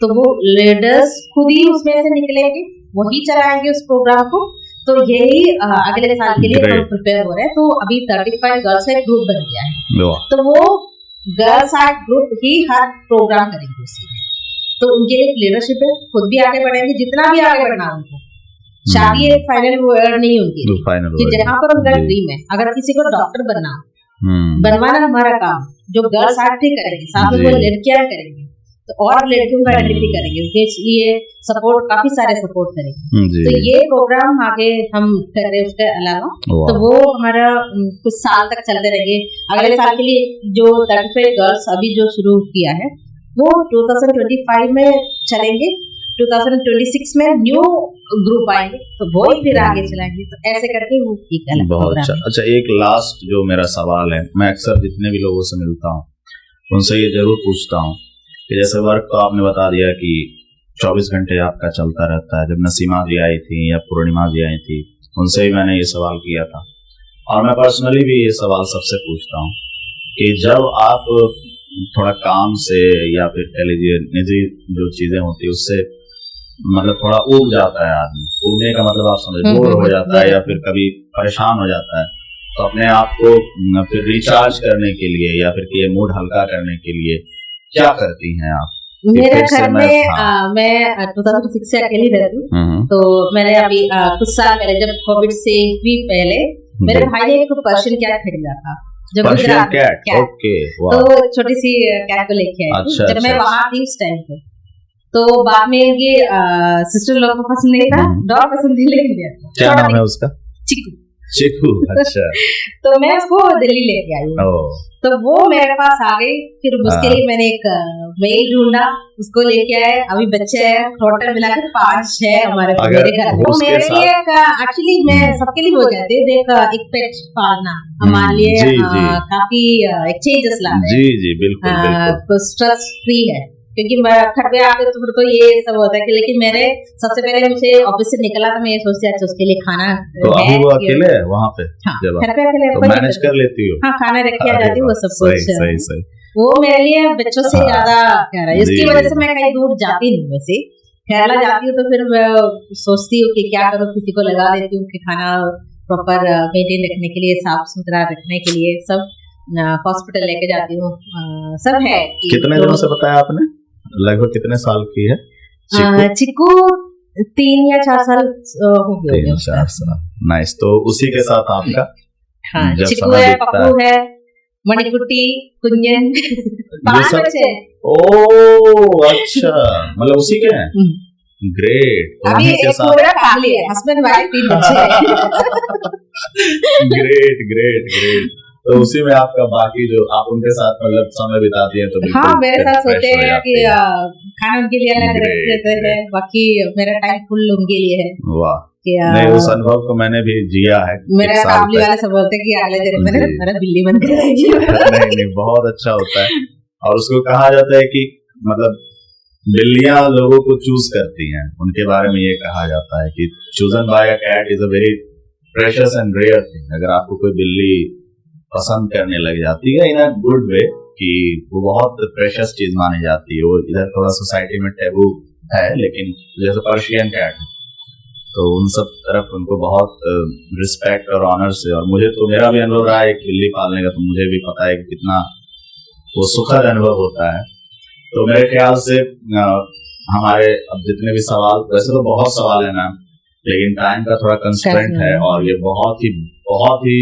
तो वो लीडर्स खुद ही उसमें से निकलेंगे, वही चलाएंगे उस प्रोग्राम को। तो यही अगले साल के लिए हम प्रिपेयर हो रहे हैं। तो अभी 35 गर्ल्स का ग्रुप बन गया है, तो वो गर्ल्स एक्ट ग्रुप ही हर प्रोग्राम करेंगे उसी में। तो उनके लिए लीडरशिप है, खुद भी आगे बढ़ेंगे, जितना भी आगे बढ़ना उनको। शादी एक फाइनल वर्ड नहीं होगी कि जहाँ पर उनका ड्रीम है। अगर किसी को डॉक्टर बनवाना हमारा काम, जो गर्ल्स एक्ट ही करेंगे, साथ में वो लड़कियां करेंगे, तो और लड़कियों का आइडेंटिटी करेंगे, ये सपोर्ट काफी सारे सपोर्ट करेंगे। तो ये प्रोग्राम आगे हम कर रहे हैं। उसके अलावा तो वो हमारा कुछ साल तक चलते रहेंगे। अगले साल के लिए जो 35 गर्ल्स अभी जो शुरू किया है वो 2025 में चलेंगे, 2026 में न्यू ग्रुप आएंगे, तो वो फिर आगे चलाएंगे। तो ऐसे करके वो एक अलग प्रोग्राम है। अच्छा, एक लास्ट जो मेरा सवाल है, मैं अक्सर जितने भी लोगों से मिलता हूँ उनसे ये जरूर पूछता हूँ कि जैसे वर्क तो आपने बता दिया कि 24 घंटे आपका चलता रहता है। जब नसीमा जी आई थी या पूर्णिमा जी आई थी, उनसे भी मैंने ये सवाल किया था, और मैं पर्सनली भी ये सवाल सबसे पूछता हूँ कि जब आप थोड़ा काम से या फिर कह लीजिए निजी जो चीजें होती है उससे मतलब थोड़ा ऊब जाता है आदमी, ऊबने का मतलब आप समझ, बोर हो जाता है या फिर कभी परेशान हो जाता है, तो अपने आप को फिर रिचार्ज करने के लिए या फिर ये मूड हल्का करने के लिए क्या करती हैं आप? मेरे घर में मैं 2006 से अकेली रहती हूँ। तो मैंने अभी कुछ साल पहले, जब कोविड से भी पहले, मेरे भाई ने एक पर्शियन कैट खरीदा था, जो गुजरात कैट। ओके, तो छोटी सी कैट को लेके आई थी। जब मैं वहां थी उस टाइम पे, तो बाद में ये सिस्टर लोग को पसंद नहीं था, डॉग पसंद नहीं, लेके गया। क्या नाम है उसका? चिकू। अच्छा। तो मैं उसको दिल्ली लेके आई, तो वो मेरे पास आ गई। फिर उसके लिए मैंने एक मेल ढूंढा, उसको लेके आए। अभी बच्चे हैं, टोटल मिलाकर 5 है हमारे मेरे घर में। तो मेरे लिए एक्चुअली मैं सबके लिए हो जाती है एक पेट पालना हमारे लिए काफी एक्सचेंजेस लाता है। जी बिल्कुल स्ट्रेस फ्री है, क्योंकि घर पे आके तो फिर तो ये सब होता है कि, लेकिन मेरे सबसे पहले मुझे ऑफिस से निकला तो मैं ये सोचती अच्छा उसके लिए खाना तो अभी वो अकेले है वहाँ पे? हाँ, घर पे अकेले तो मैनेज कर लेती हूँ। हाँ, खाना रख के आ जाती हूँ, वो सब कुछ सही। वो मेरे लिए बच्चों से ज्यादा प्यारा है। इसकी वजह से मैं कहीं दूर जाती नहीं। वैसे केरला जाती हूँ तो फिर सोचती हूँ कि क्या करूँ, किसी को लगा देती हूँ कि खाना प्रॉपर मेंटेन रखने के लिए, साफ सुथरा रखने के लिए सब हॉस्पिटल लेके जाती हूँ। सब है। कितने दिनों से बताया आपने? लगभग कितने साल की है चिक्कू? 3 या 4 साल हो गए। 3-4 साल। नाइस। तो उसी के साथ आपका चिक्कू है, पप्पू है, मणिकुट्टी, कुंजन, 5 बच्चे। ओह अच्छा, मतलब उसी के हैं। ग्रेट। अभी एक पूरा फैमिली है, हस्बैंड वाइफ 3 बच्चे। ग्रेट। तो उसी में आपका बाकी जो आप उनके साथ मतलब समय बिताती हैं तो हाँ, मेरे साथ सोचते हैं कि खाना उनके लिए अलग रख देते हैं, बाकी मेरा टाइम फुल उनके लिए है। वाह, नहीं उस अनुभव को मैंने भी जिया है। मेरा फैमिली वाले सब बोलते हैं कि अगले दिन में मेरा बिल्ली बन कर नहीं बहुत अच्छा होता है। और उसको कहा जाता है कि मतलब बिल्लियां लोगों को चूज करती हैं, उनके बारे में ये कहा जाता है कि chosen by a cat is a very precious and rare thing. अगर आपको कोई बिल्ली पसंद करने लग जाती है इन अ गुड वे, कि वो बहुत प्रेशियस चीज मानी जाती है, वो इधर थोड़ा सोसाइटी में टैबू है, लेकिन जैसे पर्शियन कैट तो उन सब तरफ उनको बहुत रिस्पेक्ट और ऑनर से। और मुझे तो मेरा भी अनुभव रहा है एक बिल्ली पालने का, तो मुझे भी पता है कि कितना वो सुखद अनुभव होता है। तो मेरे ख्याल से हमारे अब जितने भी सवाल, वैसे तो बहुत सवाल है मैम, लेकिन टाइम का थोड़ा कंस्ट्रेंट है और ये बहुत ही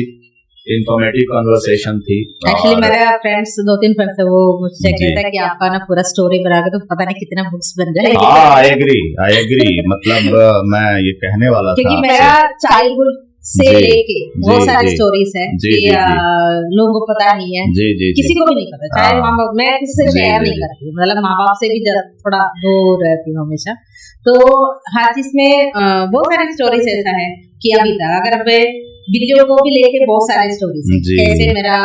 इंफॉर्मेटिव कन्वर्सेशन थी। एक्चुअली मेरा फ्रेंड्स 2-3 फ्रेंड्स है, वो मुझसे कहता है कि आपका ना पूरा स्टोरी बना के तो पता नहीं कितना बुक्स बन जाएगी। आई एग्री मतलब मैं ये कहने वाला था क्योंकि मेरा चाइल्डहुड से लेके बहुत सारी स्टोरीज है कि लोगों को पता नहीं है, किसी को भी नहीं पता, चाहे माँ बाप, मैं किसी से शेयर नहीं करती, मतलब माँ बाप से भी थोड़ा दूर रहती हूँ हमेशा। तो हर चीज में बहुत सारी स्टोरीज ऐसा है कि अभी तक अगर मैं वीडियो को भी लेके बहुत सारी स्टोरीज है, कैसे मेरा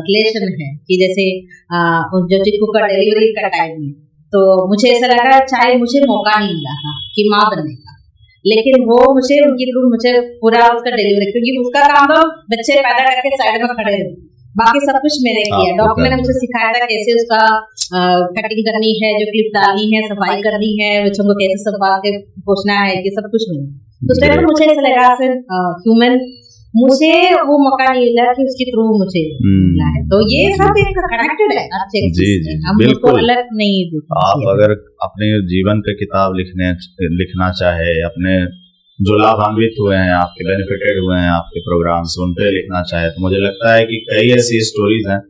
रिलेशन है कि जैसे जो चिक्कू का डिलीवरी का टाइम है, तो मुझे ऐसा लगा चाहे मुझे मौका नहीं मिला था कि माँ बनने का, लेकिन वो मुझे उनके थ्रू मुझे पूरा उसका डिलीवरी, क्योंकि उसका काम था बच्चे पैदा करके साइड में खड़े रहे, बाकी सब कुछ मैंने किया। डॉक्टर ने मुझे सिखाया था कैसे उसका कटिंग करनी है, जो क्लिप डालनी है, सफाई करनी है, बच्चों को कैसे संभाल के पोषना है, ये सब कुछ मैंने। तो उस टाइम मुझे ऐसा लगा फिर ह्यूमन मुझे वो मौका नहीं मिला कि उसके थ्रू मुझे मिला है। तो ये सब एक कनेक्टेड है अच्छे से, हम उसको अलग नहीं देखते। आप अगर अपने जीवन पे किताब लिखना चाहे, अपने जो लाभान्वित हुए हैं, आपके बेनिफिटेड हुए हैं आपके प्रोग्राम से, उन पे लिखना चाहे, तो मुझे लगता है कि कई ऐसी स्टोरीज हैं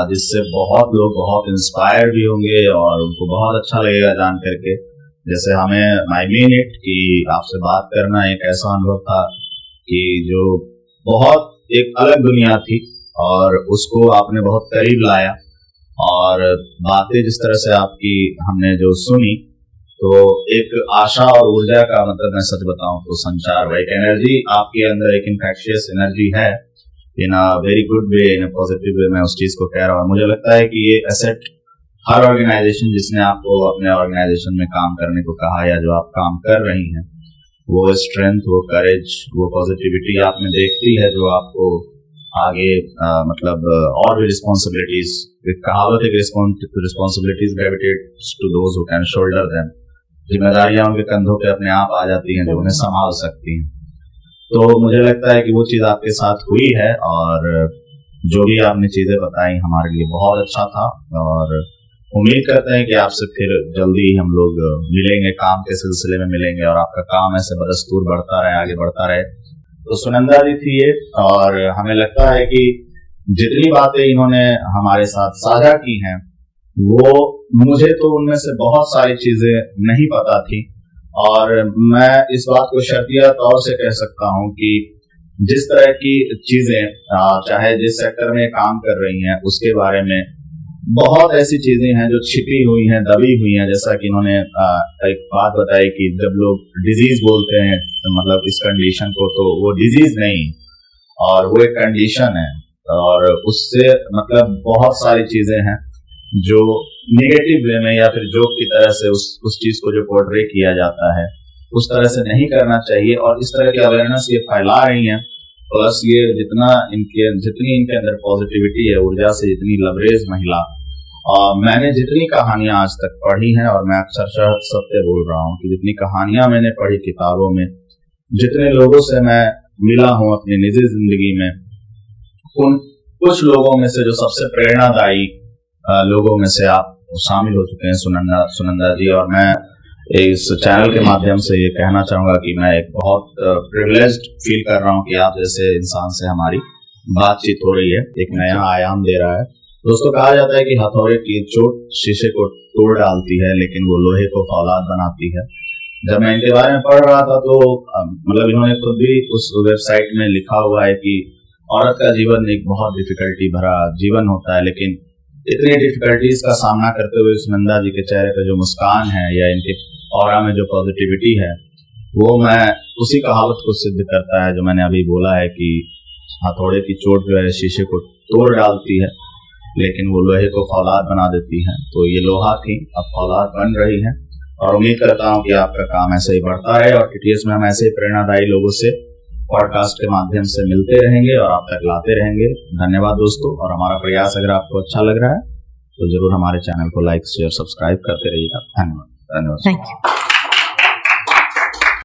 जिससे बहुत लोग बहुत इंस्पायर भी होंगे और उनको बहुत अच्छा लगेगा जान करके। जैसे हमें आई मीन इट कि आपसे बात करना एक ऐसा अनुभव था कि जो बहुत एक अलग दुनिया थी और उसको आपने बहुत करीब लाया, और बातें जिस तरह से आपकी हमने जो सुनी, तो एक आशा और ऊर्जा का, मतलब मैं सच बताऊं तो संचार, एक एनर्जी आपके अंदर, एक इन्फेक्शियस एनर्जी है, in a very good way, in a positive way, मैं उस चीज को कह रहा हूँ। मुझे लगता है कि ये एसेट हर ऑर्गेनाइजेशन जिसने आपको अपने ऑर्गेनाइजेशन में काम करने को कहा या जो आप काम कर रही हैं, वो स्ट्रेंथ, वो करेज, वो पॉजिटिविटी आप में देखती है, जो आपको आगे मतलब और भी रिस्पॉन्सिबिलिटीज, एक कहावत है, responsibilities gravitates to those who can shoulder them, जिम्मेदारियां उनके कंधों पे अपने आप आ जाती हैं जो उन्हें संभाल सकती हैं। तो मुझे लगता है कि वो चीज आपके साथ हुई है, और जो भी आपने चीजें बताई हमारे लिए बहुत अच्छा था, और उम्मीद करते हैं कि आपसे फिर जल्दी हम लोग मिलेंगे, काम के सिलसिले में मिलेंगे, और आपका काम ऐसे बदस्तूर बढ़ता रहे, आगे बढ़ता रहे। तो सुनंदा जी थी ये, और हमें लगता है कि जितनी बातें इन्होंने हमारे साथ साझा की हैं, वो मुझे तो उनमें से बहुत सारी चीजें नहीं पता थी, और मैं इस बात को शर्तिया तौर से कह सकता हूं कि जिस तरह की चीजें, चाहे जिस सेक्टर में काम कर रही हैं, उसके बारे में बहुत ऐसी चीजें हैं जो छिपी हुई हैं, दबी हुई हैं। जैसा कि इन्होंने एक बात बताई कि जब लोग डिजीज बोलते हैं, तो मतलब इस कंडीशन को, तो वो डिजीज नहीं, और वो एक कंडीशन है, और उससे मतलब बहुत सारी चीजें हैं जो नेगेटिव वे में या फिर जोक की तरह से उस चीज को जो पोर्ट्रे किया जाता है, उस तरह से नहीं करना चाहिए। और इस तरह की अवेयरनेस ये फैला रही हैं, प्लस ये जितनी इनके अंदर पॉजिटिविटी है, ऊर्जा से जितनी लबरेज महिला, मैंने जितनी कहानियां आज तक पढ़ी हैं, और मैं अक्षरशः सत्य बोल रहा हूँ कि जितनी कहानियां मैंने पढ़ी किताबों में, जितने लोगों से मैं मिला हूँ अपनी निजी जिंदगी में, उन कुछ लोगों में से जो सबसे प्रेरणादायी लोगों में से आप शामिल हो चुके हैं सुनंदा जी। और मैं इस चैनल के माध्यम से ये कहना चाहूंगा कि मैं एक बहुत प्रिविलेज्ड फील कर रहा हूँ कि आप जैसे इंसान से हमारी बातचीत हो रही है, एक नया आयाम दे रहा है। दोस्तों, कहा जाता है कि हथौड़े की चोट शीशे को तोड़ डालती है, लेकिन वो लोहे को फौलाद बनाती है। जब मैं इनके बारे में पढ़ रहा था, तो मतलब इन्होंने खुद भी उस वेबसाइट में लिखा हुआ है कि औरत का जीवन एक बहुत डिफिकल्टी भरा जीवन होता है, लेकिन इतनी डिफिकल्टीज का सामना करते हुए सुनंदा जी के चेहरे पे जो मुस्कान है, या इनके ऑरा में जो पॉजिटिविटी है, वो मैं उसी कहावत को सिद्ध करता है जो मैंने अभी बोला है कि हथौड़े की चोट जो है शीशे को तोड़ डालती है, लेकिन वो लोहे को फौलाद बना देती है। तो ये लोहा थी, अब फौलाद बन रही है, और उम्मीद करता हूँ कि आपका काम ऐसे ही बढ़ता रहे, और टीटीएस में हम ऐसे ही प्रेरणादायी लोगों से पॉडकास्ट के माध्यम से मिलते रहेंगे और आप तक लाते रहेंगे। धन्यवाद दोस्तों, और हमारा प्रयास अगर आपको अच्छा लग रहा है तो जरूर हमारे चैनल को लाइक, शेयर, सब्सक्राइब करते रहिएगा। धन्यवाद। Thank you.